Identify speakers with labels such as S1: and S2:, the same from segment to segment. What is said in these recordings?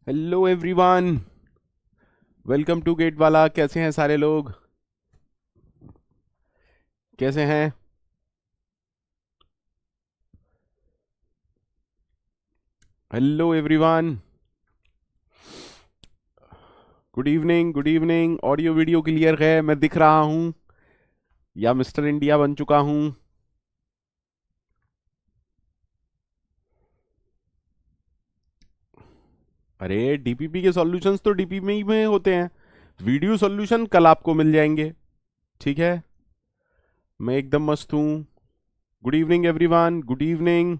S1: Hello everyone, welcome to GATE Wallah. कैसे हैं सारे लोग? कैसे हैं? Hello everyone, good evening, good evening. Audio video clear है? मैं दिख रहा हूं या मिस्टर इंडिया बन चुका हूं? अरे डीपीपी के सॉल्यूशंस तो डीपीपी में होते हैं। वीडियो सॉल्यूशन कल आपको मिल जाएंगे। ठीक है, मैं एकदम मस्त हूं। Good evening everyone, good evening.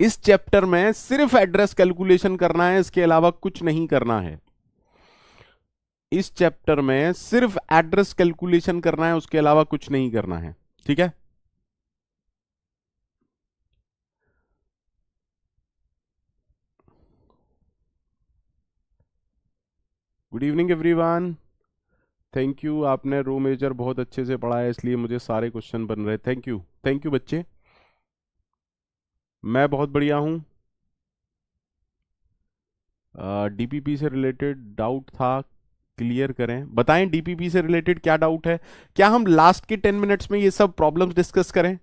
S1: इस चैप्टर में सिर्फ एड्रेस कैलकुलेशन करना है, इसके अलावा कुछ नहीं करना है। इस चैप्टर में सिर्फ एड्रेस कैलकुलेशन करना है, उसके अलावा कुछ नहीं करना है। ठीक है। Good evening everyone. Thank you, आपने रो मेजर बहुत अच्छे से पढ़ा है, इसलिए मुझे सारे क्वेश्चन बन रहे। थैंक यू, थैंक यू बच्चे। मैं बहुत बढ़िया हूँ। डीपीपी से रिलेटेड डाउट था, क्लियर करें। बताएं डीपीपी से रिलेटेड क्या डाउट है। क्या हम लास्ट के 10 मिनट्स में ये सब प्रॉब्लम्स डिस्कस करें?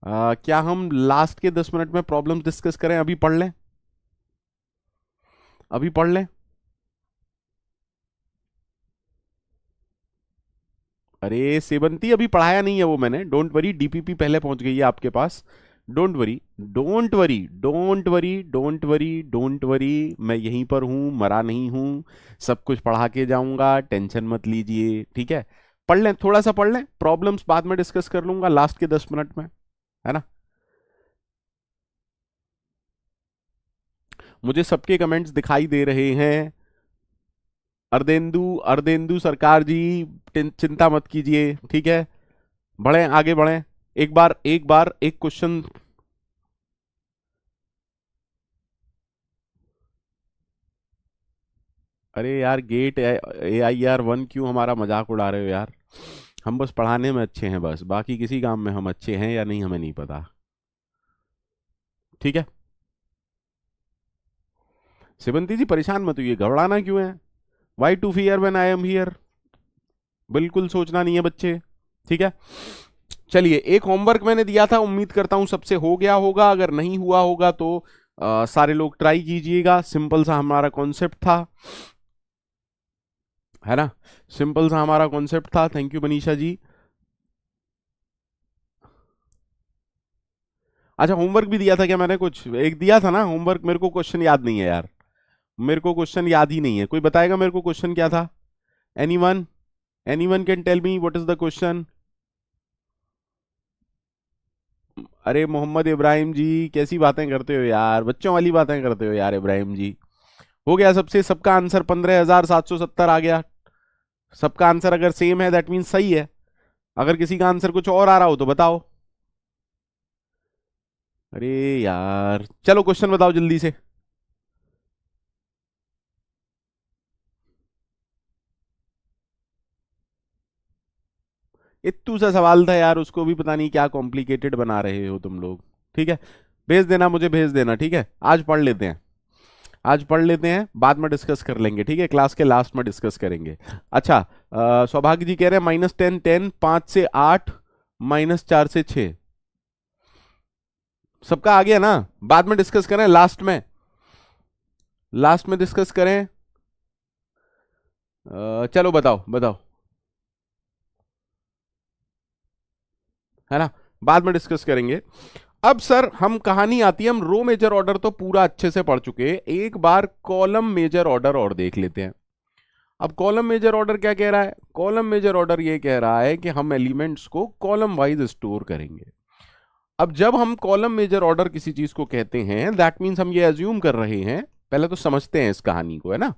S1: क्या हम लास्ट के 10 मिनट में प्रॉब्लम्स डिस्कस करें? अभी पढ़ लें, अभी पढ़ लें। अरे सेवंती, अभी पढ़ाया नहीं है वो मैंने। डोंट वरी, डीपीपी पहले पहुंच गई है आपके पास। Don't worry, don't worry, don't worry, don't worry, don't worry. मैं यहीं पर हूं, मरा नहीं हूं। सब कुछ पढ़ा के जाऊंगा, टेंशन मत लीजिए। ठीक है, पढ़ लें, थोड़ा सा पढ़ लें। प्रॉब्लम्स बाद में डिस्कस कर लूंगा लास्ट के 10 मिनट में, है ना। मुझे सबके कमेंट्स दिखाई दे रहे हैं। अर्देंदु, अर्देंदु सरकार जी, चिंता मत कीजिए। ठीक है, बढ़े, आगे बढ़े। एक बार एक क्वेश्चन। अरे यार, गेट AIR 1 क्यों हमारा मजाक उड़ा रहे हो यार? हम बस पढ़ाने में अच्छे हैं, बस बाकी किसी काम में हम अच्छे हैं या नहीं हमें नहीं पता। ठीक है, सिबंती जी परेशान मत होइए, घबराना क्यों है? Why to fear when I am here? बिल्कुल सोचना नहीं है बच्चे। ठीक है, चलिए, एक होमवर्क मैंने दिया था, उम्मीद करता हूं सबसे हो गया होगा। अगर नहीं हुआ होगा तो सारे लोग ट्राई कीजिएगा। सिंपल सा हमारा कॉन्सेप्ट था, है ना। सिंपल सा हमारा कॉन्सेप्ट था। Thank you Manisha ji. अच्छा, होमवर्क भी दिया था क्या मैंने? कुछ एक दिया था ना होमवर्क, मेरे को क्वेश्चन याद नहीं है यार। मेरे को क्वेश्चन याद ही नहीं है। कोई बताएगा मेरे को क्वेश्चन क्या था? Anyone, anyone can tell me what is the question? अरे मोहम्मद इब्राहिम जी, कैसी बातें करते हो यार, बच्चों वाली बातें करते हो यार इब्राहिम जी। हो गया सबसे, सबका आंसर 15,770 आ गया। सबका आंसर अगर सेम है दैट मीन्स सही है। अगर किसी का आंसर कुछ और आ रहा हो तो बताओ। अरे यार, चलो क्वेश्चन बताओ जल्दी से। इत्तू सा सवाल था यार, उसको भी पता नहीं क्या कॉम्प्लिकेटेड बना रहे हो तुम लोग। ठीक है, भेज देना, मुझे भेज देना। ठीक है, आज पढ़ लेते हैं, आज पढ़ लेते हैं, बाद में डिस्कस कर लेंगे। ठीक है, क्लास के लास्ट में डिस्कस करेंगे। अच्छा, सौभाग्य जी कह रहे हैं -10 10, 5 से 8, -4 से 6। सबका आ गया ना? बाद में डिस्कस करें, लास्ट में, लास्ट में डिस्कस करें। चलो बताओ बताओ, है ना, बाद में डिस्कस करेंगे। अब सर हम कहानी आती है, हम रो मेजर ऑर्डर तो पूरा अच्छे से पढ़ चुके हैं, एक बार कॉलम मेजर ऑर्डर और देख लेते हैं। अब कॉलम मेजर ऑर्डर क्या कह रहा है? कॉलम मेजर ऑर्डर ये कह रहा है कि हम एलिमेंट्स को कॉलम वाइज स्टोर करेंगे। अब जब हम कॉलम मेजर ऑर्डर किसी चीज को कहते हैं, दैट मीन्स हम ये अज्यूम कर रहे हैं, पहले तो समझते हैं इस कहानी को, है ना।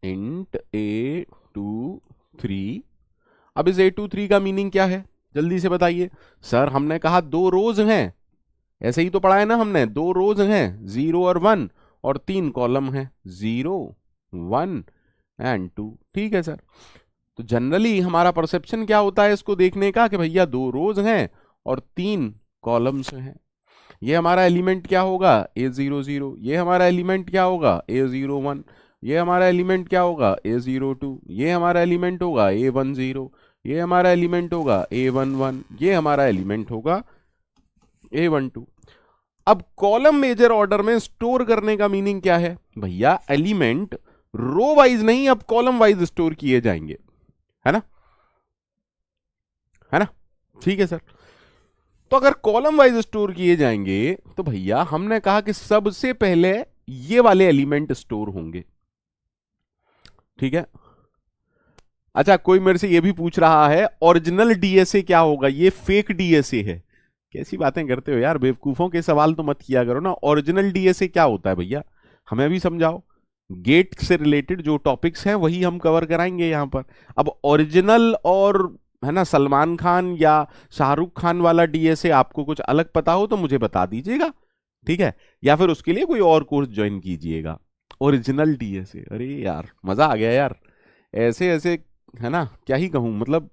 S1: Int A23। अब इस A23 का मीनिंग क्या है, जल्दी से बताइए। सर हमने कहा दो रोज हैं, ऐसे ही तो पढ़ा है ना हमने, दो रोज हैं 0 और 1, और 3 कॉलम हैं 0 1 एंड 2। ठीक है सर, तो जनरली हमारा परसेप्शन क्या होता है इसको देखने का कि भैया दो रोज हैं और 3 कॉलम्स हैं। ये हमारा एलिमेंट क्या होगा, A00। ये हमारा एलिमेंट क्या होगा, A01। ये हमारा एलिमेंट क्या होगा, A02। ये हमारा एलिमेंट होगा A10। ये हमारा एलिमेंट होगा A11। ये हमारा एलिमेंट होगा A12। अब कॉलम मेजर ऑर्डर में स्टोर करने का मीनिंग क्या है भैया, एलिमेंट रो वाइज नहीं, अब कॉलम वाइज स्टोर किए जाएंगे, है ना, है ना, ठीक है सर। तो अगर कॉलम वाइज स्टोर किए जाएंगे तो भैया हमने कहा कि सबसे पहले ये वाले एलिमेंट स्टोर होंगे, ठीक है। अच्छा, कोई मेरे से ये भी पूछ रहा है ओरिजिनल डीएसए क्या होगा, ये फेक डीएसए है। कैसी बातें करते हो यार, बेवकूफों के सवाल तो मत किया करो ना। ओरिजिनल डीएसए क्या होता है भैया, हमें भी समझाओ। गेट से रिलेटेड जो टॉपिक्स हैं वही हम कवर कराएंगे यहां पर। अब ओरिजिनल और, है ना, सलमान खान या शाहरुख खान वाला डीएसए आपको कुछ अलग पता हो तो मुझे बता दीजिएगा, ठीक है, या फिर उसके लिए कोई और कोर्स ज्वाइन कीजिएगा। ओरिजिनल डीएसए, अरे यार मजा आ गया यार, ऐसे ऐसे, है ना, क्या ही कहूं, मतलब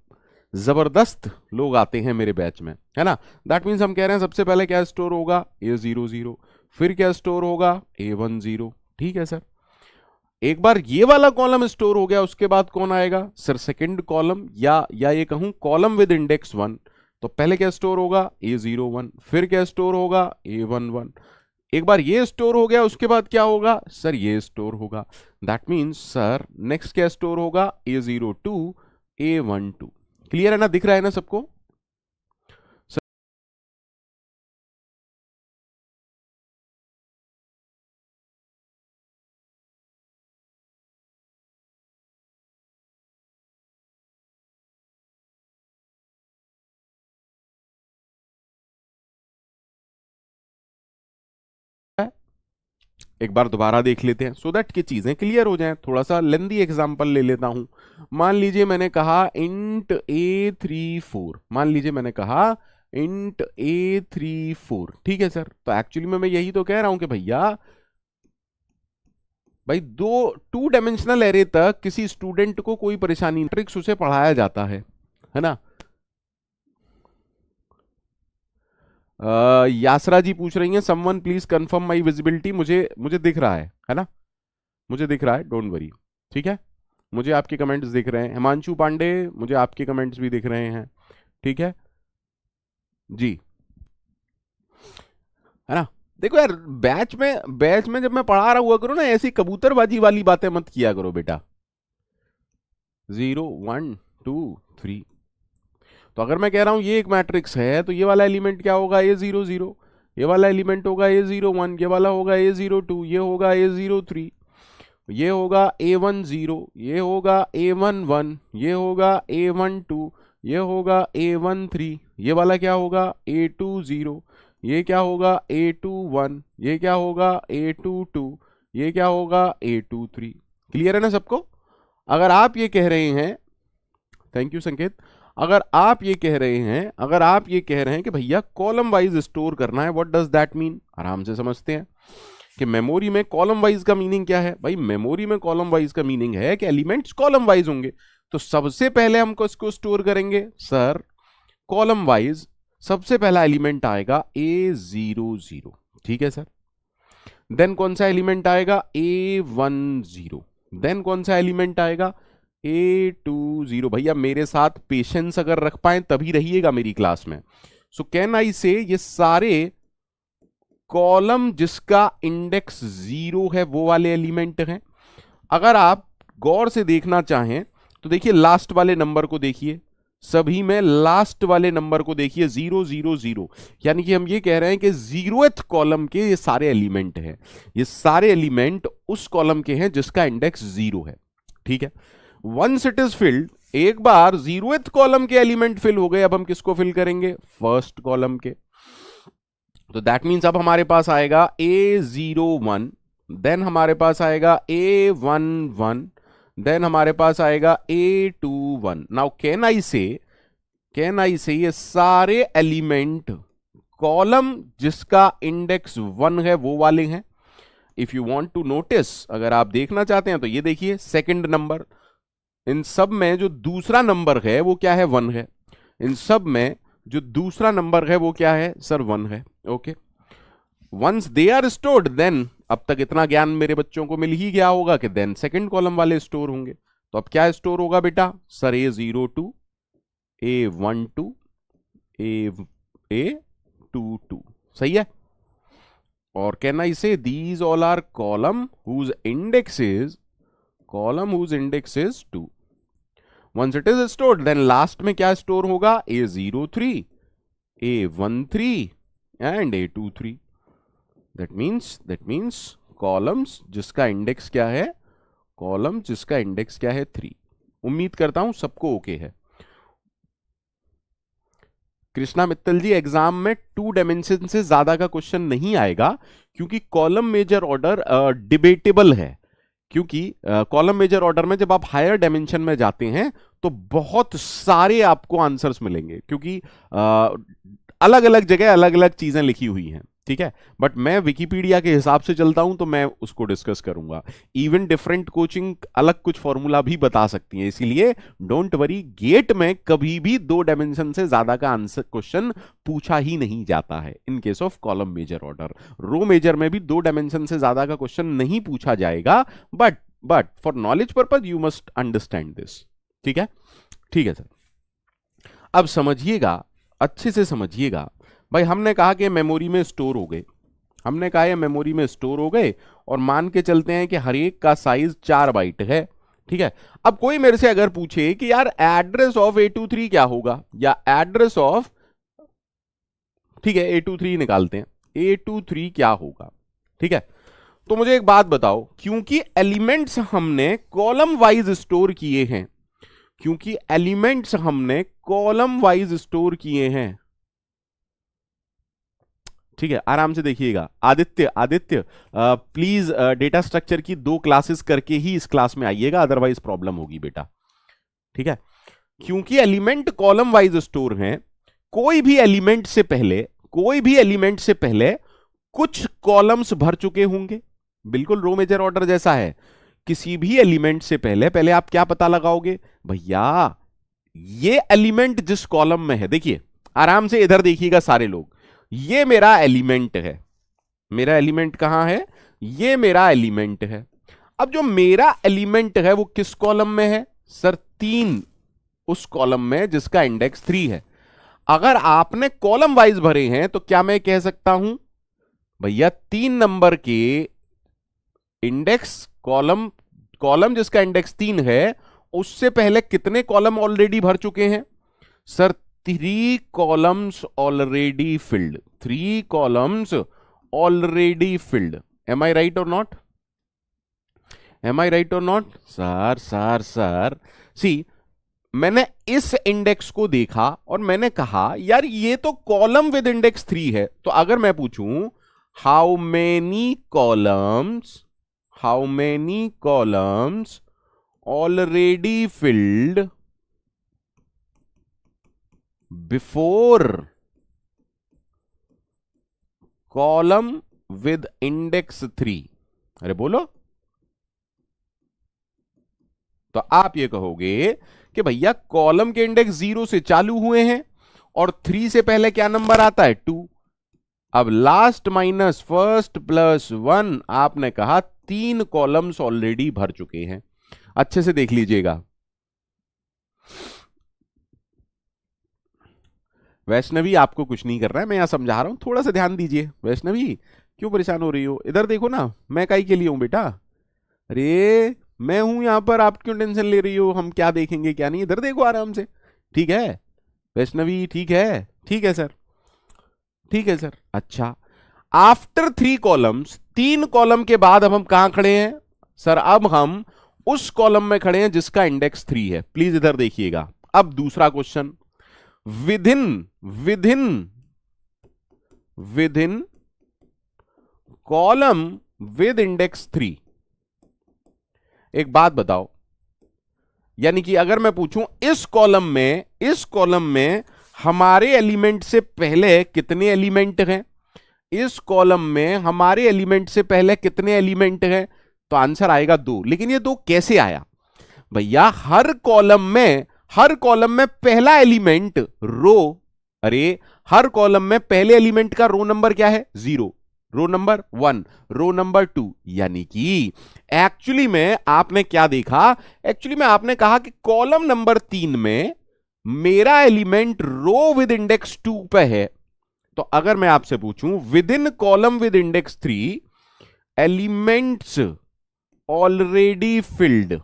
S1: जबरदस्त लोग आते हैं मेरे बैच में, है ना। दैट मीन्स हम कह रहे हैं सबसे पहले क्या स्टोर होगा, A00। फिर क्या स्टोर होगा, A10। ठीक है सर। एक बार ये वाला कॉलम स्टोर हो गया उसके बाद कौन आएगा सर, सेकंड कॉलम, या ये कहूं कॉलम विद इंडेक्स 1। तो पहले क्या स्टोर होगा, A01। फिर क्या स्टोर होगा, A11। एक बार ये स्टोर हो गया उसके बाद क्या होगा सर, ये स्टोर होगा। दैट मीन्स सर नेक्स्ट क्या स्टोर होगा, A02, A12। क्लियर है ना, दिख रहा है ना सबको। एक बार दोबारा देख लेते हैं सो दैट कि चीजें क्लियर हो जाएं। थोड़ा सा लेंदी एग्जांपल ले लेता हूं। मान लीजिए मैंने कहा इंट A34, मान लीजिए मैंने कहा इंट A34, ठीक है सर। तो एक्चुअली में मैं यही तो कह रहा हूं कि भैया भाई 2 डायमेंशनल एरे तक किसी स्टूडेंट को कोई परेशानी, मैट्रिक्स उसे पढ़ाया जाता है ना। यासरा जी पूछ रही हैं someone please confirm my visibility. मुझे मुझे दिख रहा है ना, मुझे दिख रहा है, डोंट वरी, ठीक है। मुझे आपके कमेंट्स दिख रहे हैं। हिमांशु पांडे, मुझे आपके कमेंट्स भी दिख रहे हैं, ठीक है जी, है ना। देखो यार, बैच में जब मैं पढ़ा रहा हुआ करो ना, ऐसी कबूतरबाजी वाली बातें मत किया करो बेटा। 0 1 2 3। तो अगर मैं कह रहा हूं ये एक मैट्रिक्स है तो ये वाला एलिमेंट क्या होगा, A00। ये वाला एलिमेंट होगा A01। ये वाला होगा A02। ये होगा A03। ये होगा A10। ये होगा A11। ये होगा A12। ये होगा A13। ये वाला क्या होगा, A20। ये क्या होगा, A21। ये क्या होगा, A22। ये क्या होगा, A23। क्लियर है ना सबको। अगर आप ये कह रहे हैं, थैंक यू संकेत, अगर आप ये कह रहे हैं कि भैया कॉलम वाइज स्टोर करना है, व्हाट डज दैट मीन, आराम से समझते हैं कि मेमोरी में कॉलम वाइज का मीनिंग क्या है। भाई मेमोरी में कॉलम वाइज का मीनिंग है कि एलिमेंट्स कॉलम वाइज होंगे। तो सबसे पहले हम इसको स्टोर करेंगे सर कॉलम वाइज। सबसे पहला एलिमेंट आएगा A00, ठीक है सर। देन कौन सा एलिमेंट आएगा, A10। देन कौन सा एलिमेंट आएगा, A20। भैया मेरे साथ पेशेंस अगर रख पाए तभी रहिएगा मेरी क्लास में। सो कैन आई से ये सारे कॉलम जिसका इंडेक्स 0 है वो वाले एलिमेंट हैं। अगर आप गौर से देखना चाहें तो देखिए लास्ट वाले नंबर को देखिए, सभी में लास्ट वाले नंबर को देखिए 0 0 0, यानी कि हम ये कह रहे हैं कि 0th कॉलम के ये सारे एलिमेंट हैं। ये सारे एलिमेंट उस कॉलम के हैं जिसका इंडेक्स 0 है, ठीक है। वंस इट इज फिल्ड, एक बार 0th कॉलम के एलिमेंट फिल हो गए, अब हम किसको फिल करेंगे, फर्स्ट कॉलम के। तो दैट मीन्स अब हमारे पास आएगा A01। देन हमारे पास आएगा A11। देन हमारे पास आएगा A21। नाउ कैन आई से ये सारे एलिमेंट कॉलम जिसका इंडेक्स 1 है वो वाले हैं। If you want to notice, अगर आप देखना चाहते हैं तो ये देखिए सेकंड नंबर, इन सब में जो दूसरा नंबर है वो क्या है, 1 है। इन सब में जो दूसरा नंबर है वो क्या है सर 1 है। Okay, once they are stored then, अब तक इतना ज्ञान मेरे बच्चों को मिल ही गया होगा कि देन सेकंड कॉलम वाले स्टोर होंगे। तो अब क्या स्टोर होगा बेटा सर A02, A12, A22, सही है। और can I say these all are column whose index is 2। Once it is stored then last में क्या स्टोर होगा A03, A13 and A23। That means columns जिसका इंडेक्स क्या है, 3। उम्मीद करता हूं सबको ओके है। कृष्णा मित्तल जी, एग्जाम में 2 डायमेंशन से ज्यादा का क्वेश्चन नहीं आएगा, क्योंकि कॉलम मेजर ऑर्डर डिबेटेबल है। क्योंकि कॉलम मेजर ऑर्डर में जब आप हायर डायमेंशन में जाते हैं तो बहुत सारे आपको आंसर्स मिलेंगे, क्योंकि अलग अलग जगह अलग अलग चीजें लिखी हुई हैं, ठीक है। बट मैं विकिपीडिया के हिसाब से चलता हूं तो मैं उसको डिस्कस करूंगा। इवन डिफरेंट कोचिंग अलग कुछ फॉर्मूला भी बता सकती है, इसीलिए डोंट वरी, गेट में कभी भी 2 डायमेंशन से ज्यादा का आंसर क्वेश्चन पूछा ही नहीं जाता है in case of column major order. Row major में भी 2 डायमेंशन से ज्यादा का क्वेश्चन नहीं पूछा जाएगा, but for knowledge purpose you must understand this, ठीक है। ठीक है सर, अब समझिएगा, अच्छे से समझिएगा भाई। हमने कहा कि मेमोरी में स्टोर हो गए, हमने कहा ये मेमोरी में स्टोर हो गए, और मान के चलते हैं कि हर एक का साइज 4 बाइट है, ठीक है। अब कोई मेरे से अगर पूछे कि यार एड्रेस ऑफ A23 क्या होगा, या एड्रेस ऑफ, ठीक है A23 निकालते हैं, A23 क्या होगा, ठीक है। तो मुझे एक बात बताओ, क्योंकि एलिमेंट्स हमने कॉलम वाइज स्टोर किए हैं, क्योंकि एलिमेंट्स हमने कॉलम वाइज स्टोर किए हैं, ठीक है। आराम से देखिएगा। आदित्य प्लीज डेटा स्ट्रक्चर की 2 क्लासेस करके ही इस क्लास में आइएगा, अदरवाइज प्रॉब्लम होगी बेटा, ठीक है। क्योंकि एलिमेंट कॉलम वाइज स्टोर हैं, कोई भी एलिमेंट से पहले कुछ कॉलम्स भर चुके होंगे, बिल्कुल रो मेजर ऑर्डर जैसा है। किसी भी एलिमेंट से पहले आप क्या पता लगाओगे भैया, ये एलिमेंट जिस कॉलम में है, देखिए आराम से इधर देखिएगा सारे लोग, ये मेरा एलिमेंट है, मेरा एलिमेंट कहां है, ये मेरा एलिमेंट है। अब जो मेरा एलिमेंट है वो किस कॉलम में है सर 3, उस कॉलम में जिसका इंडेक्स 3 है। अगर आपने कॉलम वाइज भरे हैं तो क्या मैं कह सकता हूं भैया 3 नंबर के इंडेक्स कॉलम जिसका इंडेक्स 3 है, उससे पहले कितने कॉलम ऑलरेडी भर चुके हैं sir 3 columns already filled, 3 columns already filled. Am I right or not, am I right or not sir see, मैंने इस इंडेक्स को देखा और मैंने कहा यार ये तो कॉलम विद इंडेक्स 3 है। तो अगर मैं पूछूं how many columns already filled before column with index 3, अरे बोलो, तो आप ये कहोगे कि भैया कॉलम के इंडेक्स 0 से चालू हुए हैं और 3 से पहले क्या नंबर आता है 2। अब लास्ट माइनस फर्स्ट प्लस 1, आपने कहा 3 कॉलम्स ऑलरेडी भर चुके हैं। अच्छे से देख लीजिएगा, वैष्णवी आपको कुछ नहीं कर रहा है, मैं यहां समझा रहा हूं, थोड़ा सा ध्यान दीजिए। वैष्णवी क्यों परेशान हो रही हो, इधर देखो ना, मैं काई के लिए हूं बेटा, अरे मैं हूं यहां पर, आप क्यों टेंशन ले रही हो, हम क्या देखेंगे क्या नहीं, इधर देखो आराम से, ठीक है वैष्णवी, ठीक है, ठीक है सर, ठीक है सर। अच्छा, आफ्टर 3 कॉलम्स, 3 कॉलम के बाद अब हम कहां खड़े हैं सर, अब हम उस कॉलम में खड़े हैं जिसका इंडेक्स 3 है। प्लीज इधर देखिएगा। अब दूसरा question, within column with index 3, एक बात बताओ, यानी कि अगर मैं पूछूं इस कॉलम में हमारे एलिमेंट से पहले कितने एलिमेंट हैं, इस कॉलम में हमारे एलिमेंट से पहले कितने एलिमेंट हैं, तो आंसर आएगा 2। लेकिन ये 2 कैसे आया भैया, हर कॉलम में पहला एलिमेंट रो, अरे हर कॉलम में पहले एलिमेंट का रो नंबर क्या है? 0, रो नंबर 1, रो नंबर 2। यानी कि एक्चुअली में आपने क्या देखा? एक्चुअली में आपने कहा कि कॉलम नंबर 3 में मेरा एलिमेंट रो विद इंडेक्स 2 पे है। तो अगर मैं आपसे पूछूं within column with index 3 elements already filled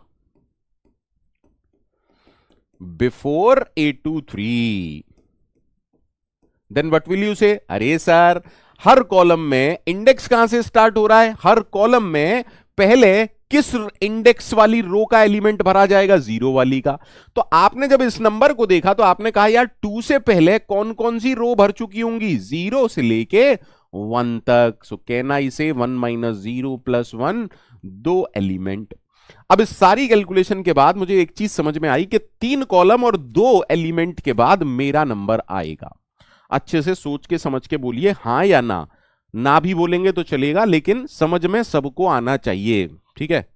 S1: before A23, then what will you say? अरे सर हर कॉलम में इंडेक्स कहां से स्टार्ट हो रहा है? हर कॉलम में पहले किस इंडेक्स वाली रो का एलिमेंट भरा जाएगा? 0 वाली का। तो आपने जब इस नंबर को देखा तो आपने कहा यार 2 से पहले कौन कौन सी रो भर चुकी होंगी? 0 से लेके 1 तक। सो कैन आई से 1 माइनस 0 प्लस 1, 2 एलिमेंट। अब इस सारी कैलकुलेशन के बाद मुझे एक चीज समझ में आई कि 3 कॉलम और 2 एलिमेंट के बाद मेरा नंबर आएगा। अच्छे से सोच के समझ के बोलिए हां या ना। ना भी बोलेंगे तो चलेगा, लेकिन समझ में सबको आना चाहिए, ठीक है?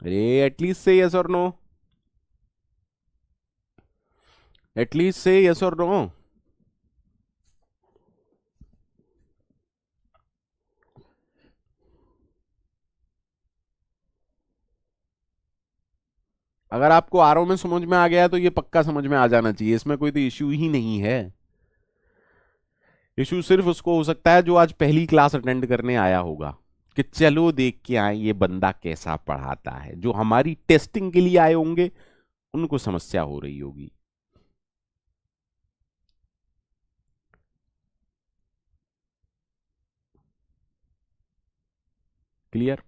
S1: अरे एटलीस्ट से यस और नो, एटलीस्ट से यस और नो। अगर आपको आरओ में समझ में आ गया तो ये पक्का समझ में आ जाना चाहिए, इसमें कोई तो इश्यू ही नहीं है। इश्यू सिर्फ उसको हो सकता है जो आज पहली क्लास अटेंड करने आया होगा कि चलो देख के आए ये बंदा कैसा पढ़ाता है। जो हमारी टेस्टिंग के लिए आए होंगे उनको समस्या हो रही होगी। क्लियर?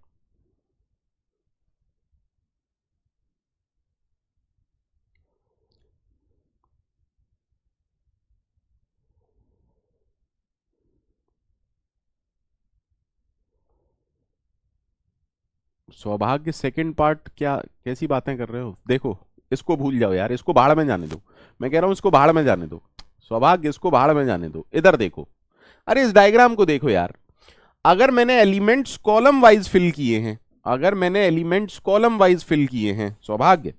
S1: सौभाग्य सेकंड पार्ट क्या, कैसी बातें कर रहे हो? देखो इसको भूल जाओ यार, इसको भाड़ में जाने दो। मैं कह रहा हूं इसको भाड़ में जाने दो। सौभाग्य इसको भाड़ में जाने दो, इधर देखो। अरे इस डायग्राम को देखो यार। अगर मैंने एलिमेंट्स कॉलम वाइज फिल किए हैं, अगर मैंने एलिमेंट्स कॉलम वाइज फिल किए हैं सौभाग्य,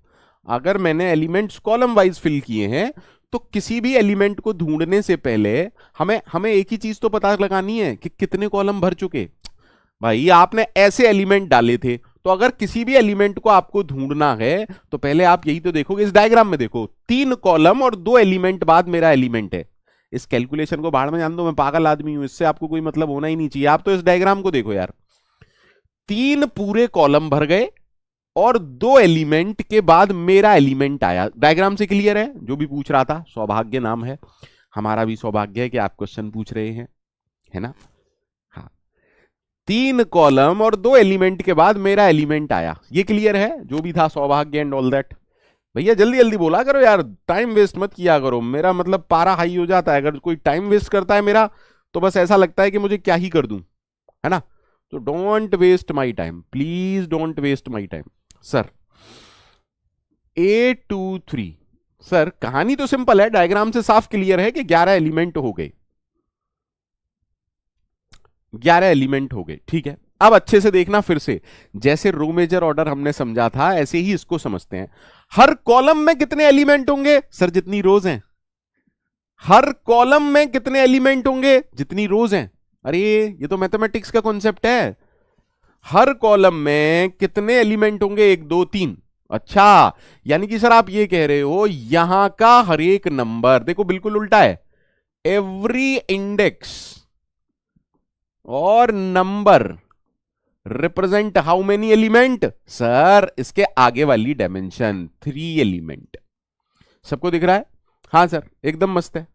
S1: अगर मैंने एलिमेंट्स कॉलम वाइज फिल किए हैं तो किसी भी एलिमेंट को ढूंढने से पहले हमें हमें एक ही चीज तो पता लगानी है कि कितने कॉलम भर चुके। भाई आपने ऐसे एलिमेंट डाले थे, तो अगर किसी भी एलिमेंट को आपको ढूंढना है तो पहले आप यही तो देखोगे। इस डायग्राम में देखो 3 कॉलम और 2 एलिमेंट बाद मेरा एलिमेंट है। इस कैलकुलेशन को बाहर में जान दो, मैं पागल आदमी हूं, इससे आपको कोई मतलब होना ही नहीं चाहिए। आप तो इस डायग्राम को देखो यार, 3 पूरे कॉलम भर गए और 2 एलिमेंट के बाद मेरा एलिमेंट आया। डायग्राम से क्लियर है? जो भी पूछ रहा था, सौभाग्य नाम है, हमारा भी सौभाग्य है कि आप क्वेश्चन पूछ रहे हैं, है ना? हाँ, 3 कॉलम और 2 एलिमेंट के बाद मेरा एलिमेंट आया। ये क्लियर है जो भी था सौभाग्य एंड ऑल दैट? भैया जल्दी जल्दी बोला करो यार, टाइम वेस्ट मत किया करो। मेरा मतलब पारा हाई हो जाता है अगर कोई टाइम वेस्ट करता है मेरा, तो बस ऐसा लगता है कि मुझे क्या ही कर दूं, है ना? तो don't waste my time, please don't waste my time. Sir A23, sir कहानी तो सिंपल है, डायग्राम से साफ क्लियर है कि 11 एलिमेंट हो गए, 11 एलिमेंट हो गए, ठीक है। अब अच्छे से देखना फिर से, जैसे रो मेजर ऑर्डर हमने समझा था ऐसे ही इसको समझते हैं। हर कॉलम में कितने एलिमेंट होंगे? सर जितनी रोज हैं। हर कॉलम में कितने एलिमेंट होंगे? जितनी रोज हैं। अरे ये तो मैथमेटिक्स का कॉन्सेप्ट है। हर कॉलम में कितने एलिमेंट होंगे? 1 2 3। अच्छा, यानी कि सर आप ये कह रहे हो यहां का हर एक नंबर, देखो बिल्कुल उल्टा है। एवरी इंडेक्स और number represent how many element? Sir इसके आगे वाली डायमेंशन 3 एलिमेंट। सबको दिख रहा है? हाँ सर एकदम मस्त है।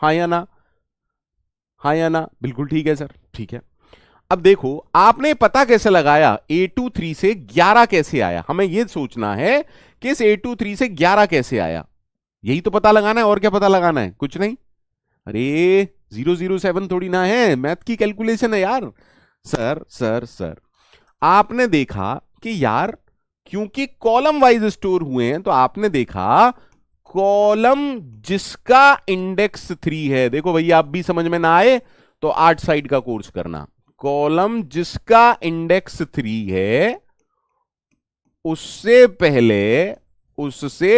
S1: हाँ या ना? हाँ या ना? बिल्कुल ठीक है सर, ठीक है। अब देखो आपने पता कैसे लगाया A23 से 11 कैसे आया? हमें यह सोचना है कि इस A23 से 11 कैसे आया, यही तो पता लगाना है। और क्या पता लगाना है? कुछ नहीं। अरे 007 थोड़ी ना है, मैथ की कैलकुलेशन है यार। सर आपने देखा कि यार क्योंकि कॉलम वाइज स्टोर हुए हैं, तो आपने देखा कॉलम जिसका इंडेक्स 3 है, देखो भैया आप भी समझ में ना आए तो 8 साइड का कोर्स करना, कॉलम जिसका इंडेक्स 3 है उससे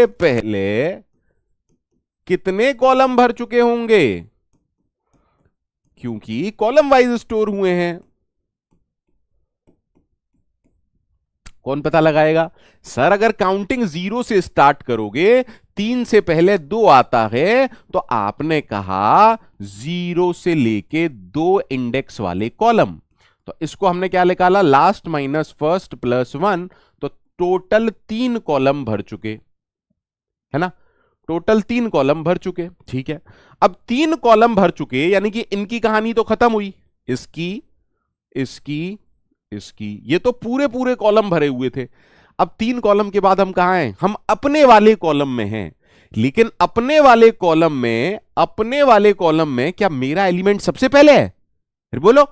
S1: पहले कितने कॉलम भर चुके होंगे, क्योंकि कॉलम वाइज स्टोर हुए हैं। कौन पता लगाएगा? सर अगर काउंटिंग 0 से स्टार्ट करोगे, 3 से पहले 2 आता है, तो आपने कहा 0 से लेके 2 इंडेक्स वाले कॉलम, तो इसको हमने क्या निकाला, लास्ट माइनस फर्स्ट प्लस 1, तो टोटल 3 कॉलम भर चुके, है ना, टोटल 3 कॉलम भर चुके। ठीक है, अब 3 कॉलम भर चुके यानी कि इनकी कहानी तो खत्म हुई, इसकी इसकी इसकी, ये तो पूरे पूरे कॉलम भरे हुए थे। अब 3 कॉलम के बाद हम कहां हैं, हम अपने वाले कॉलम में हैं, लेकिन अपने वाले कॉलम में क्या मेरा एलिमेंट सबसे पहले है? फिर बोलो,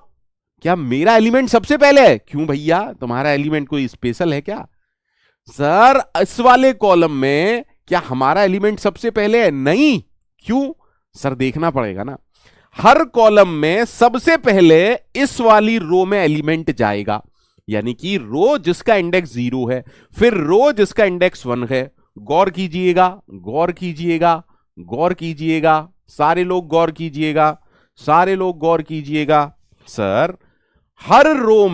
S1: क्या मेरा एलिमेंट सबसे पहले है? क्यों भैया, तुम्हारा एलिमेंट कोई स्पेशल है क्या? सर इस वाले कॉलम में क्या हमारा एलिमेंट सबसे पहले है? नहीं। क्यों? सर देखना पड़ेगा ना, हर कॉलम में सबसे पहले इस वाली रो में एलिमेंट जाएगा, यानी कि रो जिसका इंडेक्स 0 है, फिर रो जिसका इंडेक्स 1 है। गौर कीजिएगा, गौर कीजिएगा, गौर कीजिएगा, सारे लोग गौर कीजिएगा, सारे लोग गौर कीजिएगा। सर हर रो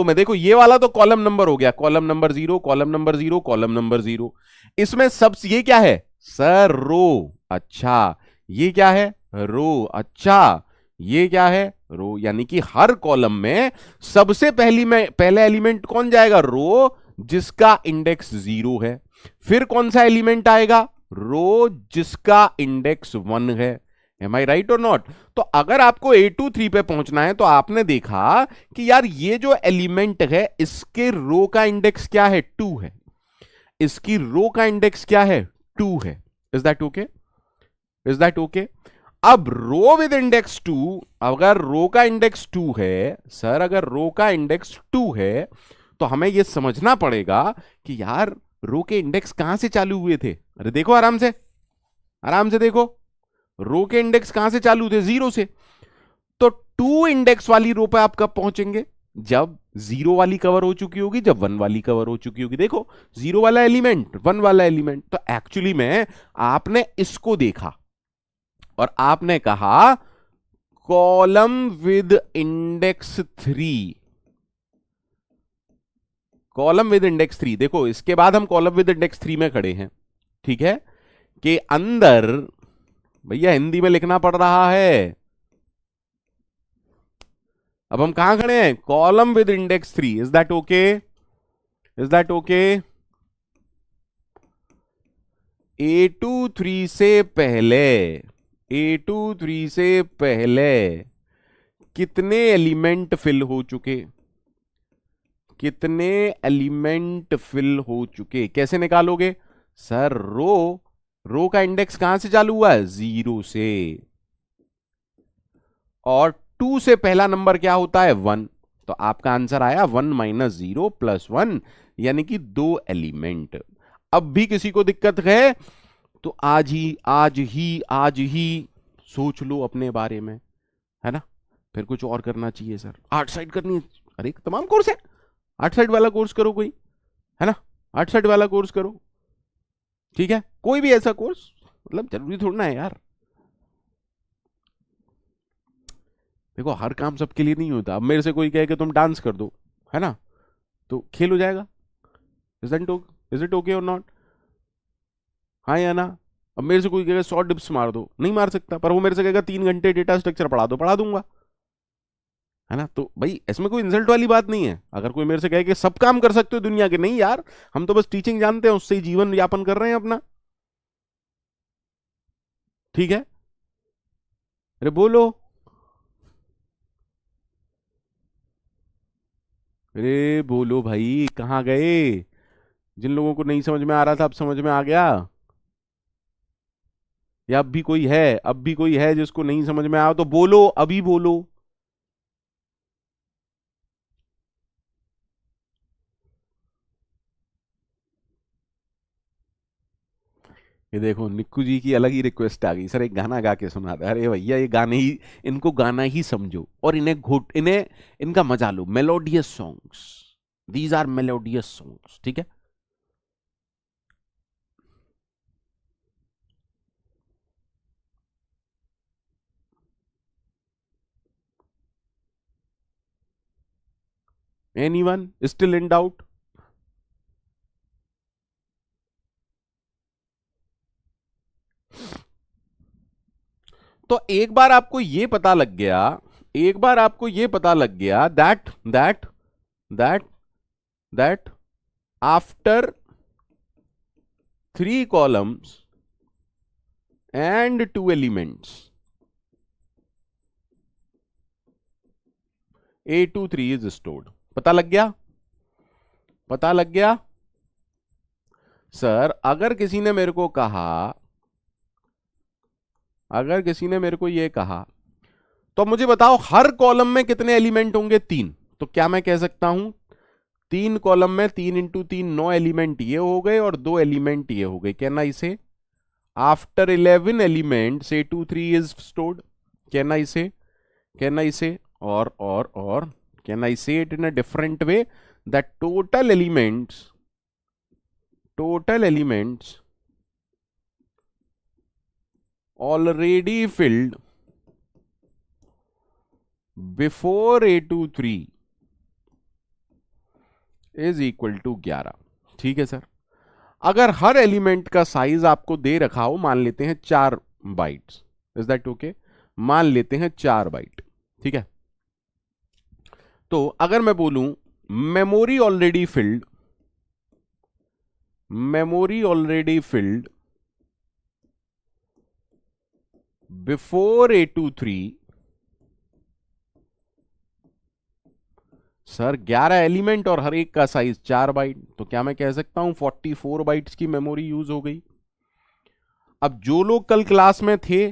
S1: में देखो, ये वाला तो कॉलम नंबर हो गया, column number 0, column number 0, column number 0, इसमें सब ये क्या है सर, रो। अच्छा ये क्या है, रो। अच्छा ये क्या है, रो, यानी कि हर कॉलम में सबसे पहले एलिमेंट कौन जाएगा, रो जिसका इंडेक्स 0 है। फिर कौन सा एलिमेंट आएगा, रो जिसका इंडेक्स 1 है। M I right or not? तो अगर आपको A23 पे पहुंचना है, तो आपने देखा कि यार ये जो एलिमेंट है इसके रो का इंडेक्स क्या है, 2 है, इसकी रो का इंडेक्स क्या है, 2 है। Is that okay? Is that okay? अब रो विद इंडेक्स 2, अगर रो का इंडेक्स 2 है, सर अगर रो का इंडेक्स 2 है, तो हमें यह समझना पड़ेगा कि यार रो के इंडेक्स कहां से चालू हुए थे। अरे देखो आराम से, आराम से देखो, रो के इंडेक्स कहां से चालू थे, 0 से। तो 2 इंडेक्स वाली रो पे आप कब पहुंचेंगे, जब 0 वाली कवर हो चुकी होगी, जब 1 वाली कवर हो चुकी होगी। देखो 0 वाला एलिमेंट, 1 वाला एलिमेंट, तो एक्चुअली में आपने इसको देखा और आपने कहा column with index 3, column with index 3। देखो इसके बाद हम कॉलम विद इंडेक्स 3 में खड़े हैं, ठीक है, के अंदर भैया हिंदी में लिखना पड़ रहा है। अब हम कहां खड़े हैं, column with index 3। Is that okay? Is that okay? A23 से पहले, A23 से पहले कितने एलिमेंट फिल हो चुके, कितने एलिमेंट फिल हो चुके, कैसे निकालोगे सर, रो का इंडेक्स कहां से चालू हुआ है, 0 से, और 2 से पहला नंबर क्या होता है, 1, तो आपका आंसर आया 1 माइनस 0 प्लस 1, यानी कि 2 एलिमेंट। अब भी किसी को दिक्कत है तो आज ही सोच लो अपने बारे में, है ना, फिर कुछ और करना चाहिए सर, 8 साइड करनी है, अरे तमाम कोर्स है, 8 साइड वाला कोर्स करो कोई, है ना, 8 साइड वाला कोर्स करो, ठीक है, कोई भी ऐसा कोर्स, मतलब जरूरी थोड़ा ना है यार। देखो हर काम सबके लिए नहीं होता, अब मेरे से कोई कहे कि तुम डांस कर दो, है ना, तो खेल हो जाएगा। इज इट ओके और नॉट? हाँ या ना? अब मेरे से कोई कहेगा 100 डिप्स मार दो, नहीं मार सकता, पर वो मेरे से कहेगा 3 घंटे डेटा स्ट्रक्चर पढ़ा दो, पढ़ा दूंगा, है ना। तो भाई इसमें कोई इंसल्ट वाली बात नहीं है, अगर कोई मेरे से कहे कि सब काम कर सकते हो दुनिया के, नहीं यार, हम तो बस टीचिंग जानते हैं, उससे ही जीवन यापन कर रहे हैं अपना, ठीक है। अरे बोलो, अरे बोलो भाई, कहाँ गए? जिन लोगों को नहीं समझ में आ रहा था अब समझ में आ गया, या अब भी कोई है, अब भी कोई है जिसको नहीं समझ में आया तो बोलो, अभी बोलो। ये देखो निक्कू जी की अलग ही रिक्वेस्ट आ गई, सर एक गाना गा के सुना दे। अरे भैया ये गाने ही, इनको गाना ही समझो और इन्हें इनका मजा लो। Melodious songs, these are melodious songs, ठीक है। Anyone still in doubt? तो एक बार आपको ये पता लग गया, एक बार आपको ये पता लग गया that that that that after 3 columns and 2 elements A23 is stored। पता लग गया? पता लग गया? सर अगर किसी ने मेरे को कहा, अगर किसी ने मेरे को यह कहा तो मुझे बताओ हर कॉलम में कितने एलिमेंट होंगे? 3। तो क्या मैं कह सकता हूं 3 कॉलम में 3 इंटू 3 9 एलिमेंट ये हो गए और 2 एलिमेंट ये हो गए। कहना इसे after 11 elements A23 is stored. कहना इसे, कहना इसे और कैन आई से it in a different way that total elements already filled before A23 is equal to 11। ठीक है सर। अगर हर एलिमेंट का साइज आपको दे रखा हो, मान लेते हैं 4 बाइट्स, इज दैट ओके? मान लेते हैं 4 बाइट, ठीक है। तो अगर मैं बोलूं memory already field, memory already filled before A23, sir 11 element और हर एक का साइज 4 बाइट, तो क्या मैं कह सकता हूं 44 बाइट्स की मेमोरी यूज हो गई। अब जो लोग कल क्लास में थे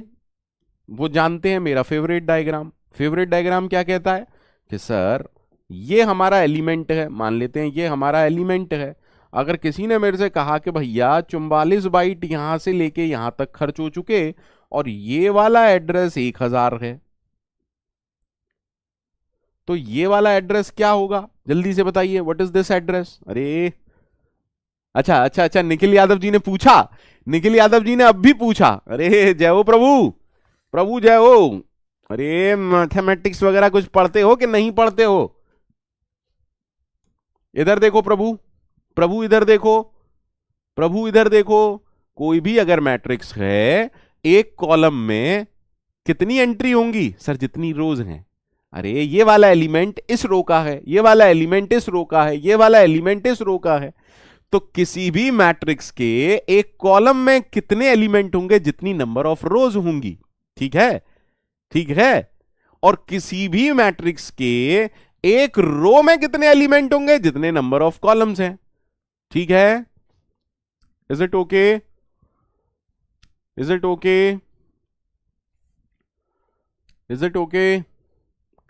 S1: वो जानते हैं मेरा फेवरेट डायग्राम। फेवरेट डायग्राम क्या कहता है कि सर ये हमारा एलिमेंट है, मान लेते हैं ये हमारा एलिमेंट है। अगर किसी ने मेरे से कहा कि भैया 44 बाइट यहां से लेके यहां तक खर्च हो चुके और ये वाला एड्रेस 1000 है, तो ये वाला एड्रेस क्या होगा? जल्दी से बताइए, व्हाट इज दिस एड्रेस? अरे अच्छा अच्छा अच्छा, निखिल यादव जी ने पूछा, निखिल यादव जी ने अब भी पूछा। अरे जय हो प्रभु, प्रभु जय हो। अरे मैथमेटिक्स वगैरह कुछ पढ़ते हो कि नहीं पढ़ते हो? इधर देखो प्रभु, प्रभु इधर देखो, प्रभु इधर देखो। कोई भी अगर मैट्रिक्स है, एक कॉलम में कितनी एंट्री होंगी? सर जितनी रोज हैं। अरे ये वाला एलिमेंट इस रो का है, ये वाला एलिमेंट इस रो का है, ये वाला एलिमेंट इस रो का है। तो किसी भी मैट्रिक्स के एक कॉलम में कितने एलिमेंट होंगे? जितनी नंबर ऑफ रोज होंगी, ठीक है, ठीक है। और किसी भी मैट्रिक्स के एक रो में कितने एलिमेंट होंगे? जितने नंबर ऑफ कॉलम्स हैं, ठीक है। Is it okay? Is it okay? Is it okay?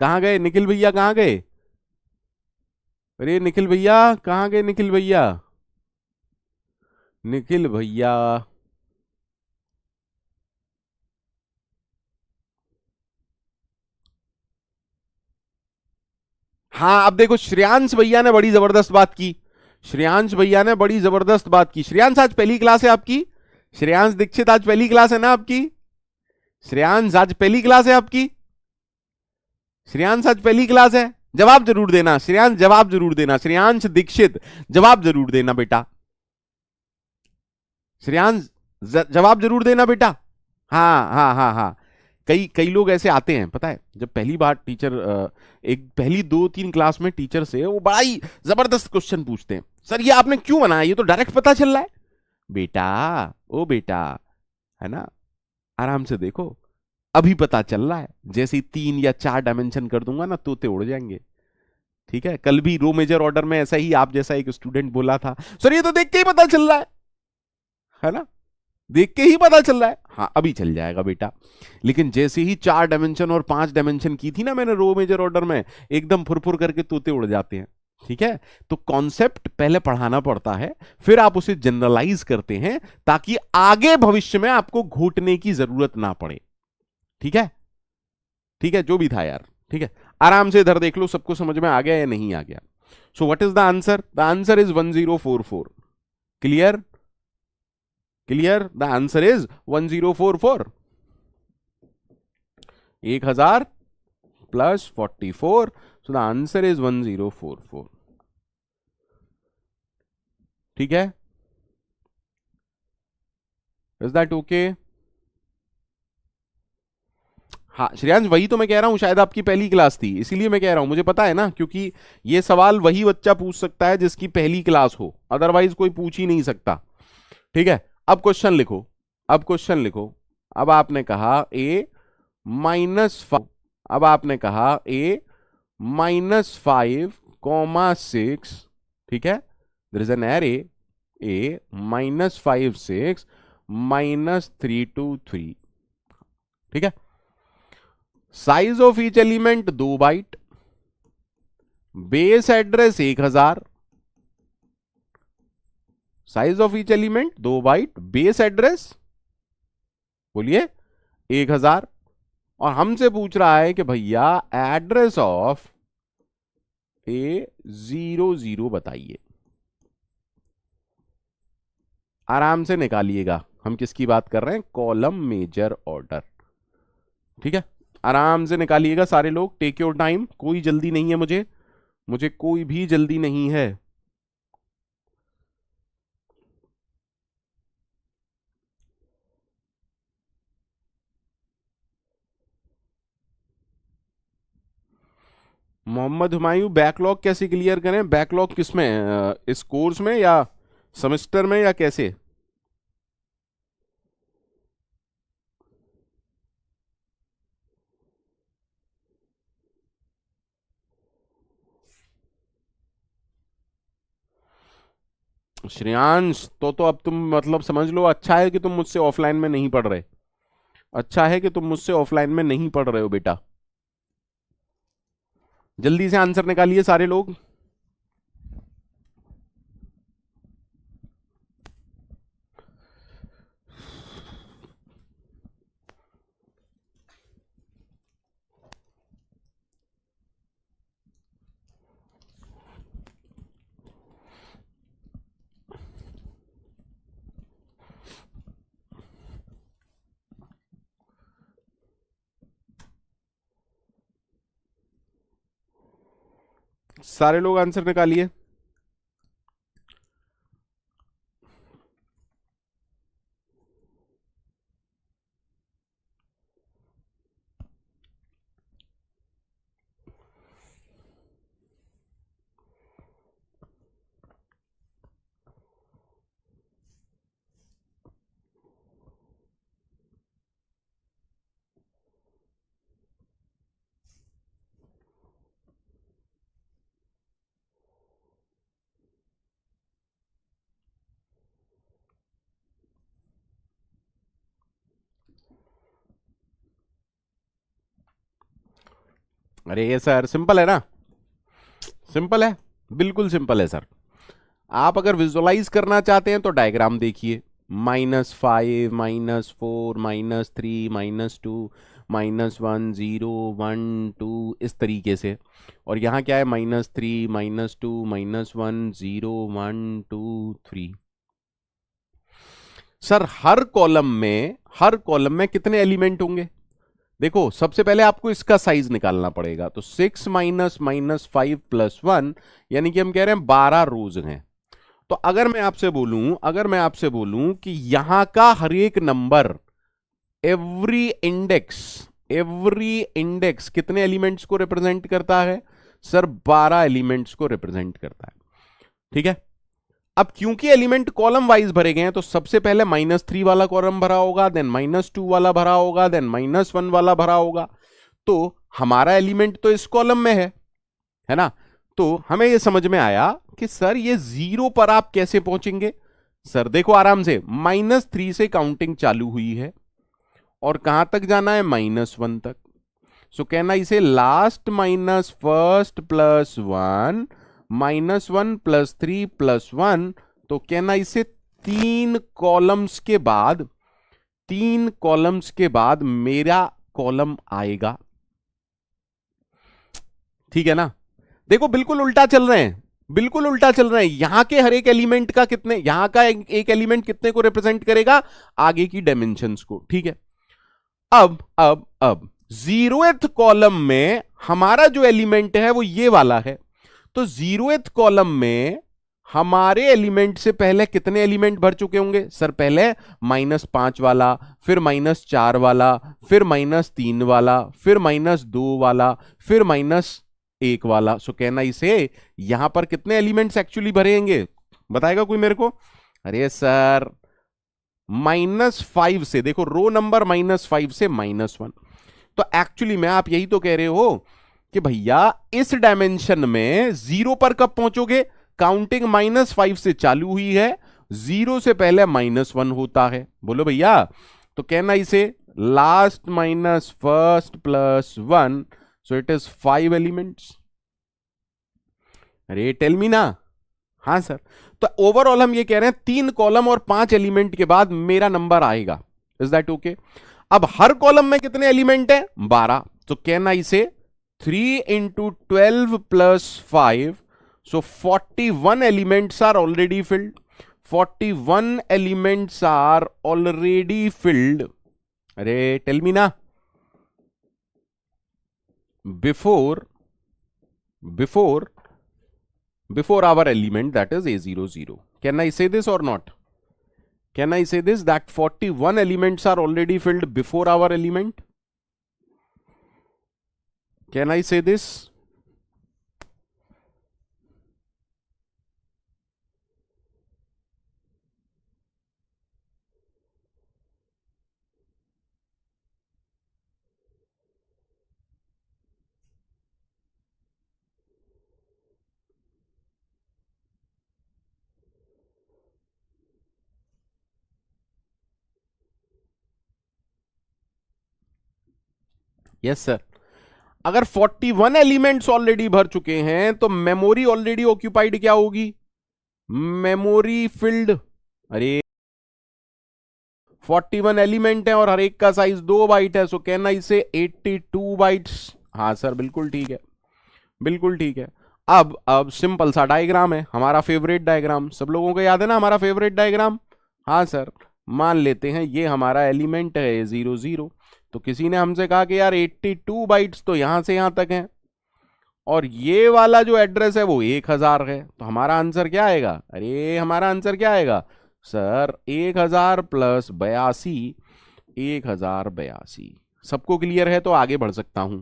S1: कहां गए निखिल भैया, कहां गए? अरे निखिल भैया कहां गए? निखिल भैया, निखिल भैया, हाँ अब देखो श्रेयांश भैया ने बड़ी जबरदस्त बात की, श्रेयांश भैया ने बड़ी जबरदस्त बात की। श्रेयांश आज पहली क्लास है आपकी? श्रेयांश दीक्षित आज पहली क्लास है ना आपकी? श्रेयांश आज पहली क्लास है आपकी? श्रेयांश आज पहली क्लास है? जवाब जरूर देना श्रेयांश, जवाब जरूर देना। श्रेयांश दीक्षित जवाब जरूर देना बेटा, श्रेयांश जवाब जरूर देना बेटा। हाँ हाँ हाँ हाँ, कई कई लोग ऐसे आते हैं पता है, जब पहली बार टीचर एक पहली 2-3 क्लास में टीचर से वो बड़ा ही जबरदस्त क्वेश्चन पूछते हैं, सर ये आपने क्यों बनाया? ये तो डायरेक्ट पता चल रहा है। बेटा ओ बेटा, है ना, आराम से देखो, अभी पता चल रहा है। जैसे ही 3 या 4 डायमेंशन कर दूंगा ना, तोते उड़ जाएंगे। ठीक है, कल भी रो मेजर ऑर्डर में ऐसा ही आप जैसा एक स्टूडेंट बोला था, सर ये तो देख के ही पता चल रहा है ना, देख के ही पता चल रहा है। हाँ अभी चल जाएगा बेटा। लेकिन जैसे ही 4 डायमेंशन और 5 डायमेंशन की थी ना मैंने रो मेजर ऑर्डर में, एकदम फुरफुर करके तोते उड़ जाते हैं। ठीक है, तो कॉन्सेप्ट पहले पढ़ाना पड़ता है, फिर आप उसे जनरलाइज करते हैं ताकि आगे भविष्य में आपको घोटने की जरूरत ना पड़े। ठीक है, ठीक है, जो भी था यार। ठीक है, आराम से इधर देख लो, सबको समझ में आ गया या नहीं आ गया। So what is the answer? The answer is 1044। Clear? Clear? The answer is 1044। 1000 plus 44, so the answer is 1044। ठीक है, इज दैट ओके? हाँ श्रेयांश, वही तो मैं कह रहा हूं, शायद आपकी पहली क्लास थी इसीलिए मैं कह रहा हूं, मुझे पता है ना, क्योंकि ये सवाल वही बच्चा पूछ सकता है जिसकी पहली क्लास हो, अदरवाइज कोई पूछ ही नहीं सकता। ठीक है, अब क्वेश्चन लिखो, अब क्वेश्चन लिखो। अब आपने कहा ए -5, अब आपने कहा ए -5, 6, ठीक है, there is an array A -5, 6, -3 2 3। ठीक है, size of each element 2 byte, base address 1000, size of each element 2 byte, base address बोलिए 1000, और हमसे पूछ रहा है कि भैया एड्रेस ऑफ A00 बताइए। आराम से निकालिएगा, हम किसकी बात कर रहे हैं? Column major order. ठीक है, आराम से निकालिएगा सारे लोग, टेक योर टाइम, कोई जल्दी नहीं है मुझे, मुझे कोई भी जल्दी नहीं है। मोहम्मद हुमायूं, बैकलॉग कैसे क्लियर करें? बैकलॉग किसमें, इस कोर्स में या सेमेस्टर में या कैसे? श्रेयांश, तो अब तुम मतलब समझ लो, अच्छा है कि तुम मुझसे ऑफलाइन में नहीं पढ़ रहे, अच्छा है कि तुम मुझसे ऑफलाइन में नहीं पढ़ रहे हो बेटा। जल्दी से आंसर निकालिए सारे लोग। सारे लोग आंसर निकालिए। अरे ये सर सिंपल है ना, सिंपल है, बिल्कुल सिंपल है सर। आप अगर विजुअलाइज करना चाहते हैं तो डायग्राम देखिए, -5, -4, -3, -2, -1, 0, 1, 2, इस तरीके से। और यहाँ क्या है? -3, -2, -1, 0, 1, 2, 3। सर हर कॉलम में कितने एलिमेंट होंगे? देखो, सबसे पहले आपको इसका साइज निकालना पड़ेगा, तो 6 -5 + 1, यानी कि हम कह रहे हैं 12 रोज हैं। तो अगर मैं आपसे बोलूं कि यहां का हर एक नंबर, एवरी इंडेक्स कितने एलिमेंट्स को रिप्रेजेंट करता है? सर 12 एलिमेंट्स को रिप्रेजेंट करता है। ठीक है, अब क्योंकि एलिमेंट कॉलम वाइज भरे गए हैं, तो सबसे पहले -3 वाला कॉलम भरा होगा, देन -2 वाला भरा होगा, देन -1 वाला भरा होगा। तो हमारा एलिमेंट तो इस कॉलम में है ना? तो हमें यह समझ में आया कि सर ये 0 पर आप कैसे पहुंचेंगे? सर देखो आराम से, -3 से काउंटिंग चालू हुई है और कहां तक जाना है? -1 तक। सो कहना इसे लास्ट माइनस फर्स्ट +1 -1 + 3 + 1, तो कहना इसे तीन कॉलम्स के बाद मेरा कॉलम आएगा। ठीक है ना? देखो बिल्कुल उल्टा चल रहे हैं, बिल्कुल उल्टा चल रहे हैं। यहां के हर एक एलिमेंट का कितने, यहां का एक एलिमेंट कितने को रिप्रेजेंट करेगा, आगे की डायमेंशंस को। ठीक है, अब 0th कॉलम में हमारा जो एलिमेंट है वो ये वाला है। तो 0th कॉलम में हमारे एलिमेंट से पहले कितने एलिमेंट भर चुके होंगे सर? पहले -5 वाला, फिर -4 वाला, फिर -3 वाला, फिर -2 वाला, फिर -1 वाला। सो कहना इसे यहां पर कितने एलिमेंट्स एक्चुअली भरेंगे, बताएगा कोई मेरे को? अरे सर -5 से, देखो रो नंबर -5 से -1, तो एक्चुअली में आप यही तो कह रहे हो कि भैया इस डायमेंशन में 0 पर कब पहुंचोगे? काउंटिंग -5 से चालू हुई है, 0 से पहले -1 होता है। बोलो भैया, तो कहना इसे last minus first plus 1, so it is 5 elements. अरे टेल मी ना। हाँ सर, तो ओवरऑल हम ये कह रहे हैं 3 कॉलम और 5 एलिमेंट के बाद मेरा नंबर आएगा। Is that okay? अब हर कॉलम में कितने एलिमेंट है? 12। तो कहना इसे 3 × 12 + 5, so 41 elements are already filled. 41 elements are already filled. अरे tell me ना, before our element, that is A00. Can I say this or not? Can I say this, that 41 elements are already filled before our element? Can I say this? Yes sir. अगर 41 elements already भर चुके हैं तो memory already occupied क्या होगी? Memory field. अरे 41 element है और हर एक का साइज 2 बाइट है, सो कहना इसे 82 बाइट्स। हाँ सर बिल्कुल ठीक है, बिल्कुल ठीक है। अब सिंपल सा डायग्राम है, हमारा फेवरेट डायग्राम, सब लोगों को याद है ना हमारा फेवरेट डायग्राम? हाँ सर, मान लेते हैं ये हमारा एलिमेंट है 00। तो किसी ने हमसे कहा कि यार 82 बाइट्स तो यहां से यहां तक है, और ये वाला जो एड्रेस है वो 1000 है, तो हमारा आंसर क्या आएगा? अरे हमारा आंसर क्या आएगा सर? 1000 + 82, 1082। सबको क्लियर है तो आगे बढ़ सकता हूं,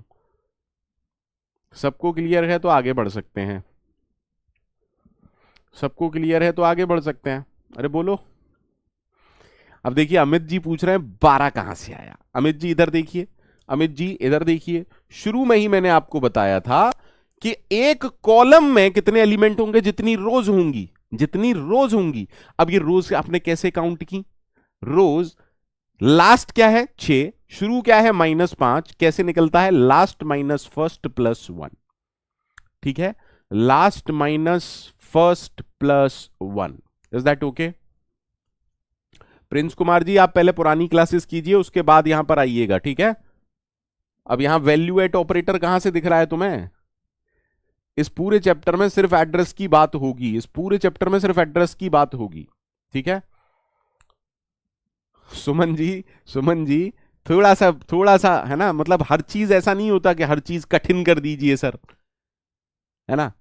S1: सबको क्लियर है तो आगे बढ़ सकते हैं, सबको क्लियर है तो आगे बढ़ सकते हैं। अरे बोलो। अब देखिए अमित जी पूछ रहे हैं 12 कहां से आया। अमित जी इधर देखिए, अमित जी इधर देखिए, शुरू में ही मैंने आपको बताया था कि एक कॉलम में कितने एलिमेंट होंगे? जितनी रोज होंगी, जितनी रोज होंगी। अब ये रोज आपने कैसे काउंट की? रोज लास्ट क्या है? 6, शुरू क्या है? -5, कैसे निकलता है? Last minus first plus 1। ठीक है, last minus first plus 1। Is that okay? Prince Kumar ji आप पहले पुरानी क्लासेस कीजिए, उसके बाद यहां पर आइएगा, ठीक है? अब यहां वैल्यू एट ऑपरेटर कहां से दिख रहा है तुम्हें? इस पूरे चैप्टर में सिर्फ एड्रेस की बात होगी, इस पूरे चैप्टर में सिर्फ एड्रेस की बात होगी, ठीक है? सुमन जी, सुमन जी थोड़ा सा है ना, मतलब हर चीज ऐसा नहीं होता कि हर चीज कठिन कर दीजिए सर, है ना?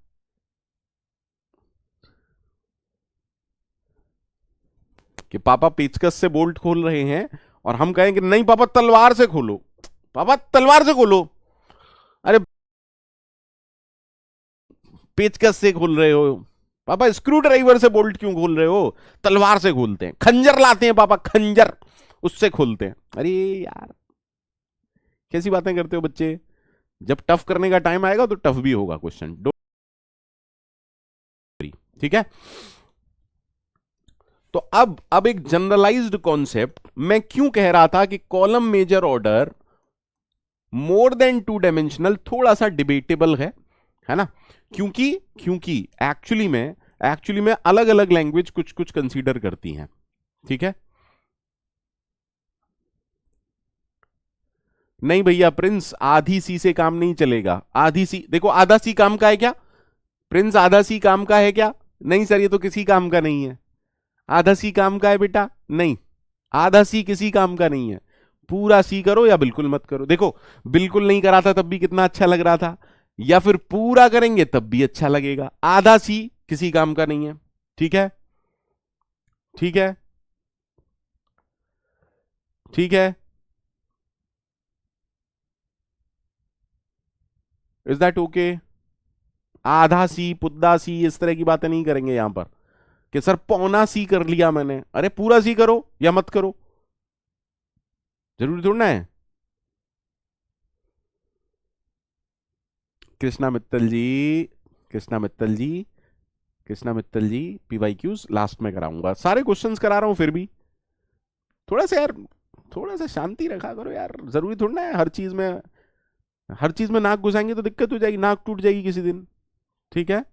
S1: कि पापा पेचकस से बोल्ट खोल रहे हैं और हम कहें कि नहीं पापा तलवार से खोलो, पापा तलवार से खोलो। अरे पेचकस से खोल रहे हो पापा, स्क्रू ड्राइवर से बोल्ट क्यों खोल रहे हो? तलवार से खोलते हैं, खंजर लाते हैं पापा, खंजर, उससे खोलते हैं। अरे यार कैसी बातें करते हो बच्चे। जब टफ करने का टाइम आएगा तो टफ भी होगा क्वेश्चन, ठीक है? तो अब एक जनरलाइज्ड कॉन्सेप्ट, मैं क्यों कह रहा था कि column major order more than 2 dimensional थोड़ा सा डिबेटेबल है, है ना। क्योंकि क्योंकि एक्चुअली में अलग अलग लैंग्वेज कुछ कुछ कंसीडर करती हैं, ठीक है। नहीं भैया प्रिंस, आधी सी से काम नहीं चलेगा। आधी सी देखो, आधा सी काम का है क्या प्रिंस? आधा सी काम का है क्या? नहीं सर, ये तो किसी काम का नहीं है। आधा सी काम का है बेटा? नहीं, आधा सी किसी काम का नहीं है। पूरा सी करो या बिल्कुल मत करो। देखो, बिल्कुल नहीं करा था तब भी कितना अच्छा लग रहा था, या फिर पूरा करेंगे तब भी अच्छा लगेगा। आधा सी किसी काम का नहीं है, ठीक है। ठीक है, ठीक है। Is that okay? आधा सी, पुद्दा सी, इस तरह की बातें नहीं करेंगे यहां पर कि सर पौना सी कर लिया मैंने। अरे पूरा सी करो या मत करो, जरूरी थोड़ा ना है। कृष्णा मित्तल जी, कृष्णा मित्तल जी, कृष्णा मित्तल जी, PYQs लास्ट में कराऊंगा। सारे क्वेश्चंस करा रहा हूं फिर भी थोड़ा सा यार, थोड़ा सा शांति रखा करो यार। जरूरी थोड़ा ना है हर चीज में, हर चीज में नाक घुसाएंगे तो दिक्कत हो जाएगी, नाक टूट जाएगी किसी दिन, ठीक है।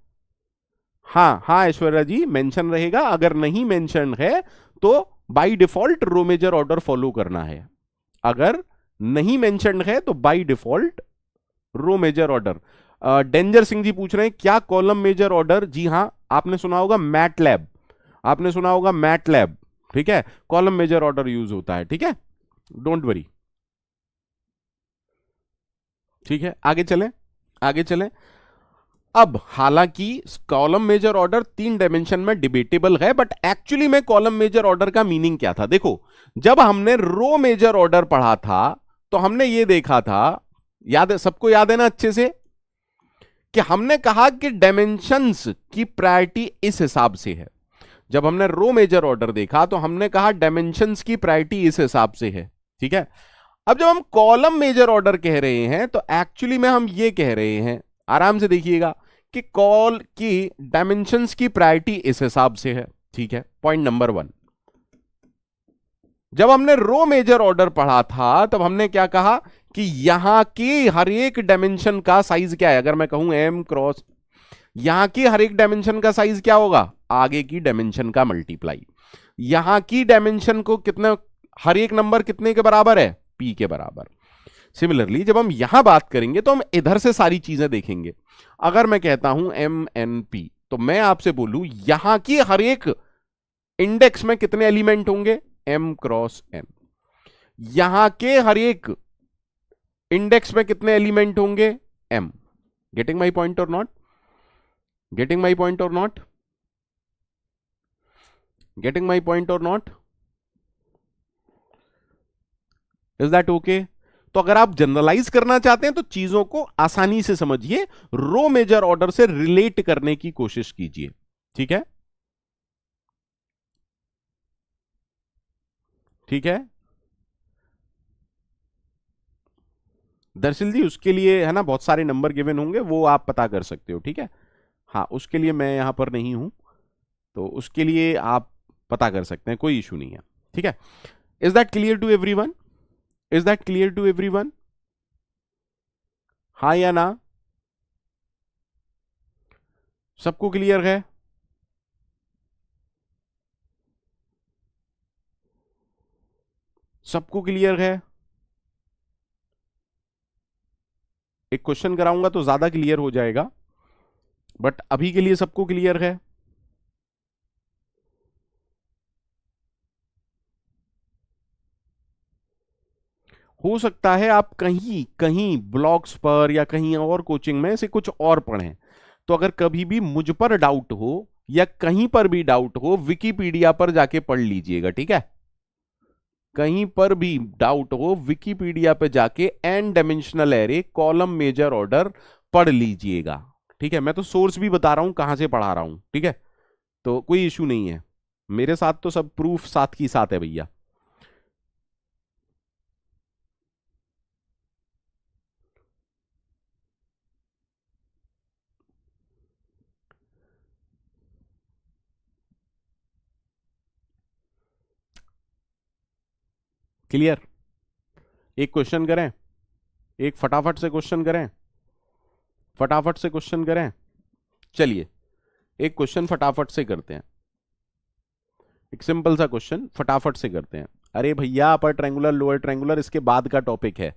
S1: हाँ हाँ ऐश्वर्या जी, मेंशन रहेगा। अगर नहीं मेंशन है तो by default row major order follow करना है। अगर नहीं मेंशन है तो by default row major order. Danger Singh ji पूछ रहे हैं क्या कॉलम मेजर ऑर्डर? जी हाँ, आपने सुना होगा मैट लैब, आपने सुना होगा मैट लैब, ठीक है। कॉलम मेजर ऑर्डर यूज होता है, ठीक है, डोंट वरी। ठीक है, आगे चलें, आगे चलें। अब हालांकि कॉलम मेजर ऑर्डर 3 डायमेंशन में डिबेटेबल है, बट एक्चुअली में कॉलम मेजर ऑर्डर का मीनिंग क्या था? देखो, जब हमने रो मेजर ऑर्डर पढ़ा था तो हमने ये देखा था, याद है सबको? याद है ना अच्छे से कि हमने कहा कि डायमेंशंस की प्रायोरिटी इस हिसाब से है। जब हमने रो मेजर ऑर्डर देखा तो हमने कहा डायमेंशंस की प्रायोरिटी इस हिसाब से है, ठीक है। अब जब हम कॉलम मेजर ऑर्डर कह रहे हैं तो एक्चुअली में हम ये कह रहे हैं, आराम से देखिएगा, कि कॉल की डायमेंशंस की प्रायोरिटी इस हिसाब से है, ठीक है। पॉइंट नंबर 1, जब हमने रो मेजर ऑर्डर पढ़ा था तब हमने क्या कहा कि यहां की हर एक डायमेंशन का साइज क्या है? अगर मैं कहूं m क्रॉस, यहां की हर एक डायमेंशन का साइज क्या होगा? आगे की डायमेंशन का मल्टीप्लाई। यहां की डायमेंशन को कितना, हर एक नंबर कितने के बराबर है? p के बराबर। सिमिलरली जब हम यहां बात करेंगे तो हम इधर से सारी चीजें देखेंगे। अगर मैं कहता हूं MNP तो मैं आपसे बोलूं यहां की हर एक इंडेक्स में कितने एलिमेंट होंगे? m cross n। यहां के हर एक इंडेक्स में कितने एलिमेंट होंगे? m। गेटिंग माई पॉइंट और नॉट? गेटिंग माई पॉइंट और नॉट? गेटिंग माई पॉइंट और नॉट? Is that okay? तो अगर आप जनरलाइज करना चाहते हैं तो चीजों को आसानी से समझिए, रो मेजर ऑर्डर से रिलेट करने की कोशिश कीजिए, ठीक है, ठीक है। दरअसल जी उसके लिए है ना बहुत सारे नंबर गिवन होंगे, वो आप पता कर सकते हो, ठीक है। हाँ, उसके लिए मैं यहां पर नहीं हूं, तो उसके लिए आप पता कर सकते हैं, कोई इशू नहीं है, ठीक है। Is that clear to everyone? Is that clear to everyone? हाँ या ना? सबको क्लियर है? सबको क्लियर है? एक क्वेश्चन कराऊंगा तो ज्यादा क्लियर हो जाएगा, बट अभी के लिए सबको क्लियर है? हो सकता है आप कहीं कहीं ब्लॉग्स पर या कहीं और कोचिंग में से कुछ और पढ़ें, तो अगर कभी भी मुझ पर डाउट हो या कहीं पर भी डाउट हो, विकिपीडिया पर जाके पढ़ लीजिएगा, ठीक है। कहीं पर भी डाउट हो, विकिपीडिया पे जाके N dimensional array column major order पढ़ लीजिएगा, ठीक है। मैं तो सोर्स भी बता रहा हूं कहां से पढ़ा रहा हूं, ठीक है, तो कोई इशू नहीं है। मेरे साथ तो सब प्रूफ साथ की साथ है भैया। क्लियर? एक क्वेश्चन करें, एक फटाफट से क्वेश्चन करें, फटाफट से क्वेश्चन करें। चलिए एक क्वेश्चन फटाफट से करते हैं, एक सिंपल सा क्वेश्चन फटाफट से करते हैं। अरे भैया अपर ट्रायंगुलर लोअर ट्रायंगुलर इसके बाद का टॉपिक है,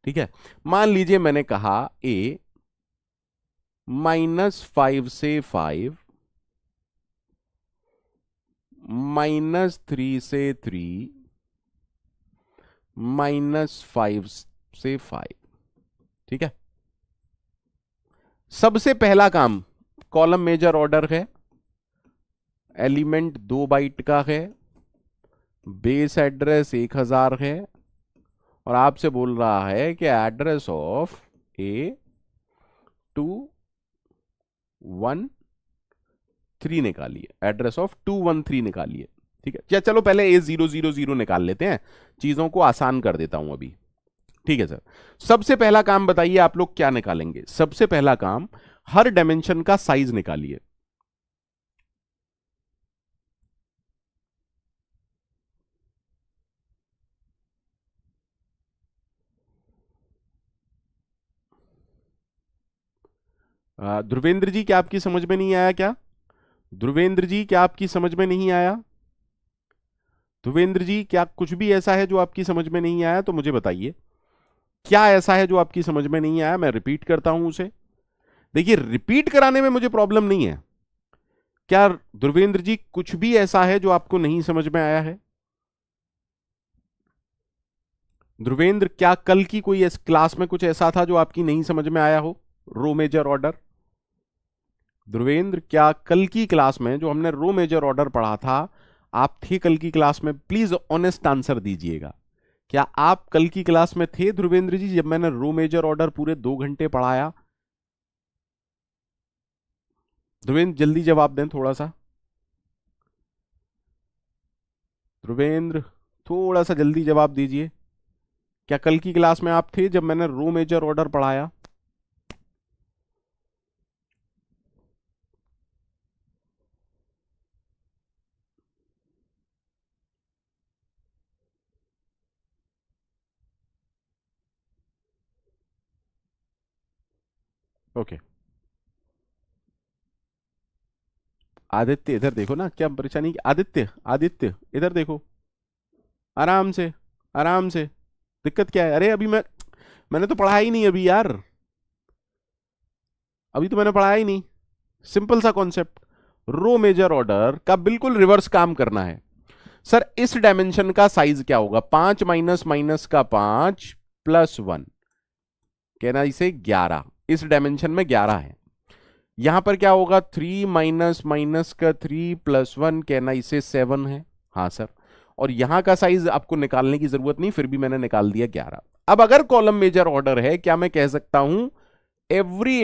S1: ठीक है। मान लीजिए मैंने कहा ए -5 से 5, -3 से 3, -5 से 5, ठीक है। सबसे पहला काम, कॉलम मेजर ऑर्डर है, एलिमेंट 2 बाइट का है, बेस एड्रेस 1000 है, और आपसे बोल रहा है कि एड्रेस ऑफ ए 213 निकालिए, एड्रेस ऑफ 213 निकालिए, ठीक है। या चलो पहले A000 निकाल लेते हैं, चीजों को आसान कर देता हूं अभी, ठीक है सर। सबसे पहला काम बताइए आप लोग क्या निकालेंगे। सबसे पहला काम, हर डायमेंशन का साइज निकालिए। ध्रुवेंद्र जी क्या आपकी समझ में नहीं आया क्या? ध्रुवेंद्र जी क्या आपकी समझ में नहीं आया? ध्रुवेंद्र जी क्या कुछ भी ऐसा है जो आपकी समझ में नहीं आया तो मुझे बताइए, क्या ऐसा है जो आपकी समझ में नहीं आया? मैं रिपीट करता हूं उसे। देखिए रिपीट कराने में मुझे प्रॉब्लम नहीं है। क्या ध्रुवेंद्र जी कुछ भी ऐसा है जो आपको नहीं समझ में आया है? ध्रुवेंद्र क्या कल की कोई क्लास में कुछ ऐसा था जो आपकी नहीं समझ में आया हो, रो मेजर ऑर्डर? ध्रुवेंद्र क्या कल की क्लास में जो हमने रो मेजर ऑर्डर पढ़ा था, आप थे कल की क्लास में? प्लीज ऑनेस्ट आंसर दीजिएगा। क्या आप कल की क्लास में थे ध्रुवेंद्र जी जब मैंने रो मेजर ऑर्डर पूरे 2 घंटे पढ़ाया? ध्रुवेंद्र जल्दी जवाब दें थोड़ा सा। ध्रुवेंद्र थोड़ा सा जल्दी जवाब दीजिए। क्या कल की क्लास में आप थे जब मैंने रो मेजर ऑर्डर पढ़ाया? ओके आदित्य इधर देखो ना, क्या परेशानी? आदित्य आदित्य इधर देखो, आराम से आराम से। दिक्कत क्या है? अरे अभी मैंने तो पढ़ाया ही नहीं अभी यार, अभी तो मैंने पढ़ाया ही नहीं। सिंपल सा कॉन्सेप्ट, रो मेजर ऑर्डर का बिल्कुल रिवर्स काम करना है। सर इस डायमेंशन का साइज क्या होगा? 5 माइनस माइनस का 5 +1, कहना इसे 11। इस डायमेंशन में 11 है। यहां पर क्या होगा? 3 माइनस माइनस का 3 +1, कहना इसे 7 है। हाँ सर। और यहां का साइज आपको निकालने की जरूरत नहीं, फिर भी मैंने निकाल दिया 11। अब अगर कॉलम मेजर ऑर्डर है, क्या मैं कह सकता हूं every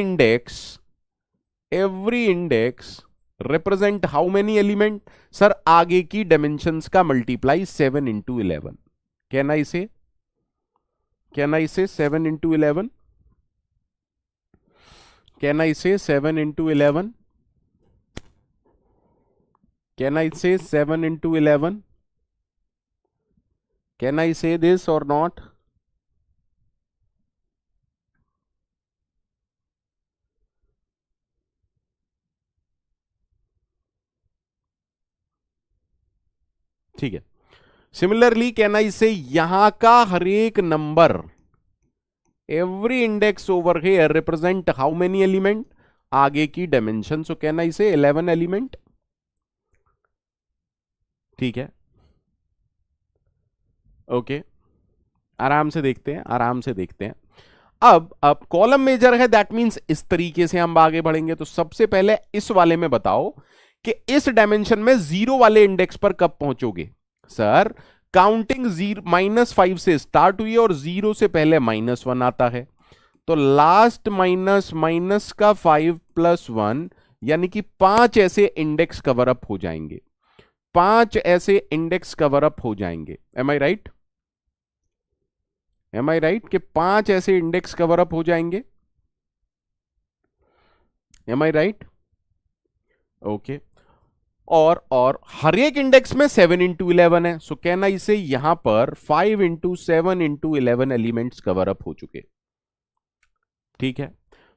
S1: index represent how many element? Sir आगे की डायमेंशंस का मल्टीप्लाई 7 इंटू 11, कहना इसे 7 इंटू 11, कहना इसे 7 इंटू 11, कहना इसे 7 इंटू 11, कैन आई से दिस और नॉट? ठीक है। सिमिलरली कहना इसे यहां का हर एक number, every index over here represent how many element? आगे की डायमेंशन। सो कहना इसे 11 एलिमेंट, ठीक है। ओके आराम से देखते हैं, आराम से देखते हैं। अब कॉलम मेजर है, दैट मींस इस तरीके से हम आगे बढ़ेंगे। तो सबसे पहले इस वाले में बताओ कि इस डायमेंशन में 0 वाले इंडेक्स पर कब पहुंचोगे? सर काउंटिंग -5 से स्टार्ट हुई और 0 से पहले -1 आता है, तो लास्ट माइनस माइनस का 5 +1, यानी कि 5 ऐसे इंडेक्स कवर अप हो जाएंगे। 5 ऐसे इंडेक्स कवर अप हो जाएंगे। M I right? M I right कि 5 ऐसे इंडेक्स कवर अप हो जाएंगे? M I right? ओके। और हर एक इंडेक्स में 7 इंटू 11 है, सो कहना इसे यहां पर 5 × 7 × 11 एलिमेंट्स कवर अप हो चुके, ठीक है।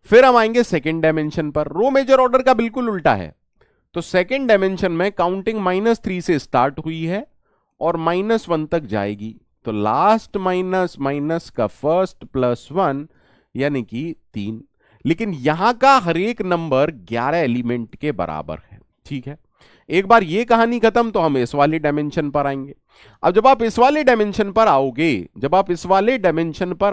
S1: फिर हम आएंगे सेकेंड डायमेंशन पर। रो मेजर ऑर्डर का बिल्कुल उल्टा है। तो सेकेंड डायमेंशन में काउंटिंग -3 से स्टार्ट हुई है और -1 तक जाएगी। तो लास्ट माइनस माइनस का फर्स्ट +1 यानी कि 3। लेकिन यहां का हर एक नंबर 11 एलिमेंट के बराबर है। ठीक है, एक बार ये कहानी खत्म तो हम इस वाले डायमेंशन पर आएंगे। अब जब आप इस वाले डायमेंशन पर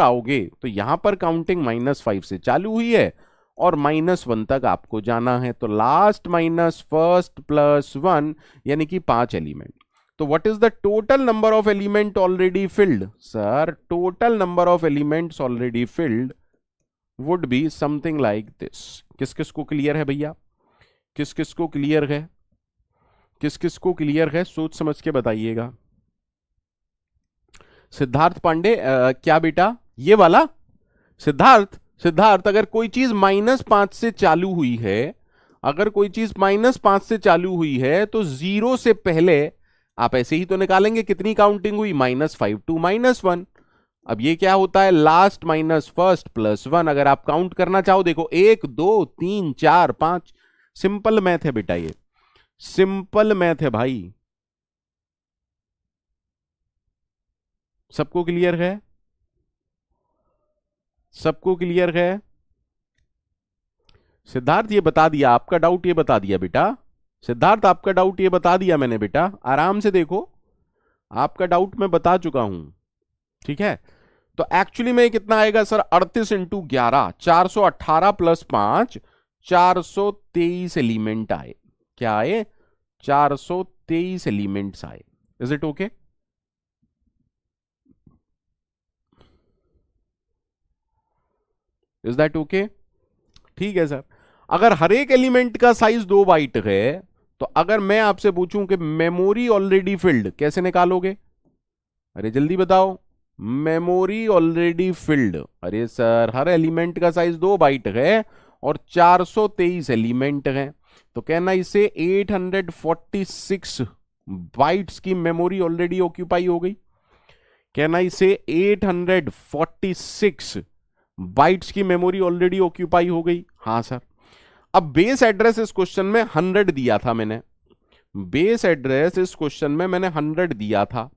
S1: आओगे, तो यहां पर काउंटिंग -5 से चालू हुई है और -1 तक आपको जाना है। तो लास्ट माइनस फर्स्ट +1 यानी कि 5 एलिमेंट। तो what is the total number of element already field? Sir, total number of elements already field would be something like this. किस किस को क्लियर है भैया? किस किस को क्लियर है? किस किस को क्लियर है? सोच समझ के बताइएगा। सिद्धार्थ पांडे, क्या बेटा ये वाला? सिद्धार्थ, अगर कोई चीज -5 से चालू हुई है, तो 0 से पहले आप ऐसे ही तो निकालेंगे कितनी काउंटिंग हुई, -5 to -1। अब ये क्या होता है, लास्ट माइनस फर्स्ट +1। अगर आप काउंट करना चाहो, देखो 1 2 3 4 5। सिंपल मैथ है बेटा, ये सिंपल मैथ है भाई। सबको क्लियर है? सबको क्लियर है? सिद्धार्थ ये बता दिया, आपका डाउट ये बता दिया बेटा। सिद्धार्थ आपका डाउट ये बता दिया मैंने बेटा, आराम से देखो, आपका डाउट मैं बता चुका हूं। ठीक है, तो एक्चुअली में कितना आएगा सर? 38 इंटू 11, 418 + 5, 423 एलिमेंट आए। क्या आए? 423 एलिमेंट्स आए। Is it okay? Is that okay? ठीक है सर। अगर हर एक एलिमेंट का साइज 2 बाइट है, तो अगर मैं आपसे पूछूं कि मेमोरी ऑलरेडी फिल्ड कैसे निकालोगे? अरे जल्दी बताओ। मेमोरी ऑलरेडी फिल्ड, अरे सर हर एलिमेंट का साइज 2 बाइट है और 423 एलिमेंट है, तो कहना इसे 846 बाइट्स की मेमोरी ऑलरेडी ऑक्यूपाई हो गई। कहना इसे 846 बाइट्स की मेमोरी ऑलरेडी ऑक्यूपाई हो गई। हाँ सर। अब बेस एड्रेस इस क्वेश्चन में 100 दिया था मैंने, बेस एड्रेस इस क्वेश्चन में मैंने 100 दिया था।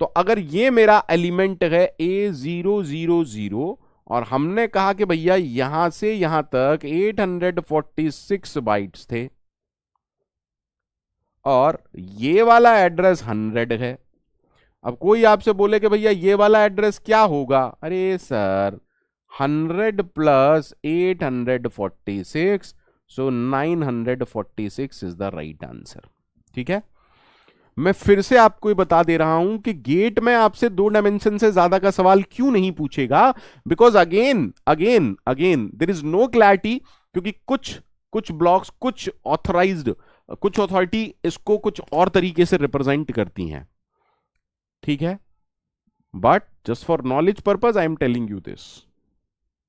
S1: तो अगर ये मेरा एलिमेंट है A000 और हमने कहा कि भैया यहां से यहां तक 846 बाइट्स थे और ये वाला एड्रेस 100 है। अब कोई आपसे बोले कि भैया ये वाला एड्रेस क्या होगा? अरे sir 100 + 846, so 946 is the right answer. ठीक है, मैं फिर से आपको ये बता दे रहा हूं कि गेट में आपसे 2 डायमेंशन से ज्यादा का सवाल क्यों नहीं पूछेगा, because again again again there is no clarity, क्योंकि कुछ ब्लॉक्स, कुछ ऑथराइज्ड, कुछ अथॉरिटी इसको कुछ और तरीके से रिप्रेजेंट करती हैं। ठीक है, but just for knowledge purpose I am telling you this,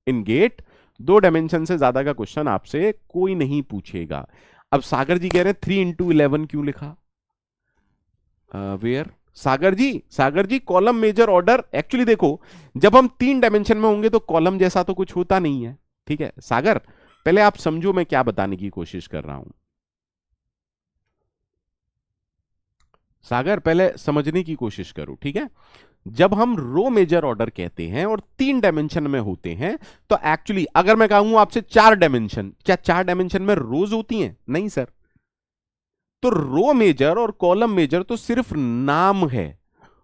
S1: in GATE 2 dimension से ज्यादा का क्वेश्चन आपसे कोई नहीं पूछेगा। अब सागर जी कह रहे हैं 3 × 11 क्यों लिखा? Where Sagar ji column major order, actually देखो जब हम 3 डायमेंशन में होंगे तो कॉलम जैसा तो कुछ होता नहीं है। ठीक है सागर, पहले आप समझो मैं क्या बताने की कोशिश कर रहा हूं। सागर पहले समझने की कोशिश करो। ठीक है, जब हम रो मेजर ऑर्डर कहते हैं और 3 डायमेंशन में होते हैं, तो एक्चुअली अगर मैं कहूं आपसे 4 डायमेंशन, क्या 4 डायमेंशन में रोज होती हैं? नहीं सर। तो रो मेजर और कॉलम मेजर तो सिर्फ नाम है।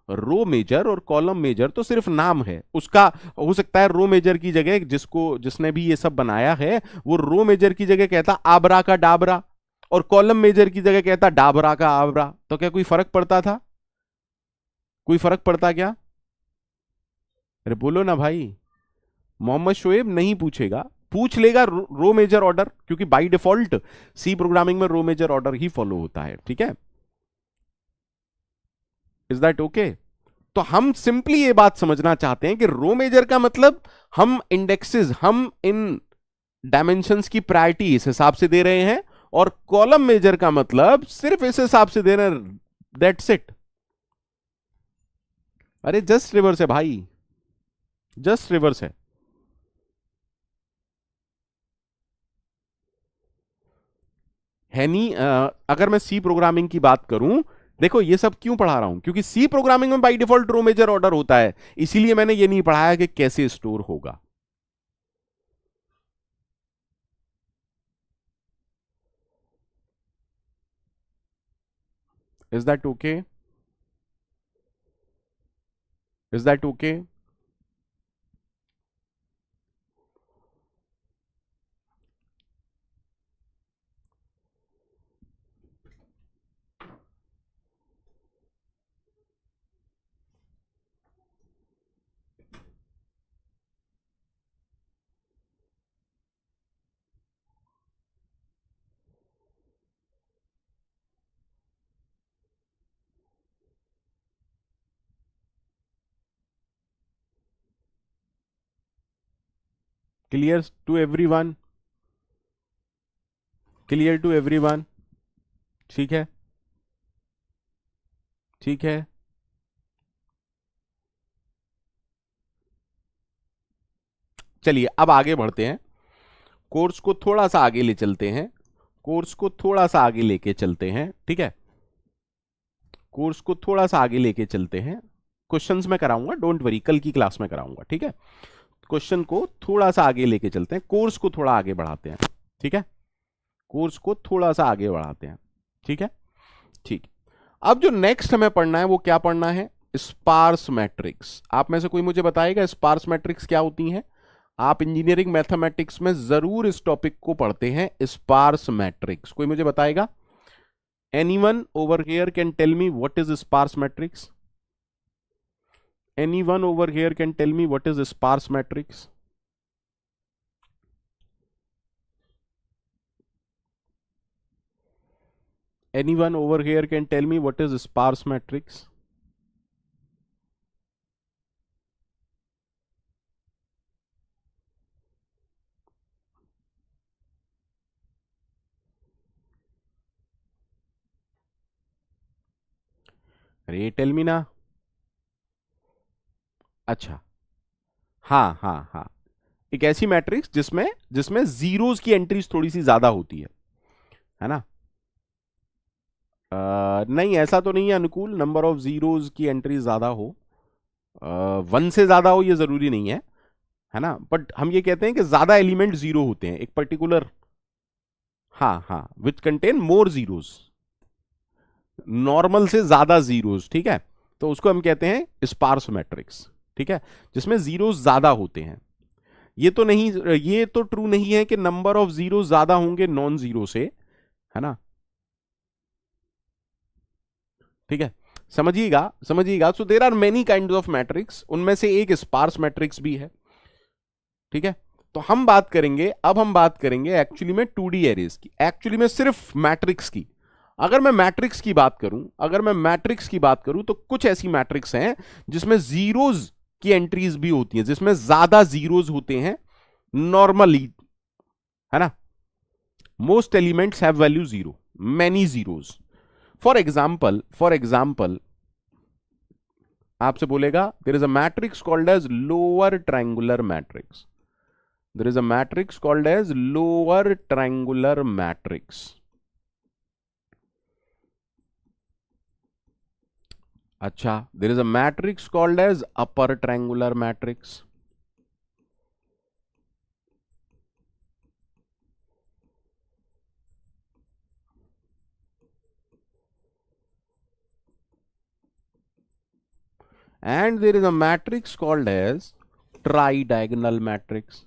S1: रो मेजर और कॉलम मेजर तो सिर्फ नाम है उसका। हो सकता है रो मेजर की जगह जिसने भी ये सब बनाया है वो रो मेजर की जगह कहता आबरा का डाबरा और कॉलम मेजर की जगह कहता डाबरा का आबरा। तो क्या कोई फर्क पड़ता था? कोई फर्क पड़ता क्या? अरे बोलो ना भाई। मोहम्मद शोएब नहीं पूछेगा, पूछ लेगा रो मेजर ऑर्डर, क्योंकि बाय डिफॉल्ट सी प्रोग्रामिंग में रो मेजर ऑर्डर ही फॉलो होता है। ठीक है, इज दैट ओके? तो हम सिंपली ये बात समझना चाहते हैं कि रो मेजर का मतलब हम इंडेक्सेस, हम इन डायमेंशंस की प्रायोरिटी इस हिसाब से दे रहे हैं, और कॉलम मेजर का मतलब सिर्फ इस हिसाब से दे रहे हैं, दैट्स इट। अरे जस्ट रिवर्स है भाई, जस्ट रिवर्स है। है नहीं। अगर मैं सी प्रोग्रामिंग की बात करूं, देखो ये सब क्यों पढ़ा रहा हूं, क्योंकि सी प्रोग्रामिंग में by default row major order होता है, इसीलिए मैंने ये नहीं पढ़ाया कि कैसे स्टोर होगा। Is that okay? Is that okay? Clear to everyone? Clear to everyone? ठीक है, ठीक है। चलिए अब आगे बढ़ते हैं, कोर्स को थोड़ा सा आगे ले चलते हैं, कोर्स को थोड़ा सा आगे लेके चलते हैं, ठीक है, कोर्स को थोड़ा सा आगे लेके चलते हैं। क्वेश्चंस में कराऊंगा, डोंट वरी, कल की क्लास में कराऊंगा, ठीक है। क्वेश्चन को थोड़ा सा आगे लेके चलते हैं, कोर्स को थोड़ा आगे बढ़ाते हैं, ठीक है, कोर्स को थोड़ा सा आगे बढ़ाते हैं, ठीक है, ठीक। अब जो नेक्स्ट हमें पढ़ना है वो क्या पढ़ना है? Sparse matrix. आप में से कोई मुझे बताएगा स्पार्स मैट्रिक्स क्या होती हैं? आप इंजीनियरिंग मैथमेटिक्स में जरूर इस टॉपिक को पढ़ते हैं, स्पार्स मैट्रिक्स। कोई मुझे बताएगा? Anyone over here can tell me what is sparse matrix? Anyone over here can tell me what is sparse matrix? Anyone over here can tell me what is sparse matrix? अरे tell me ना। अच्छा, हाँ हाँ हाँ, एक ऐसी matrix जिसमें जिसमें जीरोस की एंट्रीज थोड़ी सी ज्यादा होती है ना? नहीं, ऐसा तो नहीं है अनुकूल, नंबर ऑफ जीरोस की एंट्रीज ज्यादा हो, वन से ज्यादा हो ये जरूरी नहीं है ना, बट हम ये कहते हैं कि ज्यादा एलिमेंट जीरो होते हैं एक पर्टिकुलर, हाँ हाँ, which contain more zeros, normal से ज्यादा जीरोस, ठीक है, तो उसको हम कहते हैं स्पार्स मैट्रिक्स, ठीक है, जिसमें जीरोस ज्यादा होते हैं। ये तो नहीं, ये तो ट्रू नहीं है कि नंबर ऑफ जीरो ज्यादा होंगे नॉन जीरो से, है ना, ठीक है, समझिएगा समझिएगा। So there are many kind of matrix, उनमें से एक स्पार्स मैट्रिक्स भी है, ठीक है। तो हम बात करेंगे, अब हम बात करेंगे एक्चुअली में 2D एरेज की, एक्चुअली में सिर्फ मैट्रिक्स की। अगर मैं मैट्रिक्स की बात करूं, अगर मैं मैट्रिक्स की बात करूं तो कुछ ऐसी मैट्रिक्स हैं जिसमें जीरोज की एंट्रीज भी होती हैं, जिसमें ज्यादा जीरोज होते हैं नॉर्मली, है ना। Most elements have value zero, many zeros. For example आपसे बोलेगा there is a matrix called as lower triangular matrix, there is a matrix called as lower triangular matrix. अच्छा, there is a matrix called as upper triangular matrix. And there is a matrix called as tridiagonal matrix.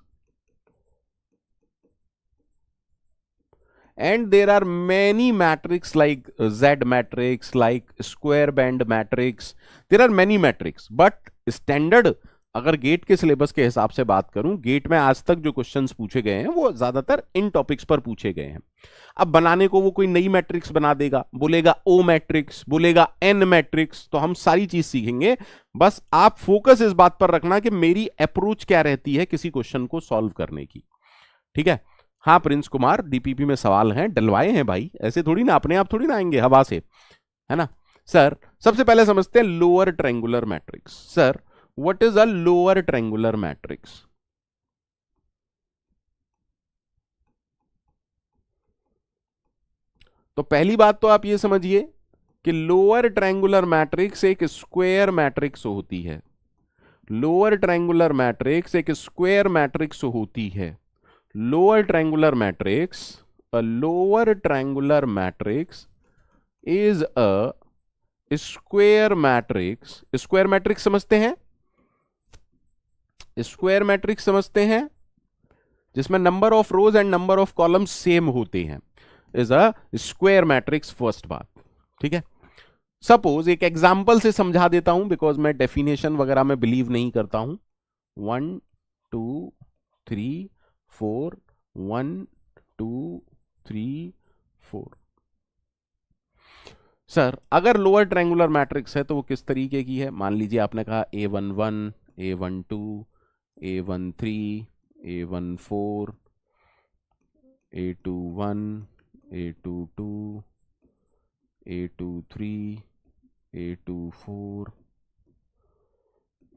S1: And there are many matrix like Z matrix, like square band matrix. There are many matrix, but standard अगर gate के syllabus के हिसाब से बात करूं, gate में आज तक जो क्वेश्चंस पूछे गए हैं वो ज्यादातर इन टॉपिक्स पर पूछे गए हैं। अब बनाने को वो कोई नई मैट्रिक्स बना देगा, बोलेगा ओ मैट्रिक्स, बोलेगा एन मैट्रिक्स, तो हम सारी चीज सीखेंगे। बस आप फोकस इस बात पर रखना कि मेरी अप्रोच क्या रहती है किसी क्वेश्चन को सॉल्व करने की, ठीक है। हाँ प्रिंस कुमार, डीपीपी में सवाल हैं, डलवाए हैं भाई, ऐसे थोड़ी ना, अपने आप थोड़ी ना आएंगे हवा से, है ना। सर सबसे पहले समझते हैं lower triangular matrix. Sir what is a lower triangular matrix? तो पहली बात तो आप ये समझिए कि लोअर ट्रायंगुलर मैट्रिक्स एक स्क्वायर मैट्रिक्स होती है। लोअर ट्रायंगुलर मैट्रिक्स एक स्क्वायर मैट्रिक्स होती है। Lower triangular matrix, a lower triangular matrix is a square matrix. Square matrix समझते हैं? स्क्वायर मैट्रिक्स समझते हैं जिसमें number of rose and number of columns same होते हैं, is a square matrix. First बात, ठीक है। सपोज एक एग्जांपल से समझा देता हूं, बिकॉज मैं डेफिनेशन वगैरह में बिलीव नहीं करता हूं। 1 2 3 4, 1 2 3 4। सर अगर लोअर ट्रायंगुलर मैट्रिक्स है तो वो किस तरीके की है? मान लीजिए आपने कहा A11, A12, A13, A14, A21, A22, A23, A24,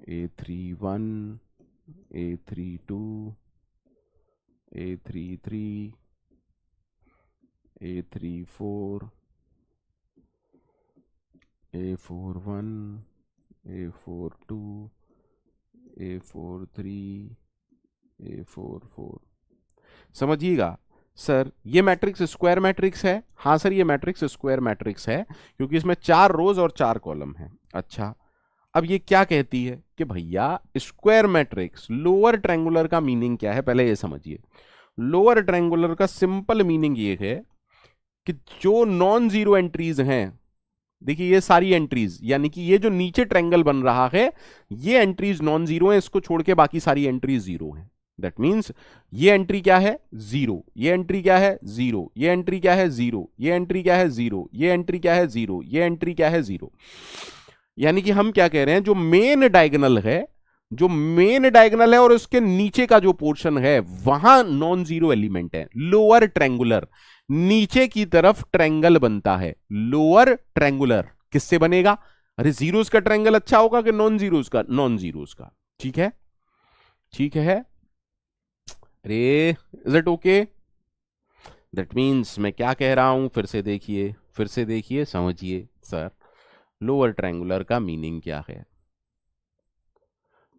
S1: A31, A32, A33, A34, A41, A42, A43, A44। समझिएगा सर, ये मैट्रिक्स स्क्वायर मैट्रिक्स है। हाँ सर, ये मैट्रिक्स स्क्वायर मैट्रिक्स है क्योंकि इसमें 4 रोज और 4 कॉलम है। अच्छा, अब ये क्या कहती है कि भैया स्क्वायर मैट्रिक्स लोअर ट्रायंगुलर का मीनिंग क्या है? पहले ये समझिए। लोअर ट्रायंगुलर का सिंपल मीनिंग ये है कि जो नॉन जीरो एंट्रीज हैं, देखिए ये सारी एंट्रीज, यानी कि ये जो नीचे ट्रायंगल बन रहा है, ये एंट्रीज नॉन जीरो है, इसको छोड़ के बाकी सारी एंट्रीज जीरो है। दैट मीन्स ये एंट्री क्या है? जीरो। ये एंट्री क्या है? जीरो। ये एंट्री क्या है? जीरो। ये एंट्री क्या है? जीरो। ये एंट्री क्या है? जीरो। ये एंट्री क्या है? जीरो। यानी कि हम क्या कह रहे हैं, जो मेन डायगोनल है, जो मेन डायगोनल है और उसके नीचे का जो पोर्शन है, वहां नॉन जीरो एलिमेंट है। लोअर ट्रायंगुलर, नीचे की तरफ ट्रायंगल बनता है। लोअर ट्रायंगुलर किससे बनेगा? अरे जीरोस का ट्रायंगल अच्छा होगा कि नॉन जीरोस का? नॉन जीरोस का। ठीक है, ठीक है। अरे is it okay? That means मैं क्या कह रहा हूं, फिर से देखिए, फिर से देखिए, समझिए। सर लोअर ट्रायंगुलर का मीनिंग क्या है?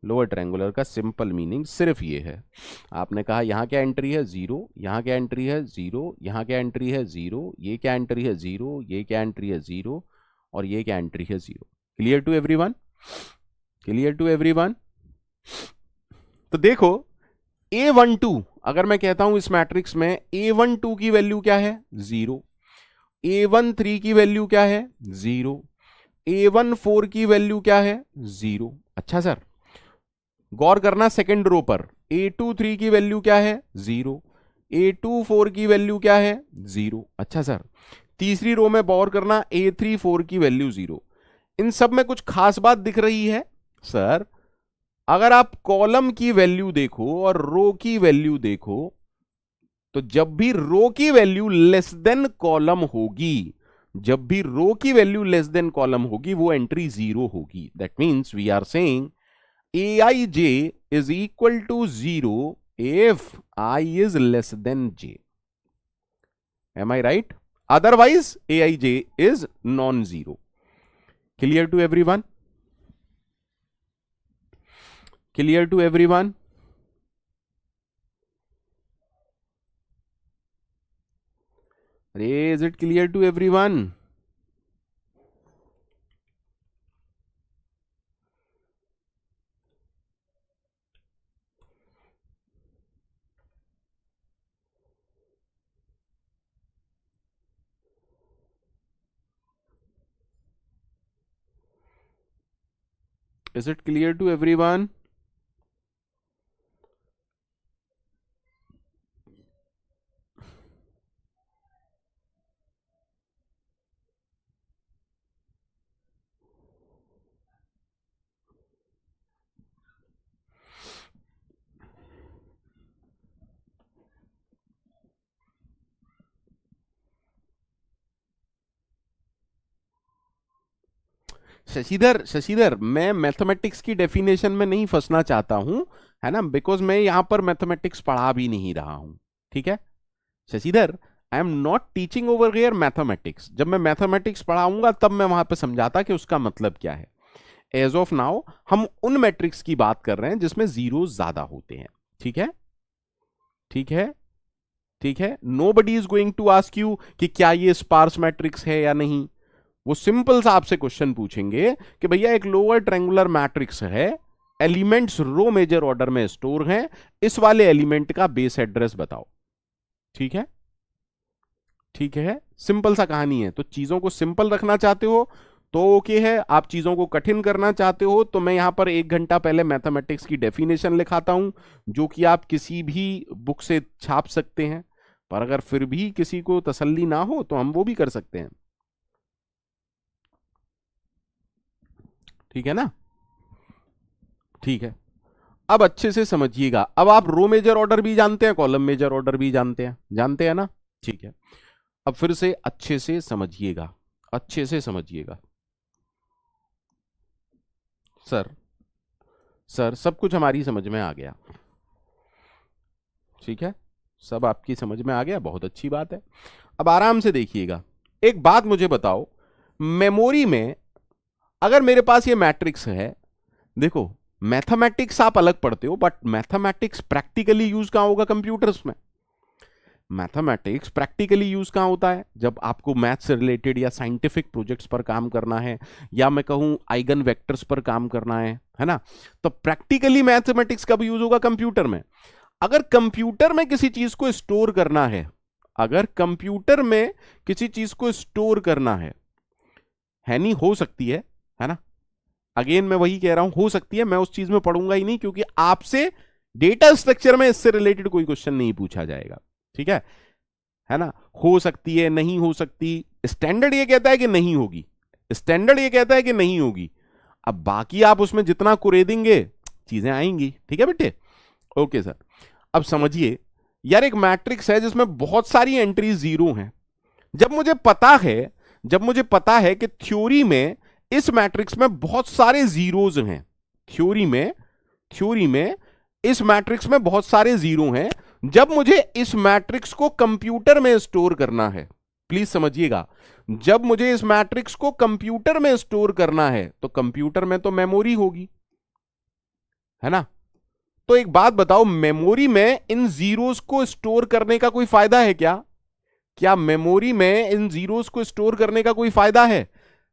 S1: लोअर ट्रायंगुलर का सिंपल मीनिंग सिर्फ ये है। आपने कहा यहां क्या एंट्री है? जीरो। यहां क्या एंट्री है? जीरो। यहां क्या एंट्री है? जीरो। ये क्या एंट्री है? जीरो। ये क्या एंट्री है? जीरो। और ये क्या एंट्री है? Zero. Clear to everyone? Clear to everyone? तो देखो A12, अगर मैं कहता हूं इस मैट्रिक्स में A12 की वैल्यू क्या है? जीरो। A13 की वैल्यू क्या है? जीरो। A14 की वैल्यू क्या है? जीरो। अच्छा सर, गौर करना सेकंड रो पर। A23 की वैल्यू क्या है? जीरो। A24 की वैल्यू क्या है? जीरो। अच्छा सर, तीसरी रो में गौर करना, A34 की वैल्यू जीरो। इन सब में कुछ खास बात दिख रही है? सर अगर आप कॉलम की वैल्यू देखो और रो की वैल्यू देखो, तो जब भी रो की वैल्यू लेस देन कॉलम होगी, जब भी रो की वैल्यू लेस देन कॉलम होगी, वो एंट्री जीरो होगी। That means we are saying Aij is equal to 0 if I is less than j. Am I right? Otherwise, Aij is non-zero. Clear to everyone? Clear to everyone? Is it clear to everyone? Is it clear to everyone? Shashidhar, Shashidhar, मैं mathematics की definition में नहीं फंसना चाहता हूं, है ना, because मैं यहां पर मैथमेटिक्स पढ़ा भी नहीं रहा हूं। ठीक है Shashidhar, I am not teaching over here mathematics. जब मैं मैथमेटिक्स पढ़ाऊंगा तब मैं वहां पे समझाता कि उसका मतलब क्या है। एज ऑफ नाउ हम उन मैट्रिक्स की बात कर रहे हैं जिसमें जीरो ज्यादा होते हैं। ठीक है, ठीक है, ठीक है। Nobody is going to ask you कि क्या ये स्पार्स मैट्रिक्स है या नहीं। वो सिंपल सा आपसे क्वेश्चन पूछेंगे कि भैया एक लोअर ट्रायंगुलर मैट्रिक्स है, एलिमेंट्स रो मेजर ऑर्डर में स्टोर हैं, इस वाले एलिमेंट का बेस एड्रेस बताओ। ठीक है, ठीक है, सिंपल सा कहानी है। तो चीजों को सिंपल रखना चाहते हो तो ओके है, आप चीजों को कठिन करना चाहते हो तो मैं यहां पर 1 घंटा पहले मैथमेटिक्स की डेफिनेशन लिखाता हूं, जो कि आप किसी भी बुक से छाप सकते हैं। पर अगर फिर भी किसी को तसल्ली ना हो तो हम वो भी कर सकते हैं। ठीक है ना, ठीक है। अब अच्छे से समझिएगा। अब आप रो मेजर ऑर्डर भी जानते हैं, कॉलम मेजर ऑर्डर भी जानते हैं ना। ठीक है, अब फिर से अच्छे से समझिएगा, अच्छे से समझिएगा। सर सर सब कुछ हमारी समझ में आ गया। ठीक है, सब आपकी समझ में आ गया, बहुत अच्छी बात है। अब आराम से देखिएगा। एक बात मुझे बताओ, मेमोरी में अगर मेरे पास ये मैट्रिक्स है, देखो मैथमेटिक्स आप अलग पढ़ते हो, बट मैथमेटिक्स प्रैक्टिकली यूज कहां होगा? कंप्यूटर्स में। मैथमेटिक्स प्रैक्टिकली यूज कहां होता है? जब आपको मैथ से रिलेटेड या साइंटिफिक प्रोजेक्ट्स पर काम करना है, या मैं कहूं आइगन वेक्टर्स पर काम करना है ना, तो प्रैक्टिकली मैथमेटिक्स कब यूज होगा? कंप्यूटर में। अगर कंप्यूटर में किसी चीज को स्टोर करना है, अगर कंप्यूटर में किसी चीज को स्टोर करना है नहीं, हो सकती है ना, अगेन मैं वही कह रहा हूं, हो सकती है, मैं उस चीज में पढ़ूंगा ही नहीं, क्योंकि आपसे डेटा स्ट्रक्चर में इससे रिलेटेड कोई क्वेश्चन नहीं पूछा जाएगा। ठीक है ना, हो सकती है, नहीं हो सकती, स्टैंडर्ड ये कहता है कि नहीं होगी, स्टैंडर्ड ये कहता है कि नहीं होगी। अब बाकी आप उसमें जितना कुरेदेंगे चीजें आएंगी। ठीक है बेटे, ओके सर। अब समझिए यार, एक मैट्रिक्स है जिसमें बहुत सारी एंट्रीज जीरो हैं। जब मुझे पता है कि थ्योरी में इस मैट्रिक्स में बहुत सारे जीरोज हैं, थ्योरी में इस मैट्रिक्स में बहुत सारे जीरो हैं, जब मुझे इस मैट्रिक्स को कंप्यूटर में स्टोर करना है, प्लीज समझिएगा, जब मुझे इस मैट्रिक्स को कंप्यूटर में स्टोर करना है तो कंप्यूटर में तो मेमोरी होगी, है ना। तो एक बात बताओ, मेमोरी में इन जीरोस को स्टोर करने का कोई फायदा है क्या? क्या मेमोरी में इन जीरोस को स्टोर करने का कोई फायदा है?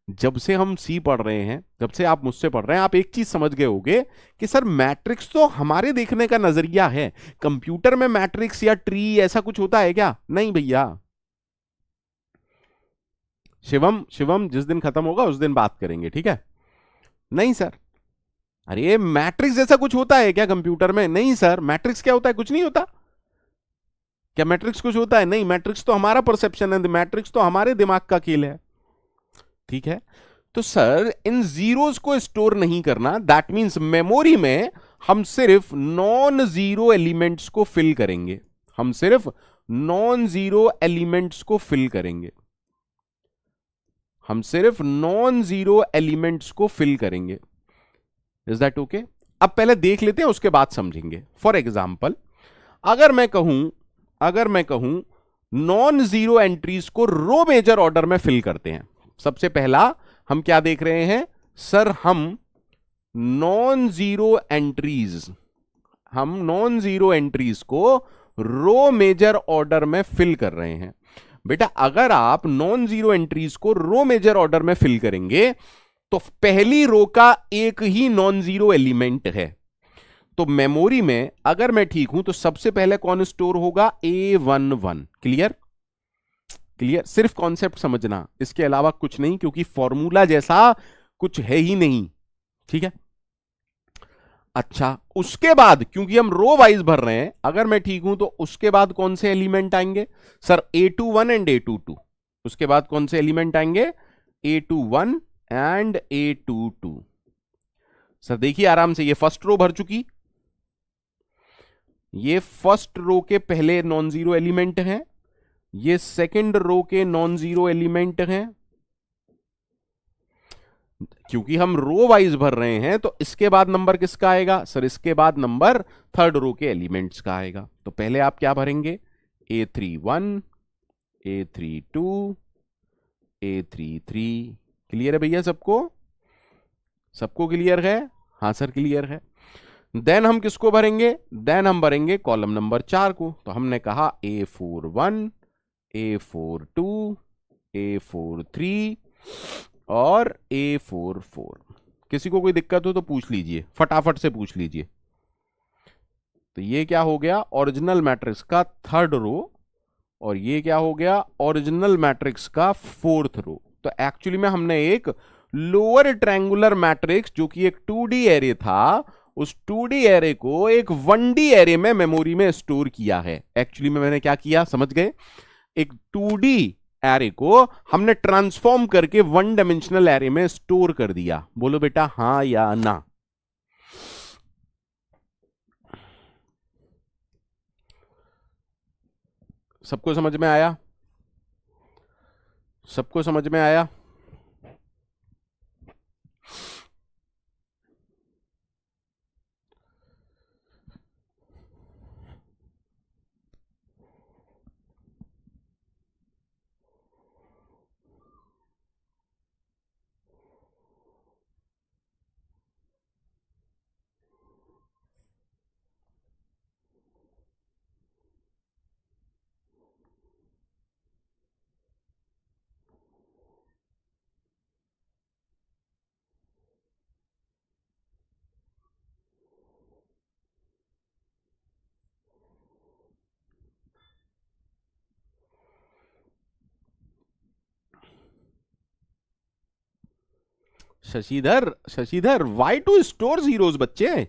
S1: जब से हम सी पढ़ रहे हैं, जब से आप मुझसे पढ़ रहे हैं, आप एक चीज समझ गए होंगे कि सर मैट्रिक्स तो हमारे देखने का नजरिया है, कंप्यूटर में मैट्रिक्स या ट्री ऐसा कुछ होता है क्या? नहीं भैया। शिवम जिस दिन खत्म होगा उस दिन बात करेंगे, ठीक है? नहीं सर। अरे मैट्रिक्स जैसा कुछ होता है क्या कंप्यूटर में? नहीं सर। मैट्रिक्स क्या होता है? कुछ नहीं होता। क्या मैट्रिक्स कुछ होता है? नहीं, मैट्रिक्स तो हमारा परसेप्शन है, मैट्रिक्स तो हमारे दिमाग का खेल है। ठीक है, तो सर इन जीरोस को स्टोर नहीं करना, दैट मींस मेमोरी में हम सिर्फ नॉन जीरो एलिमेंट्स को फिल करेंगे, हम सिर्फ नॉन जीरो एलिमेंट्स को फिल करेंगे, हम सिर्फ नॉन जीरो एलिमेंट्स को फिल करेंगे। Is that okay? अब पहले देख लेते हैं, उसके बाद समझेंगे। फॉर एग्जाम्पल, अगर मैं कहूं नॉन जीरो एंट्रीज को रो मेजर ऑर्डर में फिल करते हैं, सबसे पहला हम क्या देख रहे हैं सर? हम नॉन जीरो एंट्रीज को रो मेजर ऑर्डर में फिल कर रहे हैं। बेटा अगर आप नॉन जीरो एंट्रीज को रो मेजर ऑर्डर में फिल करेंगे तो पहली रो का एक ही नॉन जीरो एलिमेंट है, तो मेमोरी में अगर मैं ठीक हूं तो सबसे पहले कौन स्टोर होगा? A11। क्लियर? सिर्फ कॉन्सेप्ट समझना, इसके अलावा कुछ नहीं, क्योंकि फॉर्मूला जैसा कुछ है ही नहीं। ठीक है, अच्छा उसके बाद क्योंकि हम रो वाइज भर रहे हैं, अगर मैं ठीक हूं तो उसके बाद कौन से एलिमेंट आएंगे सर? A21 and A22। उसके बाद कौन से एलिमेंट आएंगे? A21 and A22। सर देखिए आराम से, ये फर्स्ट रो भर चुकी, ये फर्स्ट रो के पहले नॉन जीरो एलिमेंट हैं, ये सेकंड रो के नॉन जीरो एलिमेंट हैं। क्योंकि हम रो वाइज भर रहे हैं तो इसके बाद नंबर किसका आएगा सर? इसके बाद नंबर थर्ड रो के एलिमेंट्स का आएगा। तो पहले आप क्या भरेंगे? A31 A32 A33। क्लियर है भैया सबको? सबको क्लियर है? हाँ सर क्लियर है। देन हम किसको भरेंगे? देन हम भरेंगे कॉलम नंबर 4 को। तो हमने कहा A41 A42 A43 और A44। किसी को कोई दिक्कत हो तो पूछ लीजिए, फटाफट से पूछ लीजिए। तो ये क्या हो गया? ओरिजिनल मैट्रिक्स का थर्ड रो, और ये क्या हो गया? ओरिजिनल मैट्रिक्स का फोर्थ रो। तो एक्चुअली में हमने एक लोअर ट्रायंगुलर मैट्रिक्स जो कि एक 2D एरे था, उस 2D एरे को एक 1D एरे में मेमोरी में स्टोर किया है। एक्चुअली में मैंने क्या किया, समझ गए? एक 2D एरे को हमने ट्रांसफॉर्म करके 1 डायमेंशनल एरे में स्टोर कर दिया। बोलो बेटा हां या ना? सबको समझ में आया? सबको समझ में आया? Shashidhar, Shashidhar, why to store zeros बच्चे,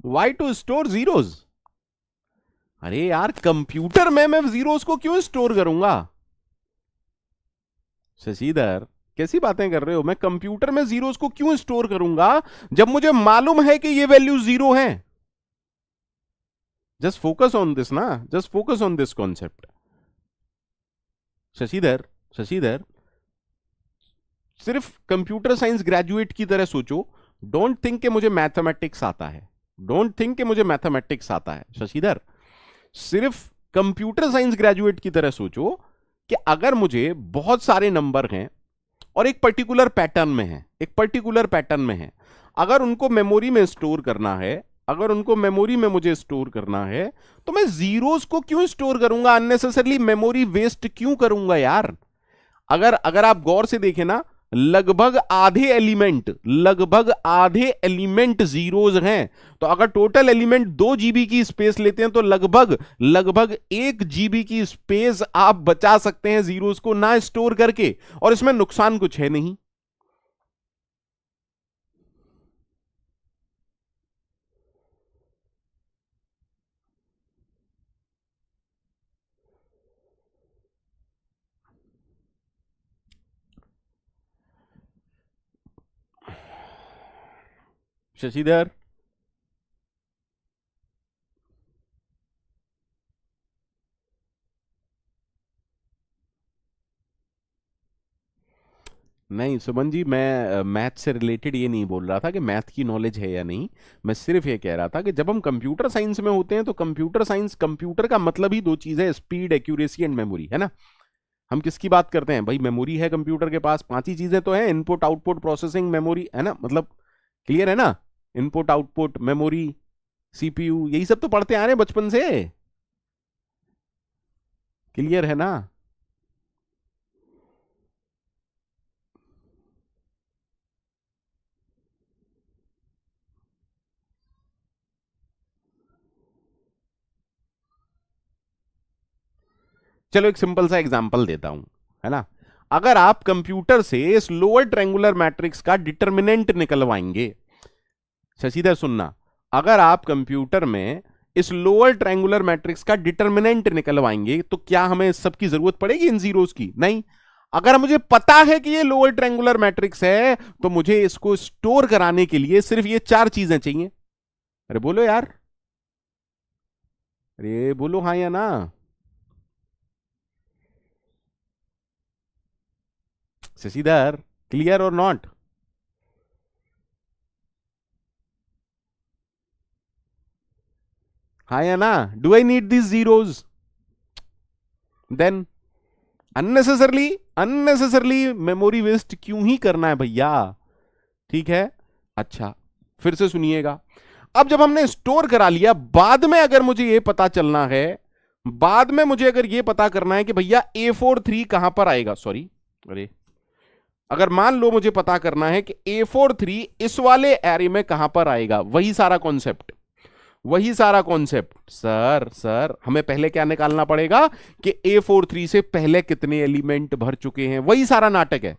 S1: वाई टू स्टोर जीरोज? अरे यार कंप्यूटर में मैं जीरोस को क्यों स्टोर करूंगा? शशिधर कैसी बातें कर रहे हो? मैं कंप्यूटर में जीरोस को क्यों स्टोर करूंगा जब मुझे मालूम है कि ये वैल्यू जीरो है? जस्ट फोकस ऑन दिस ना, just focus on this concept. Shashidhar, Shashidhar सिर्फ कंप्यूटर साइंस ग्रेजुएट की तरह सोचो। डोंट थिंक कि मुझे मैथमेटिक्स आता है, डोंट थिंक कि मुझे मैथमेटिक्स आता है। शशिधर सिर्फ कंप्यूटर साइंस ग्रेजुएट की तरह सोचो कि अगर मुझे बहुत सारे नंबर हैं और एक पर्टिकुलर पैटर्न में है, एक पर्टिकुलर पैटर्न में है, अगर उनको मेमोरी में स्टोर करना है, अगर उनको मेमोरी में मुझे स्टोर करना है, तो मैं जीरोस को क्यों स्टोर करूंगा? अननेसेसरली मेमोरी वेस्ट क्यों करूंगा यार? अगर अगर आप गौर से देखें ना, लगभग आधे एलिमेंट जीरोज हैं। तो अगर टोटल एलिमेंट 2 GB की स्पेस लेते हैं तो लगभग लगभग 1 GB की स्पेस आप बचा सकते हैं जीरोज को ना स्टोर करके, और इसमें नुकसान कुछ है नहीं। शशिधर नहीं, सुमन जी मैं मैथ से रिलेटेड ये नहीं बोल रहा था कि मैथ की नॉलेज है या नहीं। मैं सिर्फ ये कह रहा था कि जब हम कंप्यूटर साइंस में होते हैं तो कंप्यूटर साइंस, कंप्यूटर का मतलब ही दो चीजें है, स्पीड, एक्यूरेसी एंड मेमोरी, है ना? हम किसकी बात करते हैं भाई? मेमोरी है कंप्यूटर के पास, 5 ही चीजें तो हैं, इनपुट आउटपुट प्रोसेसिंग मेमोरी, है ना? मतलब क्लियर है ना? इनपुट आउटपुट मेमोरी सीपीयू, यही सब तो पढ़ते आ रहे हैं बचपन से। क्लियर है ना? चलो एक सिंपल सा एग्जांपल देता हूं, है ना? अगर आप कंप्यूटर से इस लोअर ट्रायंगुलर मैट्रिक्स का डिटर्मिनेंट निकलवाएंगे, शशिधर सुनना, अगर आप कंप्यूटर में इस लोअर ट्रायंगुलर मैट्रिक्स का डिटर्मिनेंट निकलवाएंगे तो क्या हमें इस सब की जरूरत पड़ेगी, इन जीरोस की? नहीं। अगर मुझे पता है कि ये लोअर ट्रायंगुलर मैट्रिक्स है तो मुझे इसको स्टोर कराने के लिए सिर्फ ये 4 चीजें चाहिए। अरे बोलो यार, अरे बोलो हाँ या ना? शशिधर क्लियर और नॉट? हाँ या ना? Do I need this zeros? Then unnecessarily unnecessarily memory waste क्यों ही करना है भैया, ठीक है। अच्छा, फिर से सुनिएगा। अब जब हमने स्टोर करा लिया, बाद में अगर मुझे यह पता चलना है, बाद में मुझे अगर यह पता करना है कि भैया A43 कहां पर आएगा, सॉरी, अरे, अगर मान लो मुझे पता करना है कि A43 इस वाले एरे में कहां पर आएगा, वही सारा कॉन्सेप्ट, वही सारा कॉन्सेप्ट। सर हमें पहले क्या निकालना पड़ेगा कि A43 से पहले कितने एलिमेंट भर चुके हैं, वही सारा नाटक है,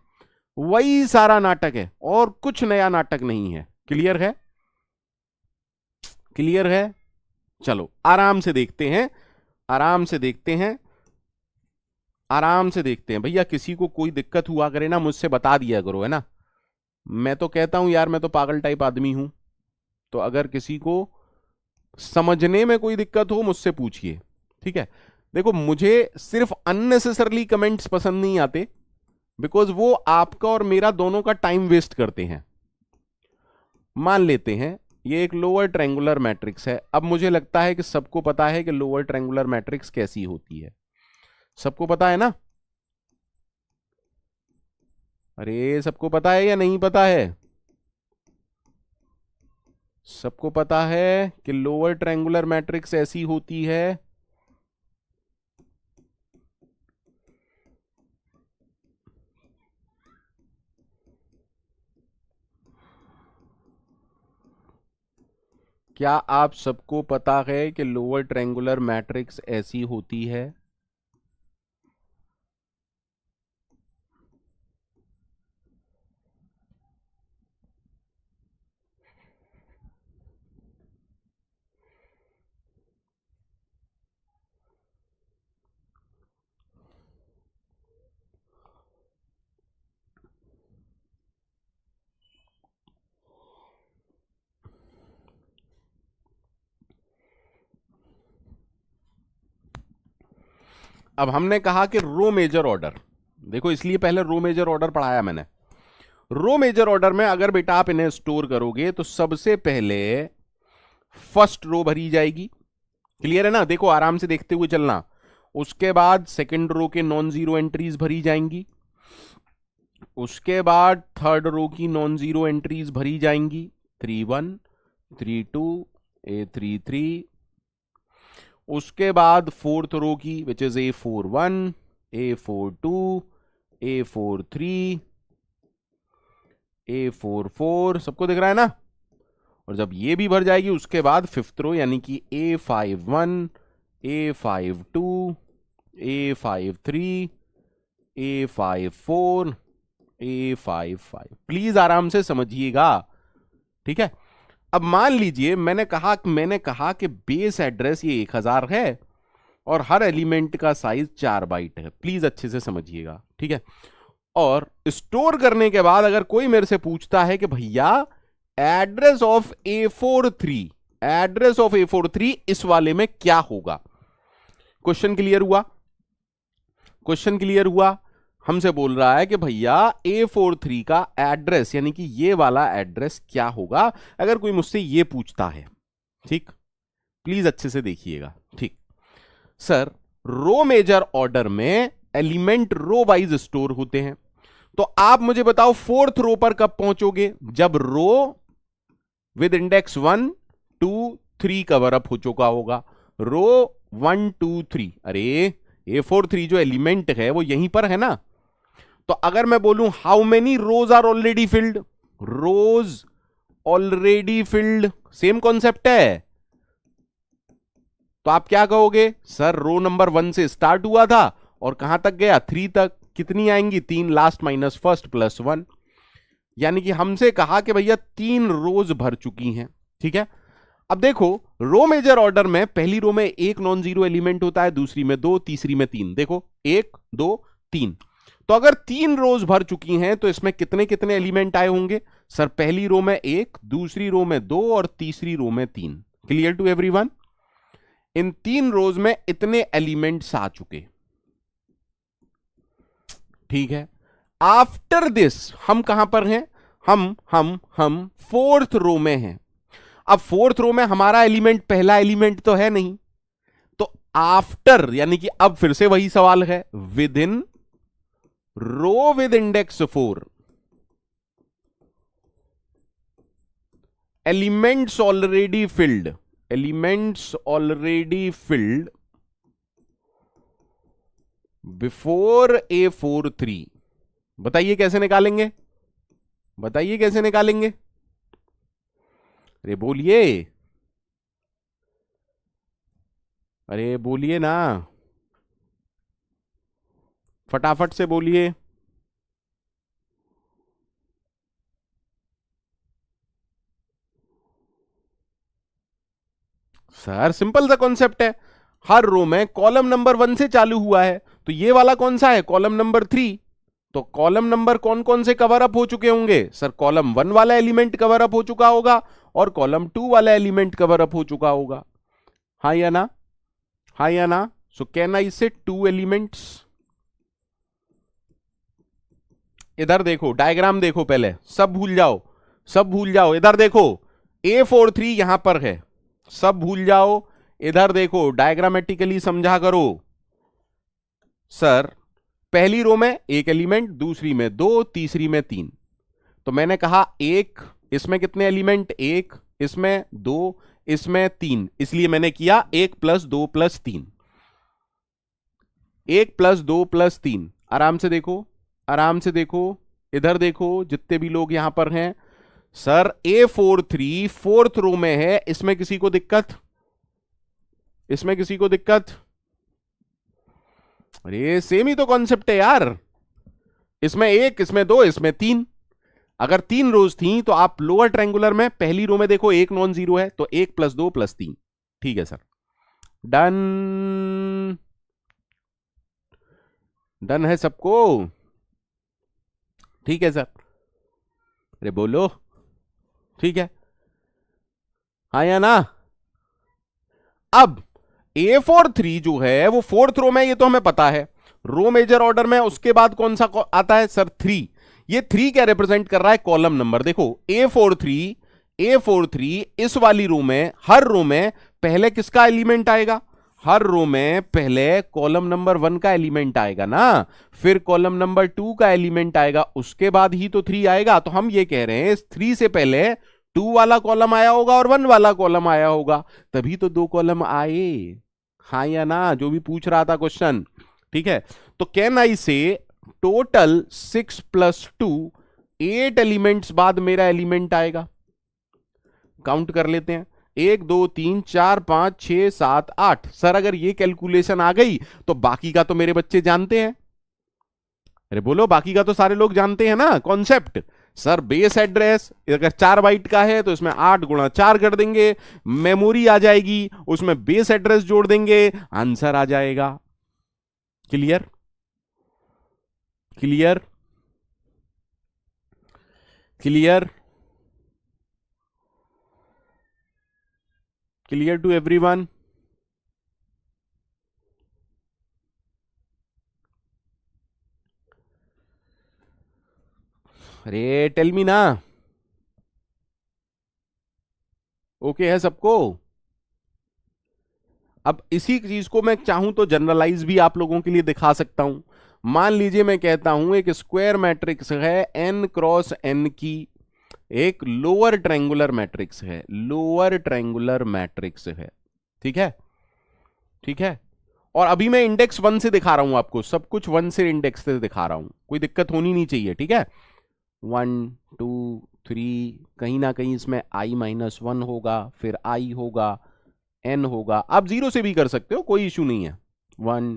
S1: वही सारा नाटक है, और कुछ नया नाटक नहीं है। क्लियर है, क्लियर है। चलो आराम से देखते हैं, आराम से देखते हैं, आराम से देखते हैं। भैया किसी को कोई दिक्कत हुआ करे ना, मुझसे बता दिया करो, है ना। मैं तो कहता हूं यार, मैं तो पागल टाइप आदमी हूं, तो अगर किसी को समझने में कोई दिक्कत हो मुझसे पूछिए, ठीक है। देखो मुझे सिर्फ अननेसेसरली कमेंट्स पसंद नहीं आते, बिकॉज वो आपका और मेरा दोनों का टाइम वेस्ट करते हैं। मान लेते हैं ये एक लोअर ट्रायंगुलर मैट्रिक्स है। अब मुझे लगता है कि सबको पता है कि लोअर ट्रायंगुलर मैट्रिक्स कैसी होती है, सबको पता है ना। अरे सबको पता है या नहीं पता है? सबको पता है कि लोअर ट्रायंगुलर मैट्रिक्स ऐसी होती है। क्या आप सबको पता है कि लोअर ट्रायंगुलर मैट्रिक्स ऐसी होती है? अब हमने कहा कि रो मेजर ऑर्डर, देखो इसलिए पहले रो मेजर ऑर्डर पढ़ाया मैंने। रो मेजर ऑर्डर में अगर बेटा आप इन्हें स्टोर करोगे तो सबसे पहले फर्स्ट रो भरी जाएगी। क्लियर है ना, देखो आराम से देखते हुए चलना। उसके बाद सेकंड रो के नॉन जीरो एंट्रीज भरी जाएंगी। उसके बाद थर्ड रो की नॉन जीरो एंट्रीज भरी जाएंगी, 3 1 3 2 A33। उसके बाद फोर्थ रो की which is A41 A42 A43 A44, सबको दिख रहा है ना। और जब ये भी भर जाएगी उसके बाद फिफ्थ रो यानी कि A51 A52 A53 A54 A55। Please आराम से समझिएगा, ठीक है। अब मान लीजिए मैंने कहा कि बेस एड्रेस ये 1000 है और हर एलिमेंट का साइज 4 बाइट है। प्लीज अच्छे से समझिएगा, ठीक है। और स्टोर करने के बाद अगर कोई मेरे से पूछता है कि भैया एड्रेस ऑफ A43 इस वाले में क्या होगा, क्वेश्चन क्लियर हुआ? क्वेश्चन क्लियर हुआ? हमसे बोल रहा है कि भैया A43 का एड्रेस यानी कि ये वाला एड्रेस क्या होगा, अगर कोई मुझसे ये पूछता है, ठीक। प्लीज अच्छे से देखिएगा, ठीक। सर रो मेजर ऑर्डर में एलिमेंट रो वाइज स्टोर होते हैं, तो आप मुझे बताओ फोर्थ रो पर कब पहुंचोगे? जब रो विद इंडेक्स 1 2 3 कवर अप हो चुका होगा। रो 1 2 3, अरे A43 जो एलिमेंट है वो यहीं पर है ना। तो अगर मैं बोलूं how many rows are already filled, rows already filled, same concept है। तो आप क्या कहोगे? सर रो नंबर 1 से स्टार्ट हुआ था और कहां तक गया? 3 तक। कितनी आएंगी? 3 लास्ट माइनस फर्स्ट प्लस 1, यानी कि हमसे कहा कि भैया 3 रोज भर चुकी हैं, ठीक है। अब देखो रो मेजर ऑर्डर में पहली रो में एक नॉन जीरो एलिमेंट होता है, दूसरी में 2, तीसरी में 3। देखो 1 2 3। तो अगर 3 रोज भर चुकी हैं तो इसमें कितने कितने एलिमेंट आए होंगे? सर पहली रो में 1, दूसरी रो में 2 और तीसरी रो में 3। Clear to everyone? इन 3 रोज में इतने एलिमेंट्स आ चुके, ठीक है। आफ्टर दिस हम कहां पर हैं? हम फोर्थ रो में हैं। अब फोर्थ रो में हमारा एलिमेंट पहला एलिमेंट तो है नहीं, तो आफ्टर यानी कि अब फिर से वही सवाल है, within row with index 4, elements already filled, elements already filled before A43। बताइए कैसे निकालेंगे, बताइए कैसे निकालेंगे, अरे बोलिए, अरे बोलिए ना, फटाफट से बोलिए। सर सिंपल सा कॉन्सेप्ट है, हर रो में कॉलम नंबर 1 से चालू हुआ है, तो ये वाला कौन सा है, कॉलम नंबर 3। तो कॉलम नंबर कौन कौन से कवर अप हो चुके होंगे, सर कॉलम 1 वाला एलिमेंट कवर अप हो चुका होगा और कॉलम 2 वाला एलिमेंट कवर अप हो चुका होगा, हाँ या ना, हाँ या ना। सो कैन आई से 2 एलिमेंट्स। इधर देखो, डायग्राम देखो, पहले सब भूल जाओ, सब भूल जाओ, इधर देखो, A43 यहां पर है, सब भूल जाओ, इधर देखो, डायग्रामेटिकली समझा करो। सर पहली रो में एक एलिमेंट, दूसरी में 2, तीसरी में 3, तो मैंने कहा एक, इसमें कितने एलिमेंट, एक, इसमें 2, इसमें 3, इसलिए मैंने किया 1 + 2 + 3, 1 + 2 + 3। आराम से देखो, आराम से देखो, इधर देखो, जितने भी लोग यहां पर हैं। सर A43 4th रो में है, इसमें किसी को दिक्कत, इसमें किसी को दिक्कत, अरे सेम ही तो कॉन्सेप्ट है यार, इसमें 1, इसमें 2, इसमें 3। अगर 3 रोज थी तो आप लोअर ट्रायंगुलर में पहली रो में देखो एक नॉन जीरो है, तो 1 + 2 + 3, ठीक है सर, डन, डन है सबको, ठीक है सर, अरे बोलो, ठीक है, हाँ या ना। अब A43 जो है वो 4th रो में, ये तो हमें पता है, रो मेजर ऑर्डर में उसके बाद कौन सा आता है सर 3। ये 3 क्या रिप्रेजेंट कर रहा है, कॉलम नंबर। देखो A43, A43 इस वाली रो में, हर रो में पहले किसका एलिमेंट आएगा, हर रो में पहले कॉलम नंबर 1 का एलिमेंट आएगा ना, फिर कॉलम नंबर 2 का एलिमेंट आएगा, उसके बाद ही तो 3 आएगा। तो हम ये कह रहे हैं 3 से पहले 2 वाला कॉलम आया होगा और 1 वाला कॉलम आया होगा, तभी तो 2 कॉलम आए, हाँ या ना, जो भी पूछ रहा था क्वेश्चन, ठीक है। तो कैन आई से टोटल 6 + 2, 8 एलिमेंट्स बाद मेरा एलिमेंट आएगा। काउंट कर लेते हैं, 1 2 3 4 5 6 7 8। सर अगर ये कैलकुलेशन आ गई तो बाकी का तो मेरे बच्चे जानते हैं, अरे बोलो, बाकी का तो सारे लोग जानते हैं ना कॉन्सेप्ट। सर बेस एड्रेस अगर 4 बाइट का है तो इसमें 8 × 4 कर देंगे, मेमोरी आ जाएगी, उसमें बेस एड्रेस जोड़ देंगे, आंसर आ जाएगा। Clear, clear, clear, clear to everyone. अरे टेल मी ना, ओके है सबको। अब इसी चीज को मैं चाहूं तो जनरलाइज भी आप लोगों के लिए दिखा सकता हूं। मान लीजिए मैं कहता हूं एक स्क्वायर मैट्रिक्स है n क्रॉस n की, एक लोअर ट्रायंगुलर मैट्रिक्स है, लोअर ट्रायंगुलर मैट्रिक्स है, ठीक है, ठीक है। और अभी मैं इंडेक्स 1 से दिखा रहा हूं आपको, सब कुछ 1 से इंडेक्स से दिखा रहा हूं, कोई दिक्कत होनी नहीं चाहिए, ठीक है। 1 2 3, कहीं ना कहीं इसमें i-1 होगा, फिर i होगा, n होगा, आप 0 से भी कर सकते हो, कोई इशू नहीं है। 1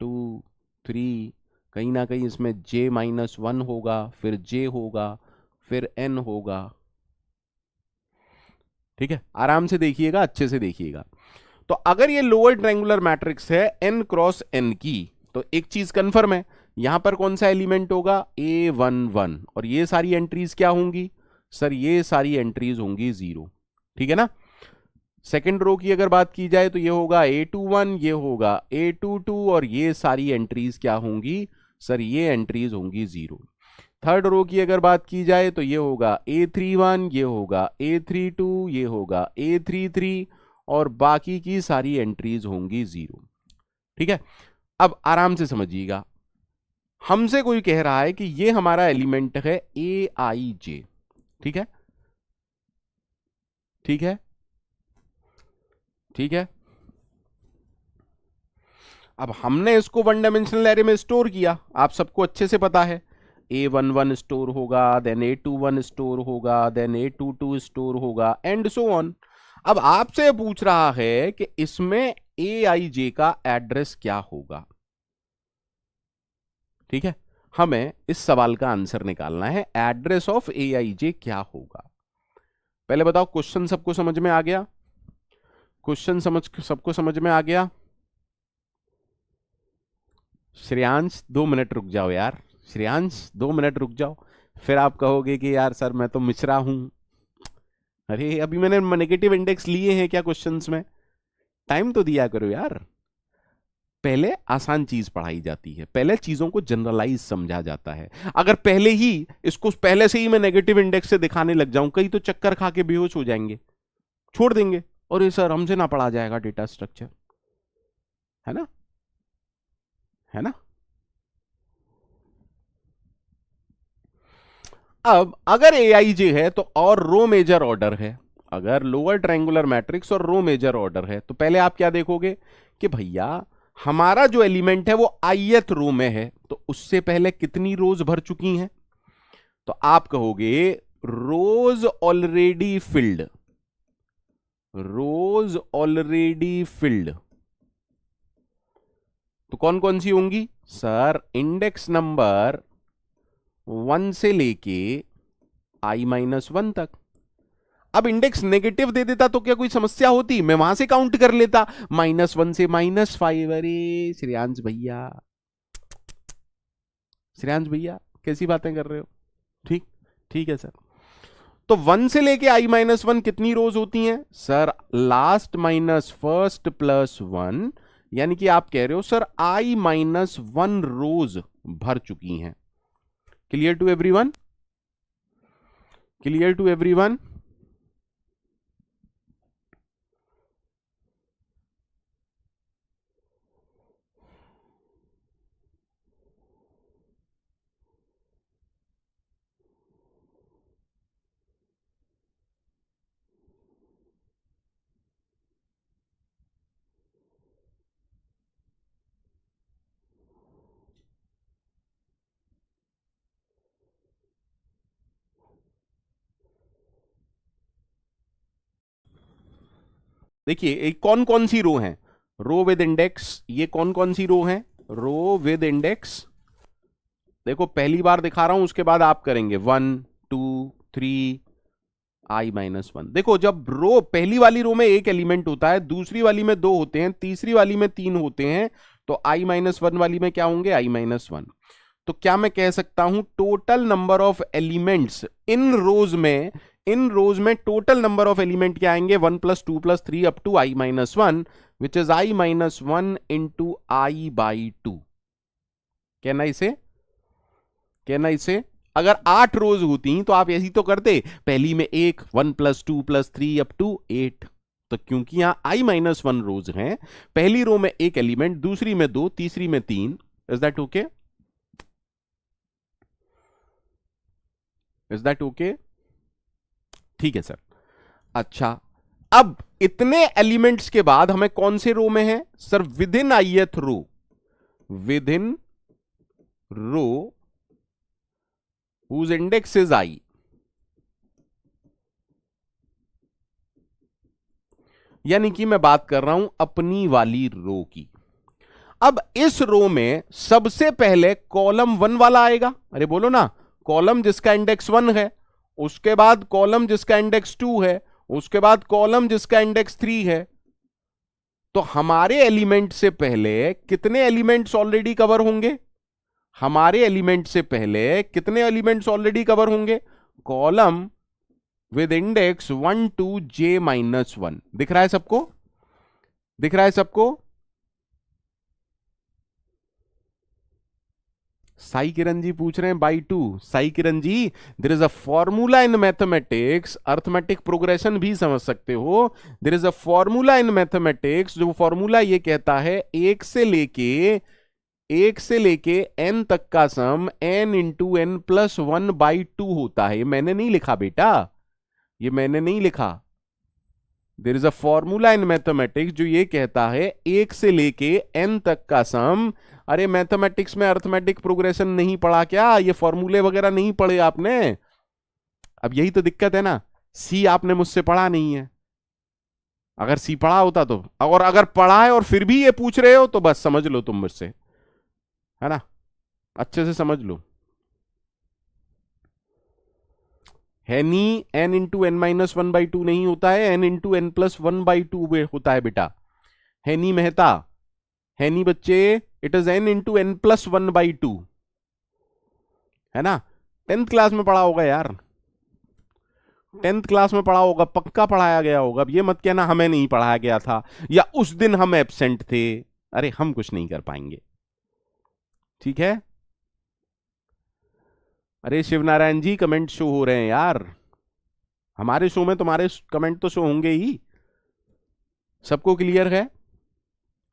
S1: 2 3, कहीं ना कहीं इसमें j-1 होगा, फिर j होगा, फिर n होगा, ठीक है। आराम से देखिएगा, अच्छे से देखिएगा। तो अगर ये लोअर ट्रायंगुलर मैट्रिक्स है n क्रॉस n की, तो एक चीज कंफर्म है, यहां पर कौन सा एलिमेंट होगा, A11, और ये सारी एंट्रीज क्या होंगी सर, ये सारी एंट्रीज होंगी 0, ठीक है ना। सेकेंड रो की अगर बात की जाए तो ये होगा A21, ये होगा A22, और ये सारी एंट्रीज क्या होंगी सर, ये एंट्रीज होंगी 0। थर्ड रो की अगर बात की जाए तो ये होगा A31, ये होगा A32, ये होगा A33, और बाकी की सारी एंट्रीज होंगी 0, ठीक है। अब आराम से समझिएगा, हमसे कोई कह रहा है कि ये हमारा एलिमेंट है ए आई जे, ठीक है, ठीक है, ठीक है। अब हमने इसको वन डायमेंशनल एरे में स्टोर किया, आप सबको अच्छे से पता है, A11 स्टोर होगा, देन A21 स्टोर होगा, देन A22 स्टोर होगा, एंड सो ऑन। अब आपसे पूछ रहा है कि इसमें AIJ का एड्रेस क्या होगा, ठीक है, हमें इस सवाल का आंसर निकालना है, एड्रेस ऑफ AIJ क्या होगा। पहले बताओ, क्वेश्चन सबको समझ में आ गया? क्वेश्चन सबको समझ में आ गया? श्रेयांश 2 मिनट रुक जाओ यार, श्रेयांश 2 मिनट रुक जाओ, फिर आप कहोगे कि यार सर मैं तो मिश्रा हूं। अरे अभी मैंने नेगेटिव इंडेक्स लिए हैं क्या क्वेश्चंस में? टाइम तो दिया करो यार। पहले आसान चीज पढ़ाई जाती है, पहले चीजों को जनरलाइज समझा जाता है। अगर पहले ही इसको पहले से ही मैं नेगेटिव इंडेक्स से दिखाने लग जाऊं, कई तो चक्कर खा के बेहोश हो जाएंगे, छोड़ देंगे, और ये सर हमसे ना पढ़ा जाएगा डेटा स्ट्रक्चर, है ना, है ना। अब अगर AIJ है तो और रो मेजर ऑर्डर है, अगर लोअर ट्रायंगुलर मैट्रिक्स और रो मेजर ऑर्डर है, तो पहले आप क्या देखोगे कि भैया हमारा जो एलिमेंट है वो ith रो में है, तो उससे पहले कितनी रोज भर चुकी हैं, तो आप कहोगे रोज already filled, rows already field. तो कौन कौन सी होंगी सर? इंडेक्स नंबर 1 से लेके I-1 तक। अब इंडेक्स नेगेटिव दे देता तो क्या कोई समस्या होती? मैं वहां से काउंट कर लेता, -1 से -5। अरे श्रेयांश भैया, श्रेयांश भैया कैसी बातें कर रहे हो? ठीक, ठीक है सर। तो 1 से लेके I-1 कितनी रोज होती हैं sir? Last minus first plus 1, यानी कि आप कह रहे हो सर I-1 रोज भर चुकी हैं। Clear to everyone? Clear to everyone? देखिए एक कौन कौन सी रो है, रो विद इंडेक्स, ये कौन कौन सी रो है? रो विद इंडेक्स, देखो पहली बार दिखा रहा हूं, उसके बाद आप करेंगे 1 2 3 I-1। देखो जब रो पहली वाली रो में एक एलिमेंट होता है, दूसरी वाली में 2 होते हैं, तीसरी वाली में 3 होते हैं, तो I-1 वाली में क्या होंगे? I-1। तो क्या मैं कह सकता हूं total number of elements in rows में, इन रोज में टोटल नंबर ऑफ एलिमेंट क्या आएंगे? 1 + 2 + 3 up to I-1, which is I-1 into I/2। कहना इसे, कहना इसे, अगर 8 रोज होती तो आप ऐसी तो करते, पहली में 1 1 + 2 + 3 अप टू 8। तो क्योंकि यहां I-1 रोज हैं, पहली रो में एक एलिमेंट, दूसरी में 2, तीसरी में 3। Is that okay? Is that okay? ठीक है सर। अच्छा, अब इतने एलिमेंट्स के बाद हमें कौन से रो में है sir? Within ith row, within row whose index is I। यानी कि मैं बात कर रहा हूं अपनी वाली रो की। अब इस रो में सबसे पहले कॉलम 1 वाला आएगा, अरे बोलो ना, कॉलम जिसका इंडेक्स 1 है, उसके बाद कॉलम जिसका इंडेक्स 2 है, उसके बाद कॉलम जिसका इंडेक्स 3 है। तो हमारे एलिमेंट से पहले कितने एलिमेंट्स ऑलरेडी कवर होंगे? हमारे एलिमेंट से पहले कितने एलिमेंट्स ऑलरेडी कवर होंगे? Column with index 1 to J-1। दिख रहा है सबको? दिख रहा है सबको? साई किरण जी पूछ रहे हैं by 2। Sai Kiran ji, there is a formula in mathematics, arithmetic progression भी समझ सकते हो। There is a formula in mathematics, जो फॉर्मूला ये कहता है 1 से लेके एक से लेके n तक का सम n इंटू एन प्लस 1/2 होता है। ये मैंने नहीं लिखा बेटा, ये मैंने नहीं लिखा। There is a formula in mathematics जो ये कहता है एक से लेके n तक का सम। अरे मैथमेटिक्स में अर्थमेटिक प्रोग्रेशन नहीं पढ़ा क्या? ये फॉर्मूले वगैरह नहीं पढ़े आपने? अब यही तो दिक्कत है ना, सी आपने मुझसे पढ़ा नहीं है। अगर सी पढ़ा होता तो, और अगर पढ़ा है और फिर भी ये पूछ रहे हो तो बस समझ लो तुम मुझसे, है ना, अच्छे से समझ लो। है नहीं, n इंटू एन माइनस 1/2 नहीं होता है, n इंटू एन प्लस 1/2 होता है बेटा। है नहीं मेहता, है नहीं बच्चे, it is n into n plus 1/2, है ना। 10th क्लास में पढ़ा होगा यार, 10th क्लास में पढ़ा होगा, पक्का पढ़ाया गया होगा। अब ये मत कहना हमें नहीं पढ़ाया गया था या उस दिन हम एब्सेंट थे। अरे हम कुछ नहीं कर पाएंगे, ठीक है। अरे शिवनारायण जी कमेंट शो हो रहे हैं यार, हमारे शो में तुम्हारे कमेंट तो शो होंगे ही। सबको क्लियर है?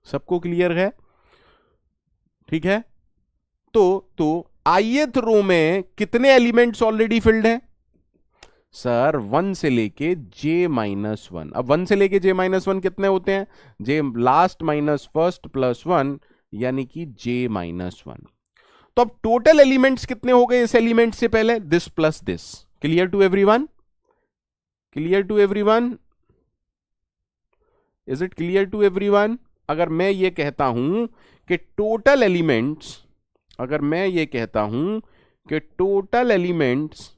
S1: सबको क्लियर है? ठीक है। तो ith रो में कितने एलिमेंट्स ऑलरेडी फिल्ड हैं सर? 1 से लेके j-1। अब 1 से लेके j-1 कितने होते हैं? j last minus first plus 1, यानी कि j-1। तो अब टोटल एलिमेंट्स कितने हो गए इस एलिमेंट से पहले? This plus this. Clear to everyone? Clear to everyone? Is it clear to everyone? अगर मैं ये कहता हूं कि टोटल एलिमेंट्स, अगर मैं ये कहता हूं कि total elements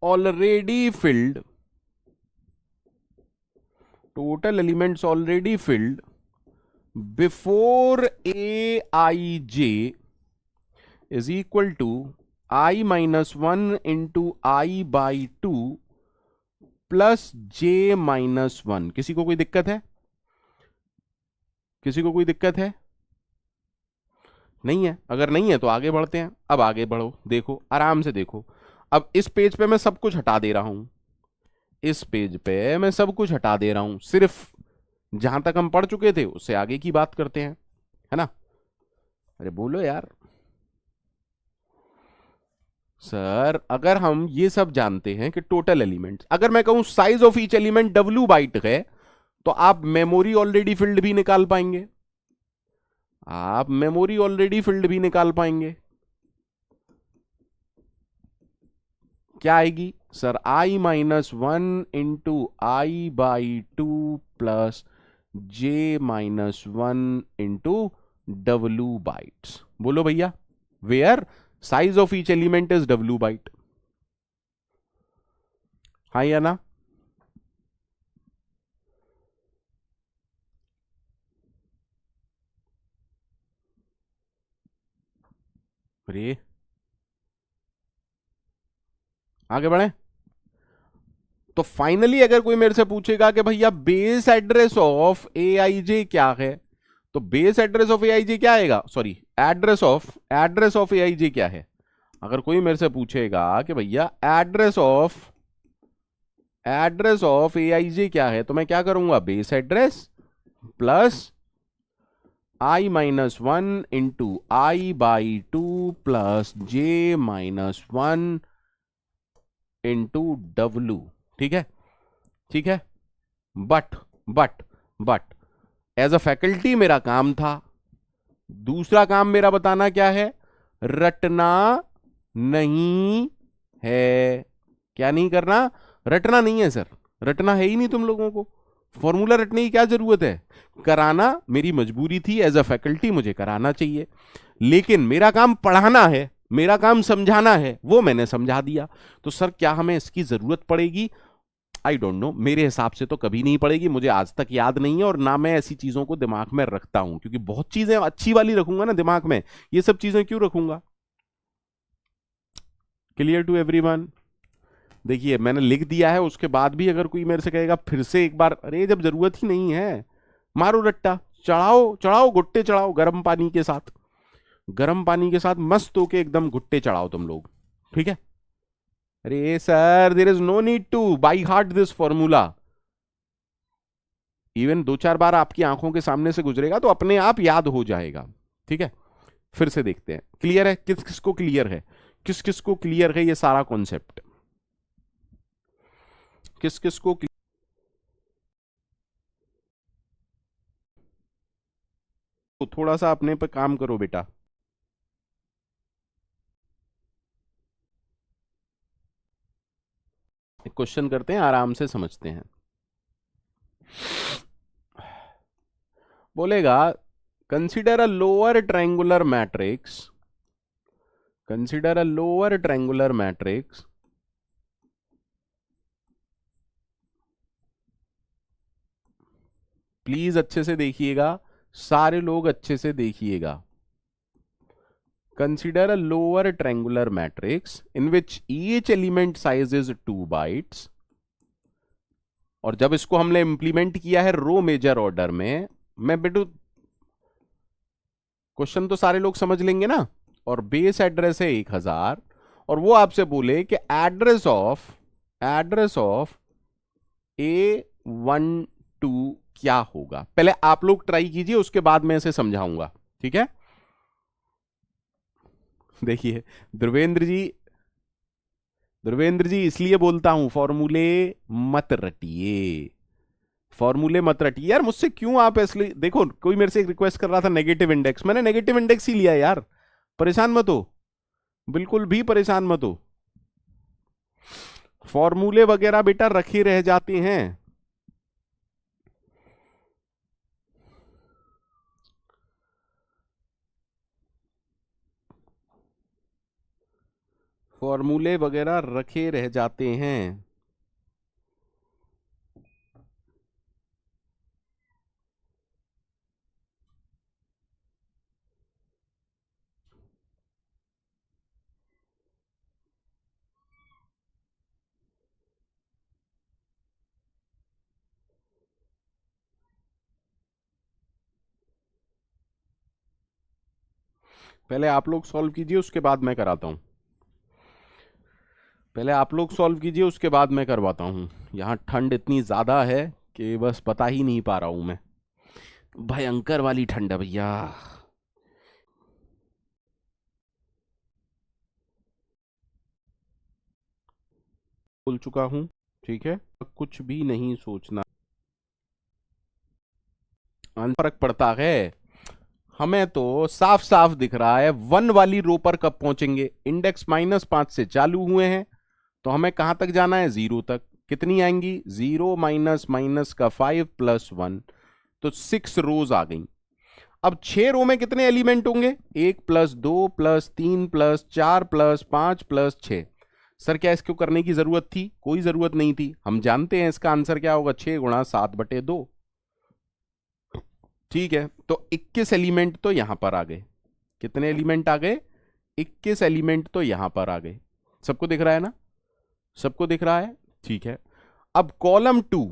S1: already field, total elements already filled before aij is equal to i-1 into i/2 plus j-1। किसी को कोई दिक्कत है? किसी को कोई दिक्कत है? नहीं है? अगर नहीं है तो आगे बढ़ते हैं। अब आगे बढ़ो, देखो आराम से देखो। अब इस पेज पे मैं सब कुछ हटा दे रहा हूं, इस पेज पे मैं सब कुछ हटा दे रहा हूं, सिर्फ जहां तक हम पढ़ चुके थे उससे आगे की बात करते हैं, है ना। अरे बोलो यार सर, अगर हम ये सब जानते हैं कि टोटल एलिमेंट्स, अगर मैं कहूं size of each element w byte है, तो आप मेमोरी ऑलरेडी फिल्ड भी निकाल पाएंगे, आप मेमोरी ऑलरेडी फिल्ड भी निकाल पाएंगे। क्या आएगी sir? i-1 into i/2 plus j-1 into w bytes. बोलो भैया, where size of each element is w byte, हाँ या ना? अरे आगे बढ़े। तो फाइनली अगर कोई मेरे से पूछेगा कि भैया बेस एड्रेस ऑफ aij क्या है, तो बेस एड्रेस ऑफ aij क्या आएगा? सॉरी, एड्रेस ऑफ aij क्या है? अगर कोई मेरे से पूछेगा कि भैया एड्रेस ऑफ aij क्या है, तो मैं क्या करूंगा? Base address plus i-1 into i/2 plus j-1 into w। ठीक है, ठीक है। But but but as a faculty मेरा काम था, दूसरा काम मेरा बताना क्या है? रटना नहीं है। क्या नहीं करना? रटना नहीं है सर, रटना है ही नहीं तुम लोगों को। फॉर्मूला रटने की क्या जरूरत है? कराना मेरी मजबूरी थी, एज अ फैकल्टी मुझे कराना चाहिए, लेकिन मेरा काम पढ़ाना है, मेरा काम समझाना है, वो मैंने समझा दिया। तो सर क्या हमें इसकी जरूरत पड़ेगी? आई डोंट नो, मेरे हिसाब से तो कभी नहीं पड़ेगी, मुझे आज तक याद नहीं है, और ना मैं ऐसी चीजों को दिमाग में रखता हूं, क्योंकि बहुत चीजें अच्छी वाली रखूंगा ना दिमाग में, ये सब चीजें क्यों रखूंगा। Clear to everyone? देखिए मैंने लिख दिया है, उसके बाद भी अगर कोई मेरे से कहेगा फिर से एक बार, अरे जब जरूरत ही नहीं है, मारो रट्टा, चढ़ाओ चढ़ाओ गुट्टे चढ़ाओ, गर्म पानी के साथ, गर्म पानी के साथ मस्त होके एकदम गुट्टे चढ़ाओ तुम लोग, ठीक है। अरे sir, there is no need to by heart this formula, even 2-4 बार आपकी आंखों के सामने से गुजरेगा तो अपने आप याद हो जाएगा। ठीक है, फिर से देखते हैं। क्लियर है? किस किस को क्लियर है? किस किस को क्लियर है ये सारा कॉन्सेप्ट? किस किस को तो थोड़ा सा अपने पे काम करो बेटा। एक क्वेश्चन करते हैं, आराम से समझते हैं। बोलेगा consider a lower triangular matrix, consider a lower triangular matrix please अच्छे से देखिएगा, सारे लोग अच्छे से देखिएगा। Consider a lower triangular matrix in which each element size is 2 bytes। और जब इसको हमने इंप्लीमेंट किया है रो मेजर ऑर्डर में, मैं बेटू क्वेश्चन तो सारे लोग समझ लेंगे ना। और बेस एड्रेस है 1000, और वो आपसे बोले कि एड्रेस ऑफ A12 क्या होगा। पहले आप लोग ट्राई कीजिए, उसके बाद मैं इसे समझाऊंगा। ठीक है, देखिए ध्रुवेंद्र जी इसलिए बोलता हूं फॉर्मूले मत रटिए, फॉर्मूले मत रटिए यार। मुझसे क्यों आप इसलिए, देखो कोई मेरे से एक रिक्वेस्ट कर रहा था नेगेटिव इंडेक्स, मैंने नेगेटिव इंडेक्स ही लिया यार। परेशान मत हो, बिल्कुल भी परेशान मत हो। फॉर्मूले वगैरह बेटा रखे रह जाते हैं। फॉर्मूले वगैरह रखे रह जाते हैं। पहले आप लोग सॉल्व कीजिए, उसके बाद मैं कराता हूं। पहले आप लोग सॉल्व कीजिए, उसके बाद मैं करवाता हूं। यहां ठंड इतनी ज्यादा है कि बस बता ही नहीं पा रहा हूं मैं। भयंकर वाली ठंड है भैया। बोल चुका हूं, ठीक है, कुछ भी नहीं सोचना, फर्क पड़ता है। हमें तो साफ साफ दिख रहा है 1 वाली रो पर कब पहुंचेंगे। इंडेक्स -5 से चालू हुए हैं, तो हमें कहां तक जाना है? 0 तक। कितनी आएंगी? 0 माइनस माइनस का 5 प्लस 1, तो 6 रोज आ गई। अब 6 रो में कितने एलिमेंट होंगे? 1 plus 2 plus 3 plus 4 plus 5 plus 6। Sir क्या इसको करने की जरूरत थी? कोई जरूरत नहीं थी। हम जानते हैं इसका आंसर क्या होगा, 6 गुणा 7/2। ठीक है, तो 21 एलिमेंट तो यहां पर आ गए। कितने एलिमेंट आ गए? 21 एलिमेंट तो यहां पर आ गए। सबको दिख रहा है ना? सबको दिख रहा है? ठीक है। अब कॉलम 2,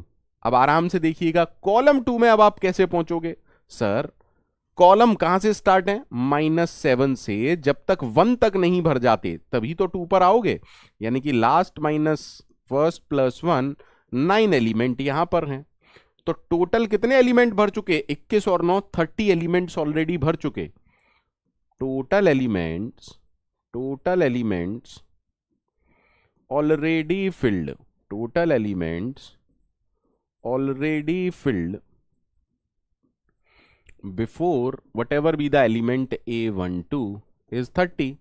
S1: अब आराम से देखिएगा, कॉलम 2 में अब आप कैसे पहुंचोगे? सर कॉलम कहां से स्टार्ट है? -7 से। जब तक 1 तक नहीं भर जाते तभी तो 2 पर आओगे। यानी कि last minus first plus 1, 9 element यहां पर हैं। तो टोटल कितने एलिमेंट भर चुके? 21 और 9, 30 एलिमेंट्स ऑलरेडी भर चुके। Total elements already field, total elements already filled before what ever be the element A12 is 30।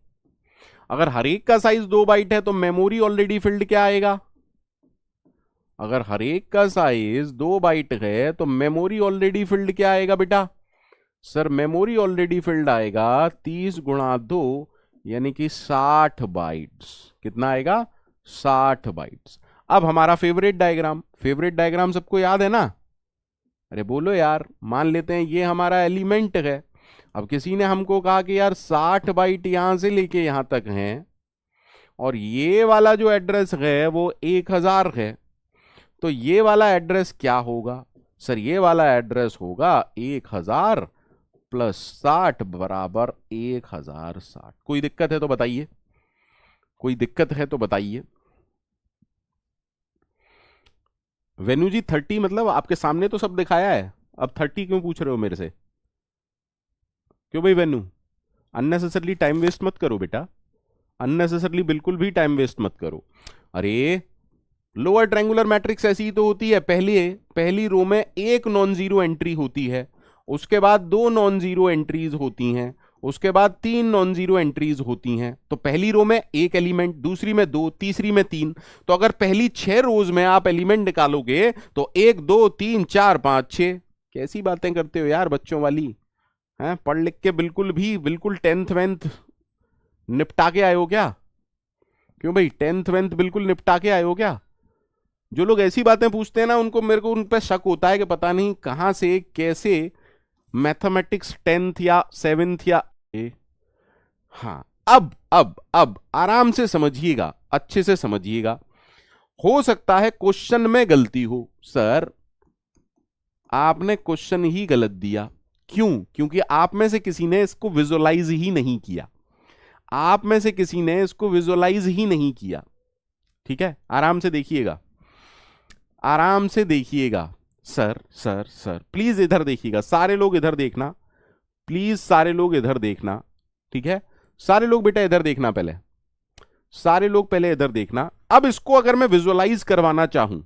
S1: अगर हर एक का साइज 2 बाइट है तो मेमोरी ऑलरेडी फिल्ड क्या आएगा? अगर हर एक का साइज 2 बाइट है तो मेमोरी ऑलरेडी फिल्ड क्या आएगा बेटा? सर मेमोरी ऑलरेडी फिल्ड आएगा 30 गुणा 2, यानी कि 60 बाइट्स। कितना आएगा? 60 बाइट्स। अब हमारा फेवरेट डायग्राम, फेवरेट डायग्राम सबको याद है ना? अरे बोलो यार। मान लेते हैं ये हमारा एलिमेंट है। अब किसी ने हमको कहा कि यार 60 बाइट यहां से लेके यहां तक हैं, और ये वाला जो एड्रेस है वो 1000 है, तो ये वाला एड्रेस क्या होगा? सर ये वाला एड्रेस होगा 1000 प्लस 60 बराबर 1060। कोई दिक्कत है तो बताइए, कोई दिक्कत है तो बताइए। वेन्यू जी 30 मतलब आपके सामने तो सब दिखाया है, अब 30 क्यों पूछ रहे हो मेरे से? क्यों भाई वेन्यू? अननेसेसरली टाइम वेस्ट मत करो बेटा, अननेसेसरली बिल्कुल भी टाइम वेस्ट मत करो। अरे लोअर ट्रायंगुलर मैट्रिक्स ऐसी ही तो होती है, पहली रो में एक नॉन जीरो एंट्री होती है, उसके बाद दो नॉन जीरो एंट्रीज होती हैं, उसके बाद तीन नॉन जीरो एंट्रीज होती हैं। तो पहली रो में एक एलिमेंट, दूसरी में दो, तीसरी में तीन। तो अगर पहली 6 रोज में आप एलिमेंट निकालोगे तो 1 2 3 4 5 6। कैसी बातें करते हो यार बच्चों वाली हैं? पढ़ लिख के बिल्कुल 10th वेंथ निपटा के आए हो क्या? क्यों भाई 10th वेंथ बिल्कुल निपटा के आए हो क्या? जो लोग ऐसी बातें पूछते हैं ना, उनको मेरे को उन पर शक होता है कि पता नहीं कहां से कैसे मैथमेटिक्स 10th या 7th या हाँ। अब आराम से समझिएगा, अच्छे से समझिएगा। हो सकता है क्वेश्चन में गलती हो सर, आपने क्वेश्चन ही गलत दिया। क्यों? क्योंकि आप में से किसी ने इसको विजुअलाइज ही नहीं किया, आप में से किसी ने इसको विजुअलाइज ही नहीं किया। ठीक है, आराम से देखिएगा, आराम से देखिएगा। सर सर सर प्लीज इधर देखिएगा, सारे लोग इधर देखना, प्लीज सारे लोग इधर देखना। ठीक है, सारे लोग बेटा इधर देखना, पहले सारे लोग पहले इधर देखना। अब इसको अगर मैं विजुअलाइज करवाना चाहूं,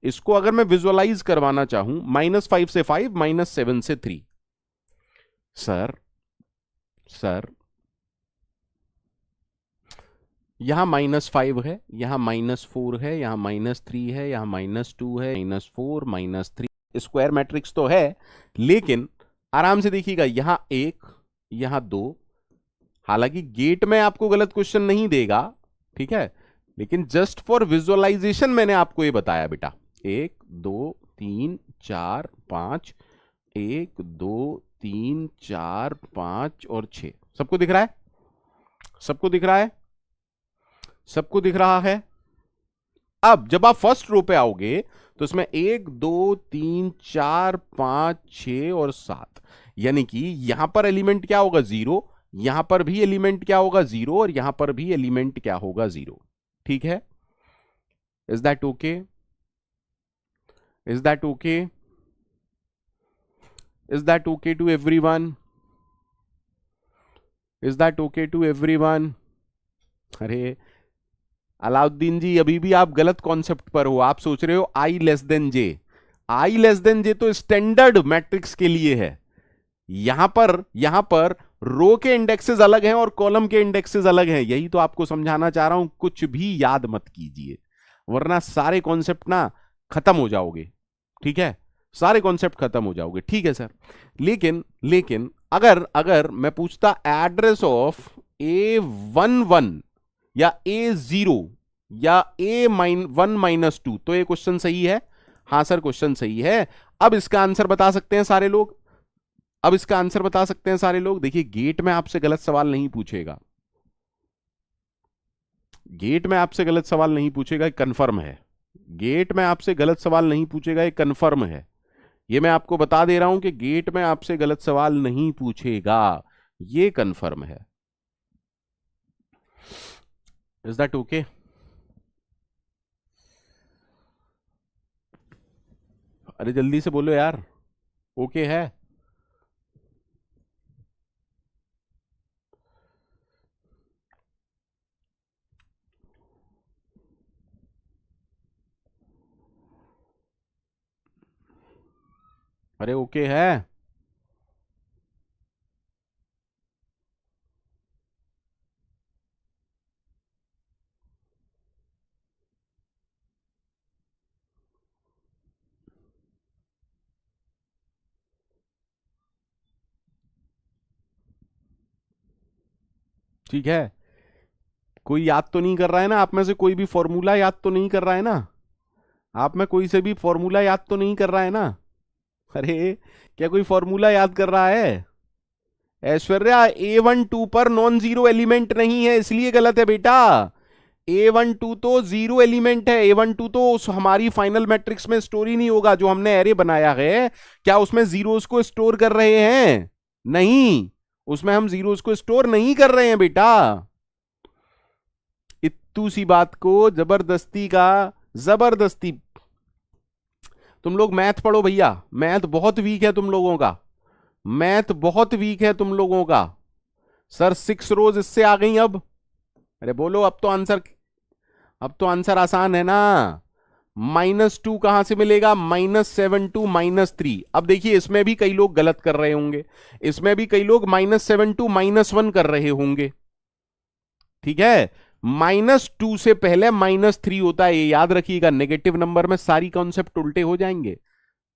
S1: इसको अगर मैं विजुअलाइज करवाना चाहूं, -5 से 5, -7 से 3। सर सर यहां -5 है, यहां -4 है, यहां -3 है, यहां -2 है, -4 -3 स्क्वायर मैट्रिक्स तो है, लेकिन आराम से देखिएगा, यहां 1 यहां 2। हालांकि गेट में आपको गलत क्वेश्चन नहीं देगा, ठीक है, लेकिन जस्ट फॉर विजुअलाइजेशन मैंने आपको ये बताया बेटा। 1 2 3 4 5, 1 2 3 4 5 और 6। सबको दिख रहा है? सबको दिख रहा है? सबको दिख रहा है? अब जब आप फर्स्ट रो पे आओगे तो इसमें 1 2 3 4 5 6 और 7, यानी कि यहां पर एलिमेंट क्या होगा? 0। यहां पर भी एलिमेंट क्या होगा? 0। और यहां पर भी एलिमेंट क्या होगा? 0। ठीक है, is that okay? Is that okay? Is that okay to everyone? Is that okay to everyone? अरे अलाउद्दीन जी, अभी भी आप गलत कॉन्सेप्ट पर हो, आप सोच रहे हो आई लेस देन जे। आई लेस देन जे तो स्टैंडर्ड मैट्रिक्स के लिए है। यहां पर रो के इंडेक्सेस अलग हैं और कॉलम के इंडेक्सेस अलग हैं, यही तो आपको समझाना चाह रहा हूं। कुछ भी याद मत कीजिए, वरना सारे कॉन्सेप्ट ना खत्म हो जाओगे। ठीक है, सारे कॉन्सेप्ट खत्म हो जाओगे। ठीक है सर, लेकिन अगर अगर मैं पूछता एड्रेस ऑफ A11 या A0 या A1 - 2, तो ये क्वेश्चन सही है? हाँ सर क्वेश्चन सही है। अब इसका आंसर बता सकते हैं सारे लोग? अब इसका आंसर बता सकते हैं सारे लोग? देखिए गेट में आपसे गलत सवाल नहीं पूछेगा, गेट में आपसे गलत सवाल नहीं पूछेगा, कंफर्म है। गेट में आपसे गलत सवाल नहीं पूछेगा, ये कंफर्म है। ये मैं आपको बता दे रहा हूं कि गेट में आपसे गलत सवाल नहीं पूछेगा, ये कंफर्म है। Is that okay? अरे जल्दी से बोलो यार, ओके है? अरे ओके है? ठीक है, कोई याद तो नहीं कर रहा है ना आप में से? कोई भी फॉर्मूला याद तो नहीं कर रहा है ना? आप में कोई से भी फॉर्मूला याद तो नहीं कर रहा है ना? अरे क्या कोई फॉर्मूला याद कर रहा है? ऐश्वर्या, A12 पर नॉन जीरो एलिमेंट नहीं है इसलिए गलत है बेटा। A12 तो जीरो एलिमेंट है। A12 तो हमारी फाइनल मैट्रिक्स में स्टोर ही नहीं होगा। जो हमने एरे बनाया है, क्या उसमें जीरोस को स्टोर कर रहे हैं? नहीं, उसमें हम जीरोस को स्टोर नहीं कर रहे हैं बेटा। इत्तू सी बात को जबरदस्ती तुम लोग मैथ पढ़ो भैया, मैथ बहुत वीक है तुम लोगों का, मैथ बहुत वीक है तुम लोगों का। सर 6 रोज इससे आ गई अब। अरे बोलो, अब तो आंसर, अब तो आंसर आसान है ना। -2 कहां से मिलेगा? -7 टू -3। अब देखिए इसमें भी कई लोग गलत कर रहे होंगे, इसमें भी कई लोग -7 टू -1 कर रहे होंगे। ठीक है, -2 से पहले -3 होता है, ये याद रखिएगा। नेगेटिव नंबर में सारी कॉन्सेप्ट उल्टे हो जाएंगे।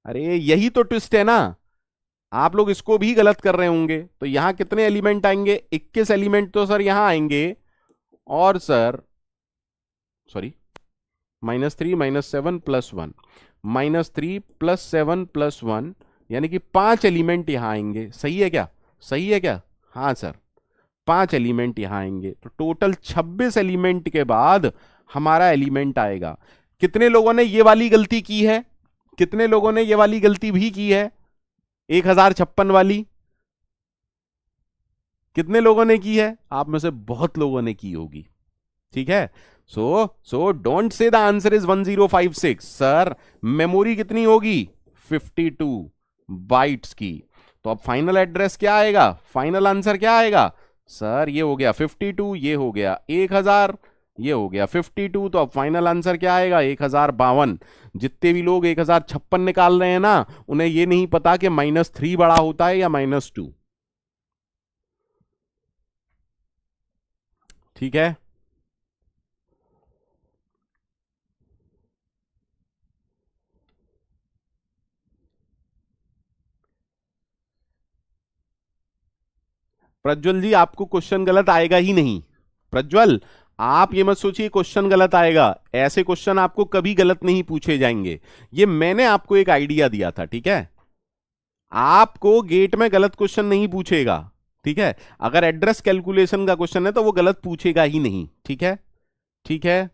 S1: अरे यही तो ट्विस्ट है ना। आप लोग इसको भी गलत कर रहे होंगे। तो यहां कितने एलिमेंट आएंगे? 21 एलिमेंट तो सर यहां आएंगे। और सर सॉरी, -3 -7 +1, -3 +7 +1, यानी कि 5 एलिमेंट यहां आएंगे। सही है क्या? सही है क्या? हाँ सर, 5 एलिमेंट यहां आएंगे। तो टोटल 26 एलिमेंट के बाद हमारा एलिमेंट आएगा। कितने लोगों ने ये वाली गलती की है? कितने लोगों ने ये वाली गलती भी की है? 1056 वाली कितने लोगों ने की है? आप में से बहुत लोगों ने की होगी। ठीक है, so don't say the answer is 1056। Sir memory कितनी होगी? 52 बाइट्स की। तो अब फाइनल एड्रेस क्या आएगा? फाइनल आंसर क्या आएगा? सर ये हो गया 52, ये हो गया 1000, ये हो गया 52। तो अब फाइनल आंसर क्या आएगा? 1052। जितने भी लोग 1056 निकाल रहे हैं ना, उन्हें ये नहीं पता कि -3 बड़ा होता है या -2। ठीक है, प्रज्वल जी आपको क्वेश्चन गलत आएगा ही नहीं। प्रज्वल, आप ये मत सोचिए क्वेश्चन गलत आएगा। ऐसे क्वेश्चन आपको कभी गलत नहीं पूछे जाएंगे। ये मैंने आपको एक आइडिया दिया था। ठीक है, आपको गेट में गलत क्वेश्चन नहीं पूछेगा। ठीक है, अगर एड्रेस कैलकुलेशन का क्वेश्चन है तो वो गलत पूछेगा ही नहीं। ठीक है, ठीक है।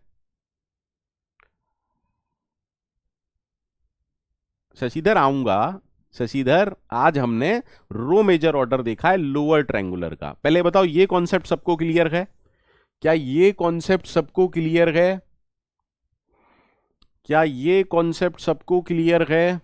S1: शशिधर आऊंगा। शशिधर, आज हमने रो मेजर ऑर्डर देखा है लोअर ट्रायंगुलर का। पहले बताओ ये कॉन्सेप्ट सबको क्लियर है? क्या ये कॉन्सेप्ट सबको क्लियर है? क्या ये कॉन्सेप्ट सबको क्लियर है?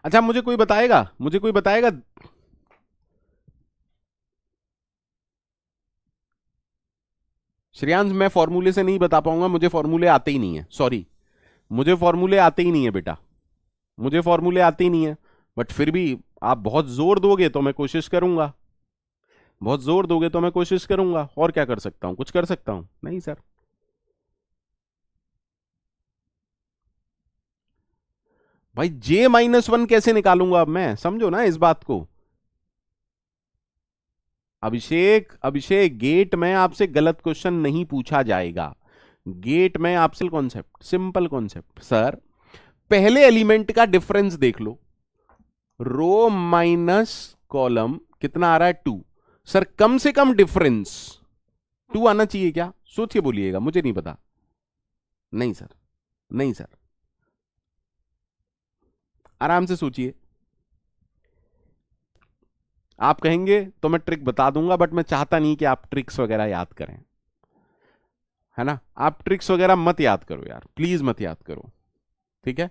S1: अच्छा, मुझे कोई बताएगा, मुझे कोई बताएगा। श्रेयांश, मैं फॉर्मूले से नहीं बता पाऊंगा, मुझे फॉर्मूले आते ही नहीं है। सॉरी, मुझे फॉर्मूले आते ही नहीं है बेटा, मुझे फॉर्मूले आते ही नहीं है। बट फिर भी आप बहुत जोर दोगे तो मैं कोशिश करूंगा, बहुत जोर दोगे तो मैं कोशिश करूंगा। और क्या कर सकता हूं? कुछ कर सकता हूं? नहीं सर। भाई J-1 कैसे निकालूंगा अब मैं? समझो ना इस बात को। अभिषेक, अभिषेक, गेट में आपसे गलत क्वेश्चन नहीं पूछा जाएगा। गेट में आपसे कॉन्सेप्ट, सिंपल कॉन्सेप्ट। सर पहले एलिमेंट का डिफरेंस देख लो, रो माइनस कॉलम कितना आ रहा है? 2। सर कम से कम डिफरेंस 2 आना चाहिए क्या? सोचिए, बोलिएगा, मुझे नहीं पता। नहीं सर, नहीं सर, आराम से सोचिए। आप कहेंगे तो मैं ट्रिक बता दूंगा, बट मैं चाहता नहीं कि आप ट्रिक्स वगैरह याद करें, है ना। आप ट्रिक्स वगैरह मत याद करो यार, प्लीज मत याद करो। ठीक है,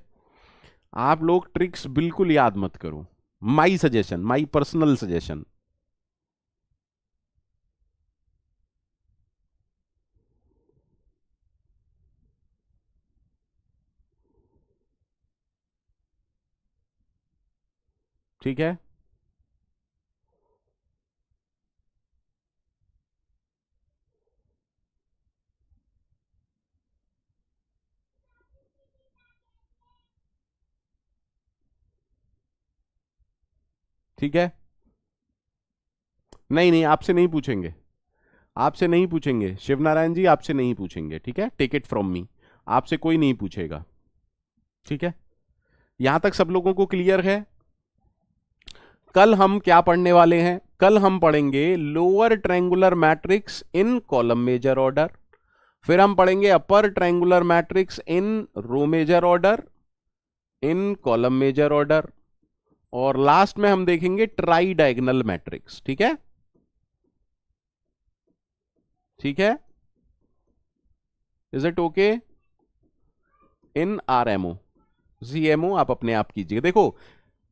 S1: आप लोग ट्रिक्स बिल्कुल याद मत करो। My suggestion, my personal suggestion. ठीक है, ठीक है। नहीं नहीं, आपसे नहीं पूछेंगे, आपसे नहीं पूछेंगे शिवनारायण जी, आपसे नहीं पूछेंगे। ठीक है, टेक इट फ्रॉम मी, आपसे कोई नहीं पूछेगा। ठीक है, यहां तक सब लोगों को क्लियर है? कल हम क्या पढ़ने वाले हैं? कल हम पढ़ेंगे lower triangular matrix in column major order. फिर हम पढ़ेंगे upper triangular matrix in row major order, in column major order, और लास्ट में हम देखेंगे ट्राई डायगोनल मैट्रिक्स। ठीक है, ठीक है, is it okay? In RMO, CMO आप अपने आप कीजिए। देखो,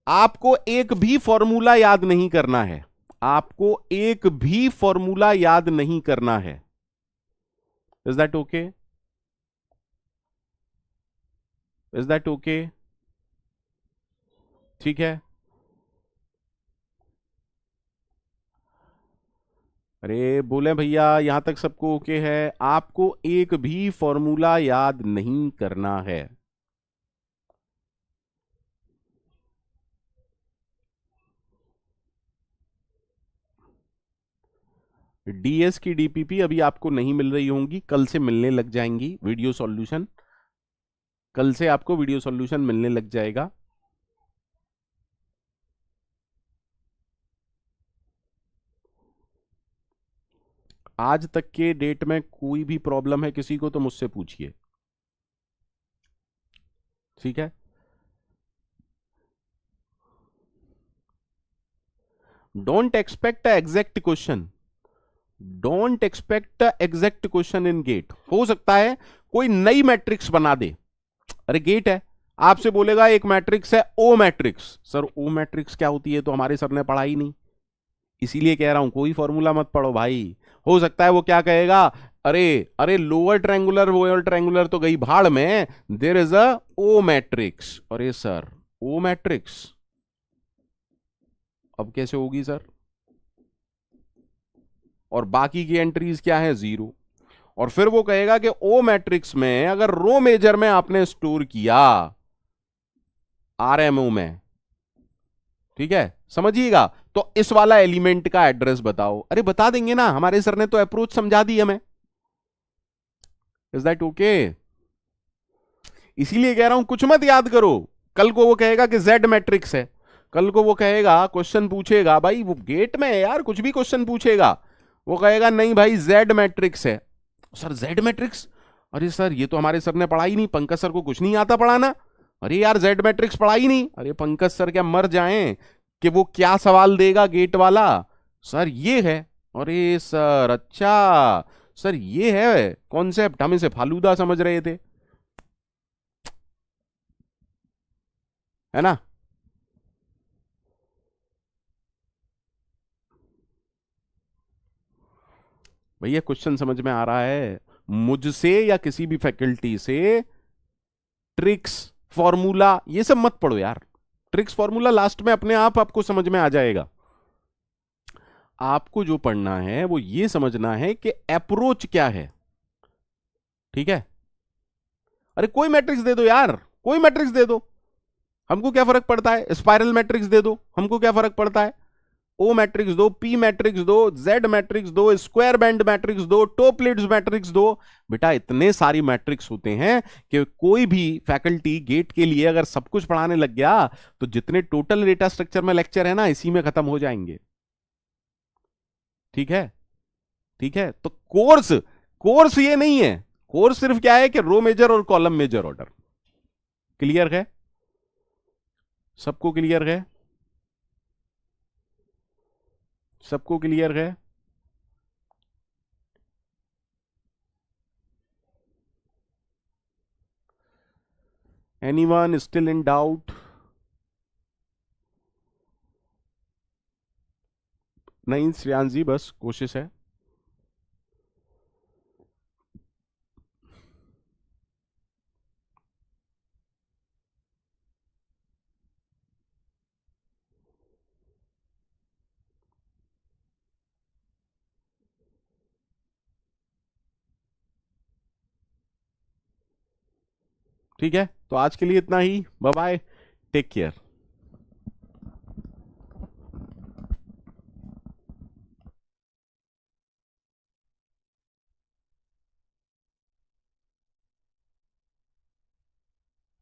S1: आपको एक भी फॉर्मूला याद नहीं करना है, आपको एक भी फॉर्मूला याद नहीं करना है। Is that okay? Is that okay? ठीक है। अरे बोले भैया यहां तक सबको ओके है, आपको एक भी फॉर्मूला याद नहीं करना है। डीएस की डीपीपी अभी आपको नहीं मिल रही होंगी, कल से मिलने लग जाएंगी वीडियो सॉल्यूशन, कल से आपको वीडियो सॉल्यूशन मिलने लग जाएगा। आज तक के डेट में कोई भी प्रॉब्लम है किसी को तो मुझसे पूछिए। ठीक है, don't expect exact question, don't expect exact question in GATE. हो सकता है कोई नई मैट्रिक्स बना दे, अरे गेट है, आपसे बोलेगा एक मैट्रिक्स है ओ मैट्रिक्स, सर ओ मैट्रिक्स क्या होती है तो हमारे सर ने पढ़ा ही नहीं, इसीलिए कह रहा हूं कोई फॉर्मूला मत पढ़ो भाई। हो सकता है वो क्या कहेगा, अरे अरे लोअर ट्रायंगुलर लोअर ट्रायंगुलर तो गई भाड़ में, there is a O matrix. अरे सर ओ मैट्रिक्स अब कैसे होगी सर, और बाकी की एंट्रीज क्या है, जीरो। और फिर वो कहेगा कि ओ मैट्रिक्स में अगर रो मेजर में आपने स्टोर किया आरएमओ में, ठीक है समझिएगा, तो इस वाला एलिमेंट का एड्रेस बताओ। अरे बता देंगे ना, हमारे सर ने तो अप्रोच समझा दी हमें। Is that okay? इसीलिए कह रहा हूं कुछ मत याद करो, कल को वो कहेगा कि जेड मैट्रिक्स है, कल को वो कहेगा क्वेश्चन पूछेगा, भाई वो गेट में है यार, कुछ भी क्वेश्चन पूछेगा, वो कहेगा नहीं भाई जेड मैट्रिक्स है। सर जेड मैट्रिक्स, अरे सर ये तो हमारे सर ने पढ़ा ही नहीं, पंकज सर को कुछ नहीं आता पढ़ाना। अरे यार जेड मैट्रिक्स पढ़ा ही नहीं, अरे पंकज सर क्या मर जाएं कि वो क्या सवाल देगा गेट वाला, सर ये है। अरे सर अच्छा, सर ये है कॉन्सेप्ट, हम इसे फालूदा समझ रहे थे, है ना? भैया क्वेश्चन समझ में आ रहा है, मुझसे या किसी भी फैकल्टी से ट्रिक्स फॉर्मूला ये सब मत पढ़ो यार, ट्रिक्स फॉर्मूला लास्ट में अपने आप आपको समझ में आ जाएगा। आपको जो पढ़ना है वो ये समझना है कि अप्रोच क्या है। ठीक है, अरे कोई मैट्रिक्स दे दो यार, कोई मैट्रिक्स दे दो, हमको क्या फर्क पड़ता है, स्पाइरल मैट्रिक्स दे दो, हमको क्या फर्क पड़ता है, ओ मैट्रिक्स दो, पी मैट्रिक्स दो, जेड मैट्रिक्स दो, स्क्वायर बैंड मैट्रिक्स दो, टोपलिड्स मैट्रिक्स दो। बेटा इतने सारी मैट्रिक्स होते हैं कि कोई भी फैकल्टी गेट के लिए अगर सब कुछ पढ़ाने लग गया तो जितने टोटल डेटा स्ट्रक्चर में लेक्चर है ना इसी में खत्म हो जाएंगे। ठीक है, ठीक है, तो कोर्स, कोर्स ये नहीं है, कोर्स सिर्फ क्या है कि रो मेजर और कॉलम मेजर ऑर्डर। क्लियर है, सबको क्लियर है, सबको क्लियर है? Anyone still in doubt? नहीं श्रेयांश जी बस कोशिश है। ठीक है, तो आज के लिए इतना ही, बाय बाय, टेक केयर।